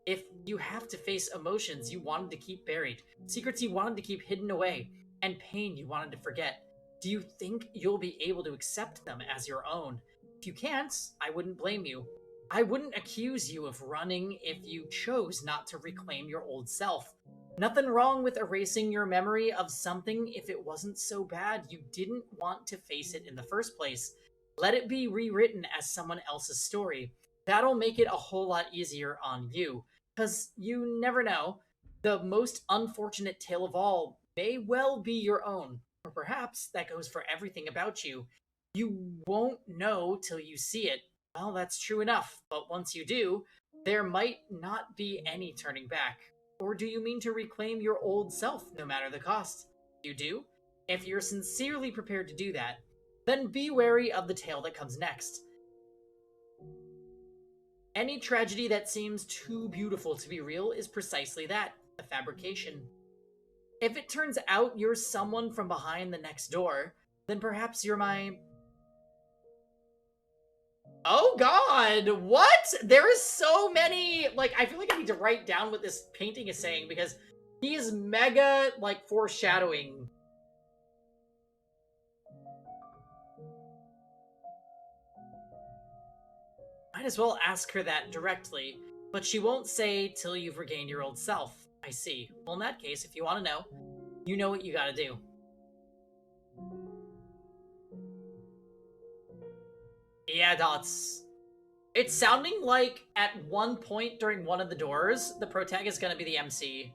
If you have to face emotions you wanted to keep buried, secrets you wanted to keep hidden away, and pain you wanted to forget, do you think you'll be able to accept them as your own? If you can't, I wouldn't blame you. I wouldn't accuse you of running if you chose not to reclaim your old self. Nothing wrong with erasing your memory of something if it wasn't so bad you didn't want to face it in the first place. Let it be rewritten as someone else's story. That'll make it a whole lot easier on you. Because you never know, the most unfortunate tale of all may well be your own. Or perhaps that goes for everything about you. You won't know till you see it. Well, that's true enough, but once you do, there might not be any turning back. Or do you mean to reclaim your old self, no matter the cost? You do? If you're sincerely prepared to do that, then be wary of the tale that comes next. Any tragedy that seems too beautiful to be real is precisely that, a fabrication. If it turns out you're someone from behind the next door, then perhaps you're my... Oh god, what? There is so many, I feel like I need to write down what this painting is saying, because he is mega, foreshadowing. Might as well ask her that directly, but she won't say till you've regained your old self. I see. Well, in that case, if you want to know, you know what you gotta do. Yeah, Dots. It's sounding like at one point during one of the doors, the protagonist is gonna be the MC.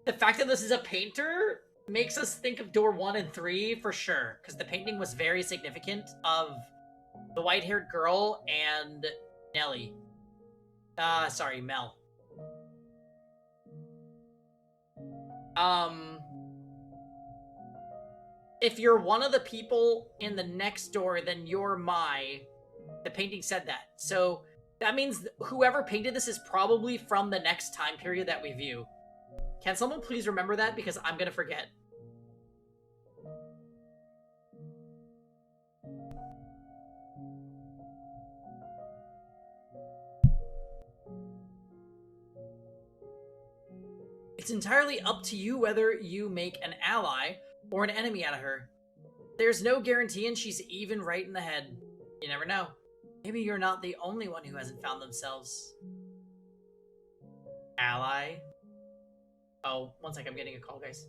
The fact that this is a painter makes us think of door 1 and 3 for sure, because the painting was very significant of the white-haired girl and Nelly. Sorry, Mel. If you're one of the people in the next door, then you're the painting said that. So That means whoever painted this is probably from the next time period that we view. Can someone please remember that? Because I'm gonna forget. It's entirely up to you whether you make an ally or an enemy out of her. There's no guarantee, and she's even right in the head. You never know. Maybe you're not the only one who hasn't found themselves. Ally? Oh, one sec, I'm getting a call, guys.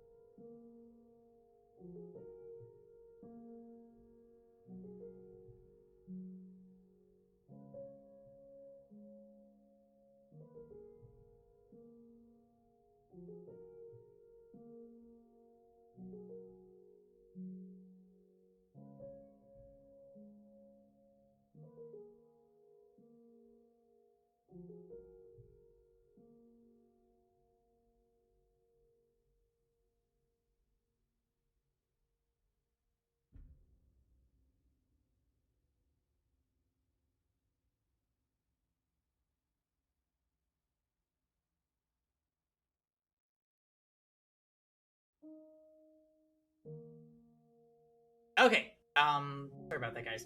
Okay, sorry about that, guys.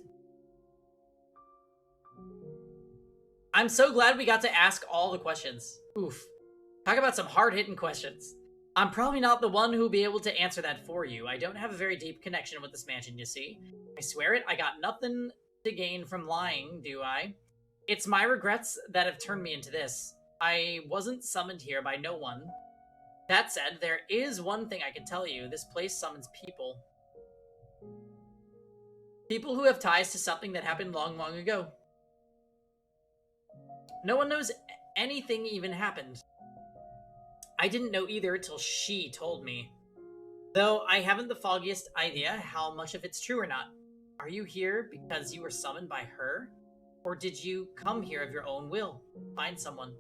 I'm so glad we got to ask all the questions. Oof. Talk about some hard-hitting questions. I'm probably not the one who'll be able to answer that for you. I don't have a very deep connection with this mansion, you see. I swear it, I got nothing to gain from lying, do I? It's my regrets that have turned me into this. I wasn't summoned here by no one. That said, there is one thing I can tell you. This place summons people. People who have ties to something that happened long, long ago. No one knows anything even happened. I didn't know either till she told me. Though I haven't the foggiest idea how much of it's true or not. Are you here because you were summoned by her? Or did you come here of your own will? Find someone.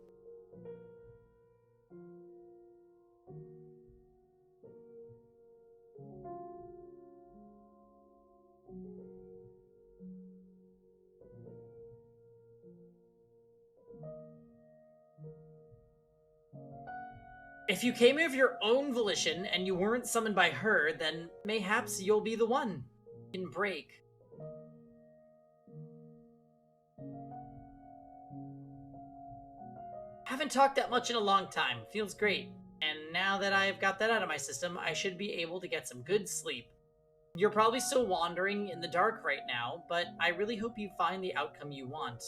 If you came of your own volition and you weren't summoned by her, then mayhaps you'll be the one. You can break. Haven't talked that much in a long time. Feels great. And now that I've got that out of my system, I should be able to get some good sleep. You're probably still wandering in the dark right now, but I really hope you find the outcome you want.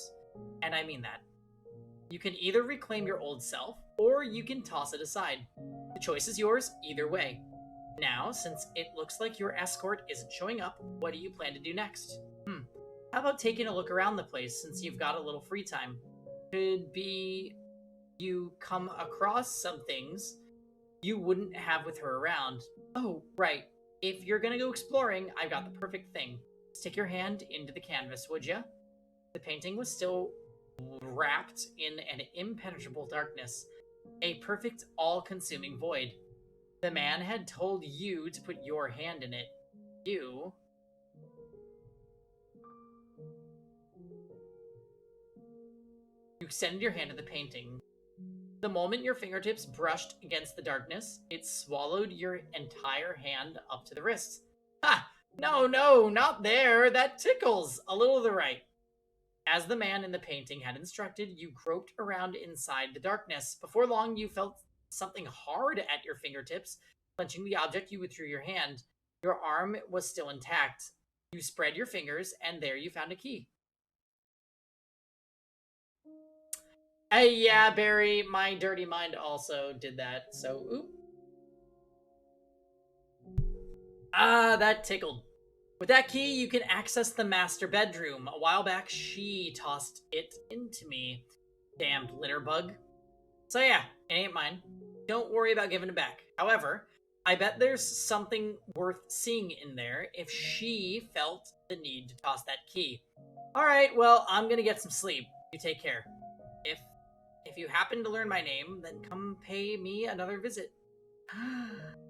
And I mean that. You can either reclaim your old self, or you can toss it aside. The choice is yours either way. Now, since it looks like your escort isn't showing up, what do you plan to do next? How about taking a look around the place since you've got a little free time? Could be you come across some things you wouldn't have with her around. Oh, right. If you're gonna go exploring, I've got the perfect thing. Stick your hand into the canvas, would ya? The painting was still wrapped in an impenetrable darkness, a perfect, all-consuming void. The man had told you to put your hand in it. You extended your hand to the painting. The moment your fingertips brushed against the darkness, it swallowed your entire hand up to the wrist. Ha! No, no, not there. That tickles. A little to the right. As the man in the painting had instructed, you groped around inside the darkness. Before long, you felt something hard at your fingertips, clenching the object you withdrew your hand. Your arm was still intact. You spread your fingers, and there you found a key. Hey, yeah, Barry, my dirty mind also did that, so, oop. Ah, that tickled. With that key, you can access the master bedroom. A while back, she tossed it into me. Damned litter bug. So yeah, it ain't mine. Don't worry about giving it back. However, I bet there's something worth seeing in there if she felt the need to toss that key. Alright, well, I'm gonna get some sleep. You take care. If you happen to learn my name, then come pay me another visit.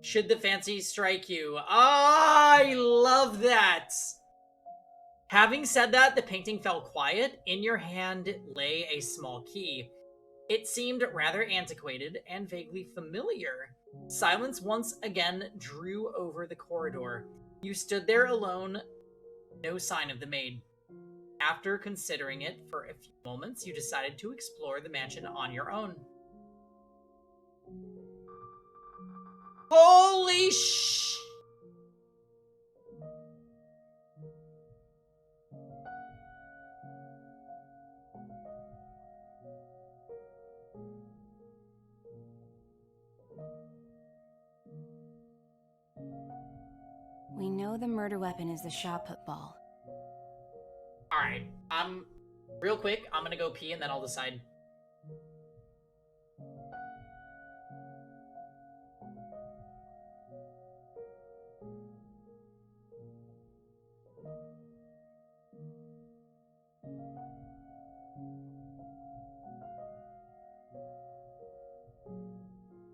Should the fancy strike you. Oh, I love that! Having said that, the painting fell quiet. In your hand lay a small key. It seemed rather antiquated and vaguely familiar. Silence once again drew over the corridor. You stood there alone, no sign of the maid. After considering it for a few moments, you decided to explore the mansion on your own. Holy sh! We know the murder weapon is the shot put ball. Alright, real quick, I'm gonna go pee and then I'll decide.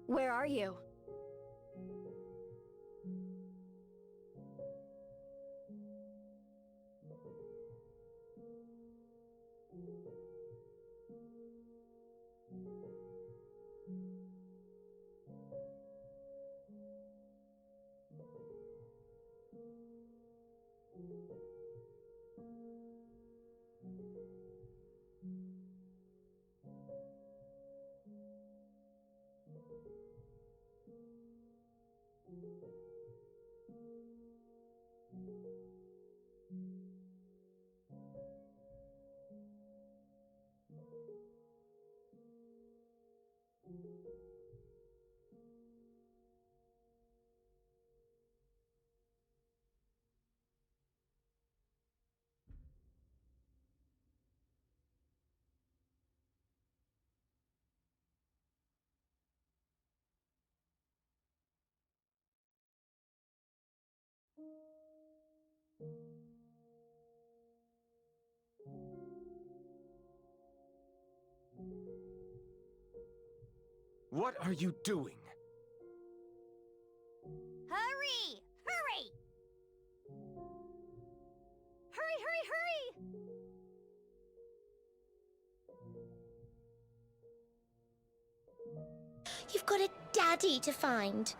Where are you? What are you doing? Hurry! Hurry! Hurry, hurry, hurry! You've got a daddy to find.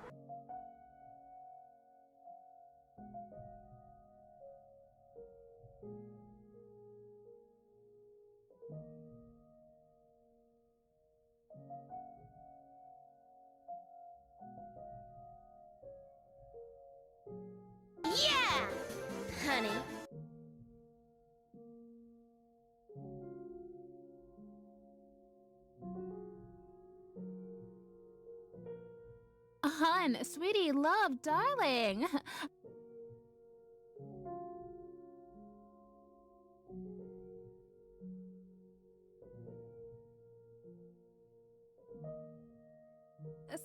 Yeah! Honey. Hun, sweetie, love, darling.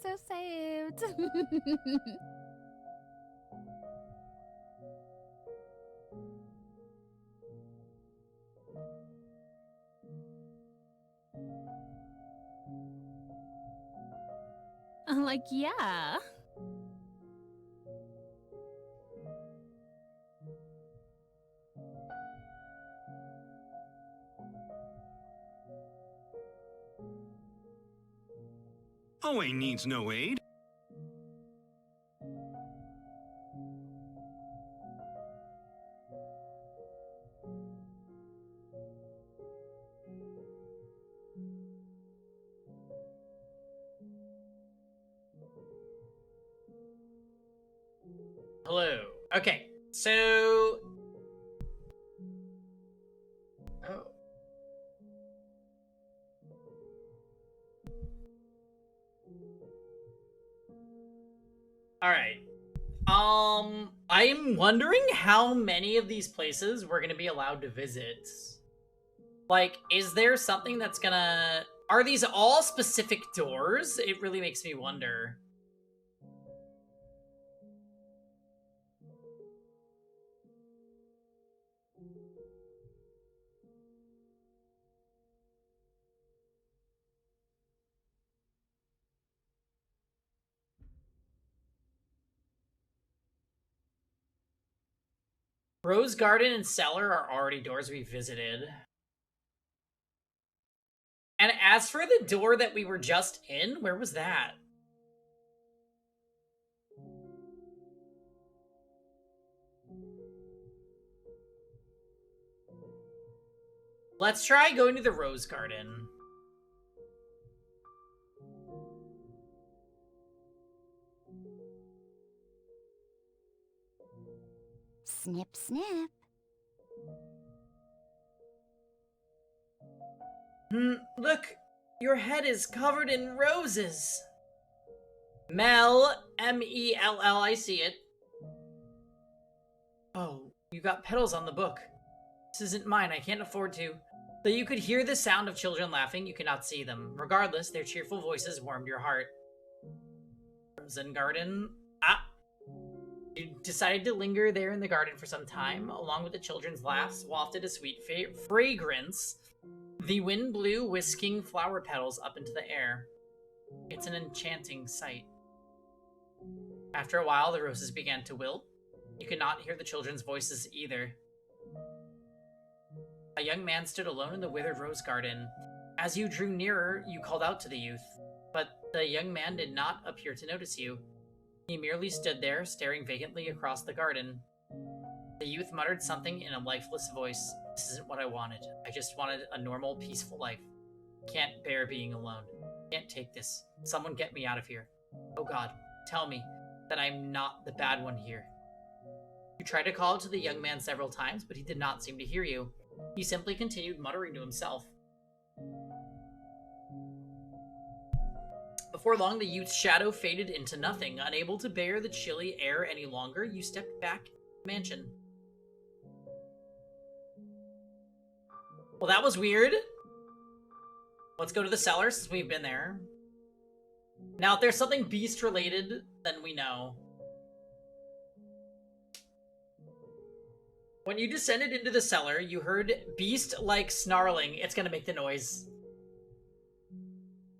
So saved. Like, yeah. Owen needs no aid. Hello. Okay, so... Oh. Alright. I'm wondering how many of these places we're gonna be allowed to visit. Like, is there something that's gonna... Are these all specific doors? It really makes me wonder. Rose Garden and Cellar are already doors we visited. And as for the door that we were just in, where was that? Let's try going to the Rose Garden. Snip, snip. Look, your head is covered in roses. Mel, M-E-L-L, I see it. Oh, you got petals on the book. This isn't mine, I can't afford to. Though you could hear the sound of children laughing, you cannot see them. Regardless, their cheerful voices warmed your heart. Frozen Garden. You decided to linger there in the garden for some time, along with the children's laughs wafted a sweet fragrance. The wind blew whisking flower petals up into the air. It's an enchanting sight. After a while, the roses began to wilt. You could not hear the children's voices either. A young man stood alone in the withered rose garden. As you drew nearer, you called out to the youth, but the young man did not appear to notice you. He merely stood there, staring vacantly across the garden. The youth muttered something in a lifeless voice. This isn't what I wanted. I just wanted a normal, peaceful life. Can't bear being alone. Can't take this. Someone get me out of here. Oh God, tell me that I'm not the bad one here. You tried to call out to the young man several times, but he did not seem to hear you. He simply continued muttering to himself. Before long, the youth's shadow faded into nothing. Unable to bear the chilly air any longer, you stepped back to the mansion. Well, that was weird. Let's go to the cellar since we've been there. Now, if there's something beast-related, then we know. When you descended into the cellar, you heard beast-like snarling. It's gonna make the noise.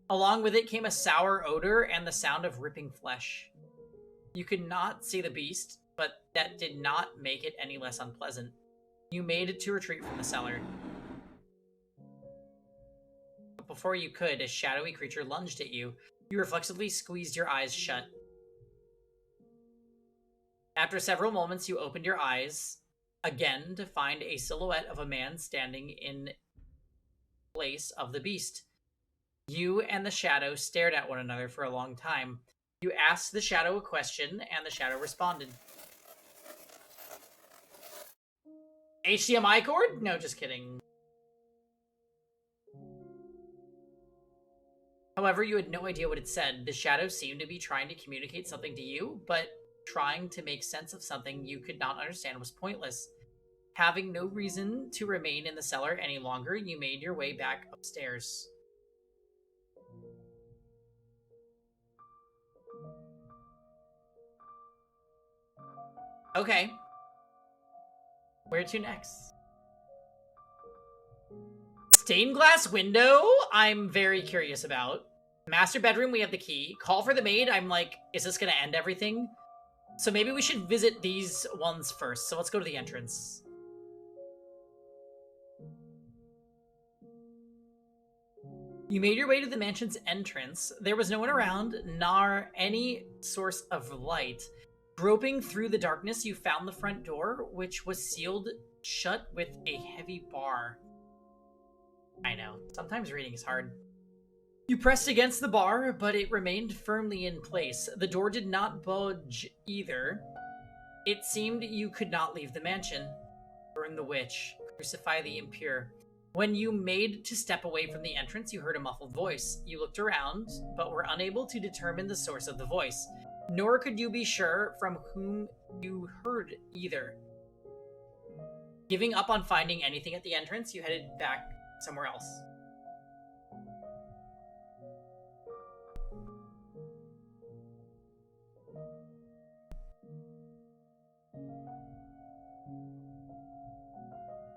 Along with it came a sour odor and the sound of ripping flesh. You could not see the beast, but that did not make it any less unpleasant. You made it to retreat from the cellar. But before you could, a shadowy creature lunged at you. You reflexively squeezed your eyes shut. After several moments, you opened your eyes again to find a silhouette of a man standing in place of the beast. You and the shadow stared at one another for a long time. You asked the shadow a question, and the shadow responded. HDMI cord? No, just kidding. However, you had no idea what it said. The shadow seemed to be trying to communicate something to you, but trying to make sense of something you could not understand was pointless. Having no reason to remain in the cellar any longer, you made your way back upstairs. Okay. Where to next? Stained glass window, I'm very curious about. Master bedroom, we have the key. Call for the maid, I'm like, is this gonna end everything? So maybe we should visit these ones first. So let's go to the entrance. You made your way to the mansion's entrance. There was no one around, nor any source of light. Groping through the darkness, you found the front door, which was sealed shut with a heavy bar. I know, sometimes reading is hard. You pressed against the bar, but it remained firmly in place. The door did not budge either. It seemed you could not leave the mansion. Burn the witch. Crucify the impure. When you made to step away from the entrance, you heard a muffled voice. You looked around, but were unable to determine the source of the voice. Nor could you be sure from whom you heard either. Giving up on finding anything at the entrance, you headed back somewhere else.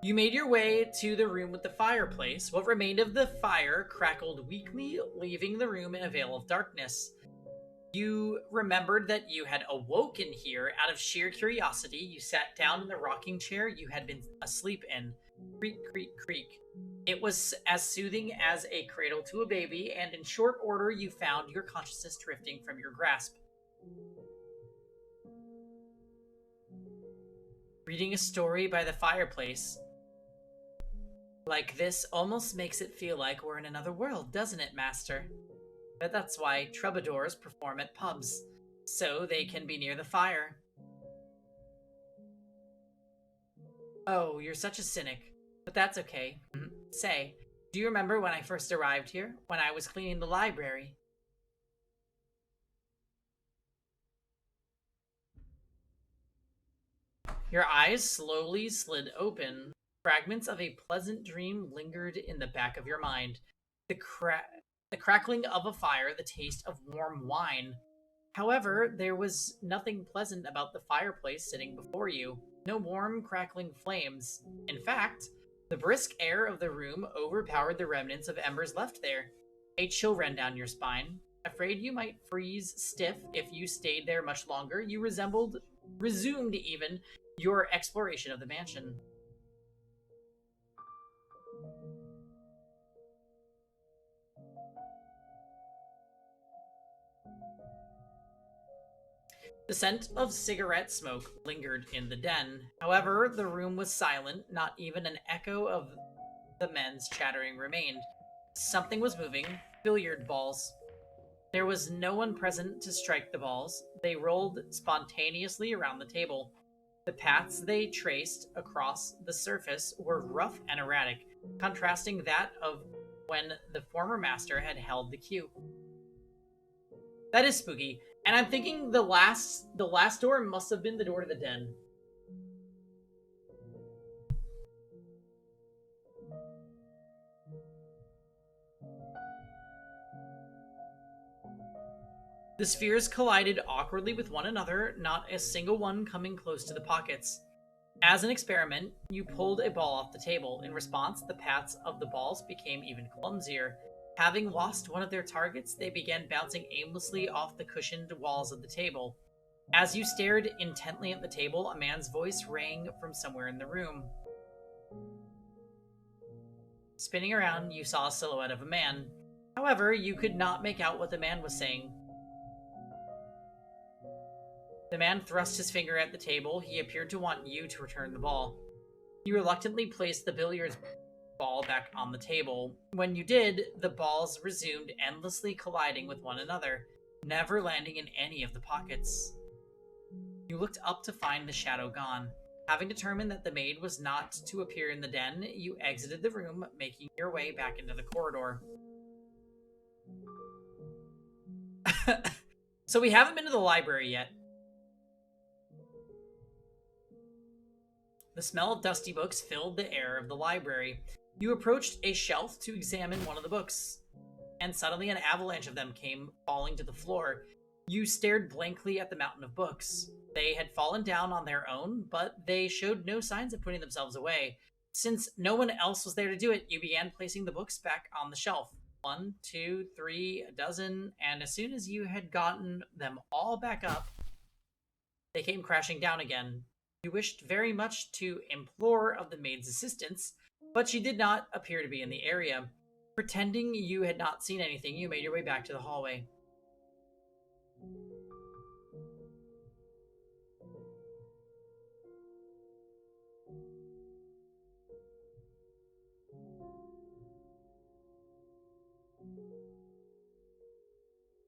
You made your way to the room with the fireplace. What remained of the fire crackled weakly, leaving the room in a veil of darkness. You remembered that you had awoken here out of sheer curiosity. You sat down in the rocking chair you had been asleep in. Creak, creak, creak. It was as soothing as a cradle to a baby, and in short order you found your consciousness drifting from your grasp. Reading a story by the fireplace like this almost makes it feel like we're in another world, doesn't it, Master? But that's why troubadours perform at pubs, so they can be near the fire. Oh, you're such a cynic. But that's okay. Say, do you remember when I first arrived here? When I was cleaning the library? Your eyes slowly slid open. Fragments of a pleasant dream lingered in the back of your mind. The crackling of a fire, the taste of warm wine. However, there was nothing pleasant about the fireplace sitting before you. No warm, crackling flames. In fact, the brisk air of the room overpowered the remnants of embers left there. A chill ran down your spine. Afraid you might freeze stiff if you stayed there much longer, you resumed even, your exploration of the mansion. The scent of cigarette smoke lingered in the den. However, the room was silent. Not even an echo of the men's chattering remained. Something was moving. Billiard balls. There was no one present to strike the balls. They rolled spontaneously around the table. The paths they traced across the surface were rough and erratic, contrasting that of when the former master had held the cue. That is spooky. And I'm thinking the last door must have been the door to the den. The spheres collided awkwardly with one another, not a single one coming close to the pockets. As an experiment, you pulled a ball off the table. In response, the paths of the balls became even clumsier. Having lost one of their targets, they began bouncing aimlessly off the cushioned walls of the table. As you stared intently at the table, a man's voice rang from somewhere in the room. Spinning around, you saw a silhouette of a man. However, you could not make out what the man was saying. The man thrust his finger at the table. He appeared to want you to return the ball. You reluctantly placed the billiards ball back on the table. When you did, the balls resumed endlessly colliding with one another, never landing in any of the pockets. You looked up to find the shadow gone. Having determined that the maid was not to appear in the den, you exited the room, making your way back into the corridor. So we haven't been to the library yet. The smell of dusty books filled the air of the library. You approached a shelf to examine one of the books, and suddenly an avalanche of them came falling to the floor. You stared blankly at the mountain of books. They had fallen down on their own, but they showed no signs of putting themselves away. Since no one else was there to do it, you began placing the books back on the shelf. 1, 2, 3, a dozen, and as soon as you had gotten them all back up, they came crashing down again. You wished very much to implore of the maid's assistance, but she did not appear to be in the area. Pretending you had not seen anything, you made your way back to the hallway.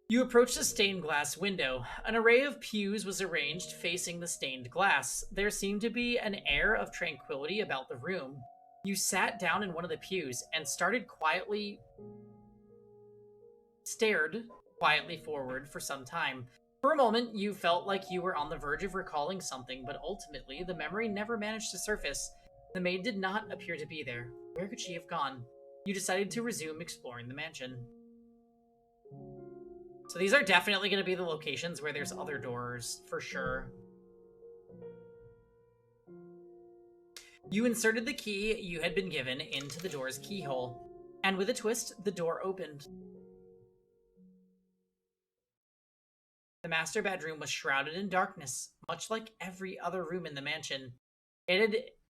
You approached a stained glass window. An array of pews was arranged facing the stained glass. There seemed to be an air of tranquility about the room. You sat down in one of the pews and stared quietly forward for some time. For a moment, you felt like you were on the verge of recalling something, but ultimately, the memory never managed to surface. The maid did not appear to be there. Where could she have gone? You decided to resume exploring the mansion. So these are definitely going to be the locations where there's other doors, for sure. You inserted the key you had been given into the door's keyhole, and with a twist, the door opened. The master bedroom was shrouded in darkness, much like every other room in the mansion. It had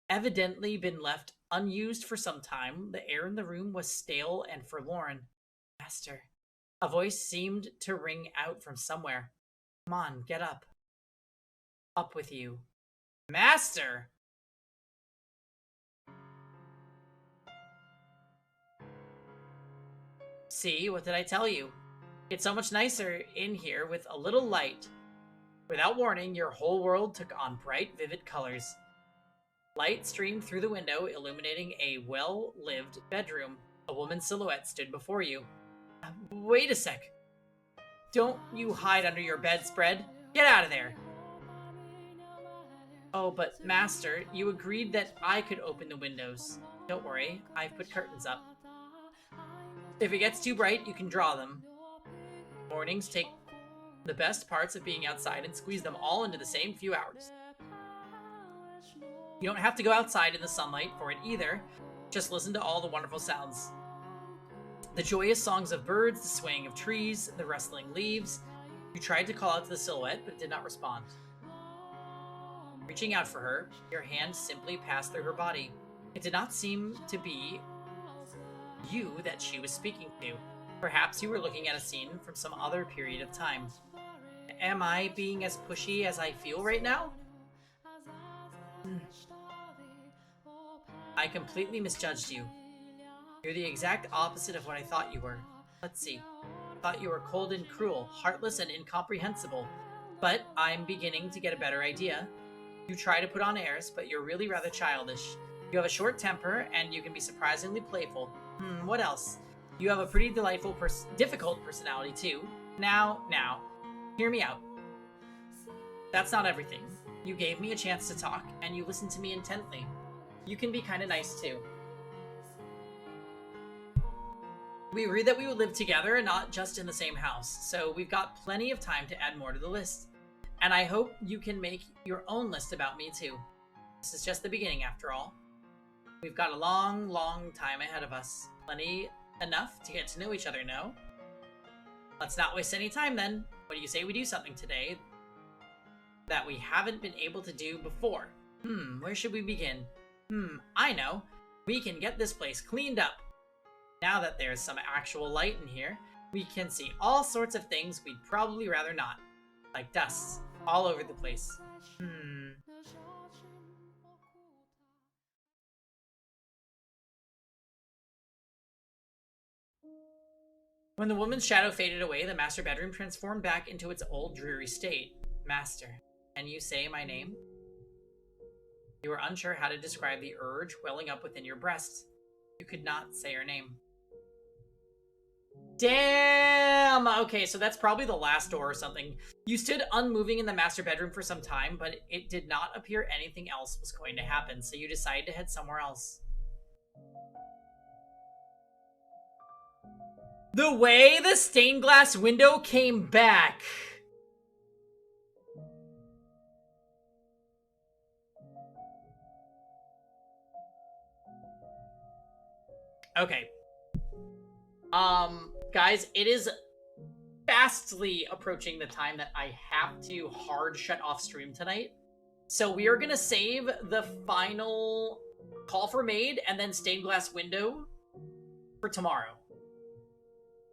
evidently been left unused for some time. The air in the room was stale and forlorn. Master. A voice seemed to ring out from somewhere. Come on, get up. Up with you. Master! See, what did I tell you? It's so much nicer in here with a little light. Without warning, your whole world took on bright, vivid colors. Light streamed through the window, illuminating a well-lived bedroom. A woman's silhouette stood before you. Wait a sec. Don't you hide under your bedspread. Get out of there. Oh, but Master, you agreed that I could open the windows. Don't worry, I've put curtains up. If it gets too bright, you can draw them. Mornings take the best parts of being outside and squeeze them all into the same few hours. You don't have to go outside in the sunlight for it either. Just listen to all the wonderful sounds. The joyous songs of birds, the swaying of trees, the rustling leaves. You tried to call out to the silhouette, but it did not respond. Reaching out for her, your hand simply passed through her body. It did not seem to be you that she was speaking to. Perhaps you were looking at a scene from some other period of time. Am I being as pushy as I feel right now? I completely misjudged you. You're the exact opposite of what I thought you were. Let's see. I thought you were cold and cruel, heartless and incomprehensible. But I'm beginning to get a better idea. You try to put on airs, but you're really rather childish. You have a short temper, and you can be surprisingly playful. What else? You have a pretty difficult personality, too. Now, hear me out. That's not everything. You gave me a chance to talk, and you listened to me intently. You can be kind of nice, too. We agreed that we would live together and not just in the same house, so we've got plenty of time to add more to the list. And I hope you can make your own list about me, too. This is just the beginning, after all. We've got a long, long time ahead of us. Plenty enough to get to know each other, no? Let's not waste any time, then. What do you say we do something today that we haven't been able to do before? Where should we begin? I know. We can get this place cleaned up. Now that there's some actual light in here, we can see all sorts of things we'd probably rather not. Like dust all over the place. When the woman's shadow faded away, the master bedroom transformed back into its old dreary state. Master, can you say my name? You were unsure how to describe the urge welling up within your breast. You could not say her name. Damn! Okay, so that's probably the last door or something. You stood unmoving in the master bedroom for some time, but it did not appear anything else was going to happen, so you decided to head somewhere else. The way the stained glass window came back. Okay. Guys, it is fastly approaching the time that I have to hard shut off stream tonight. So we are gonna save the final call for maid and then stained glass window for tomorrow.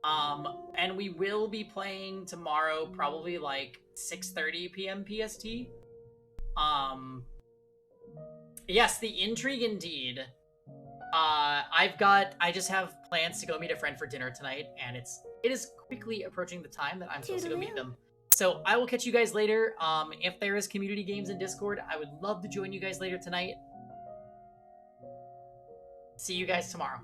And we will be playing tomorrow, probably like 6:30 p.m. PST. Yes, the intrigue indeed. I just have plans to go meet a friend for dinner tonight, and it is quickly approaching the time that I'm supposed to go meet them. So I will catch you guys later. If there is community games in Discord, I would love to join you guys later tonight. See you guys tomorrow.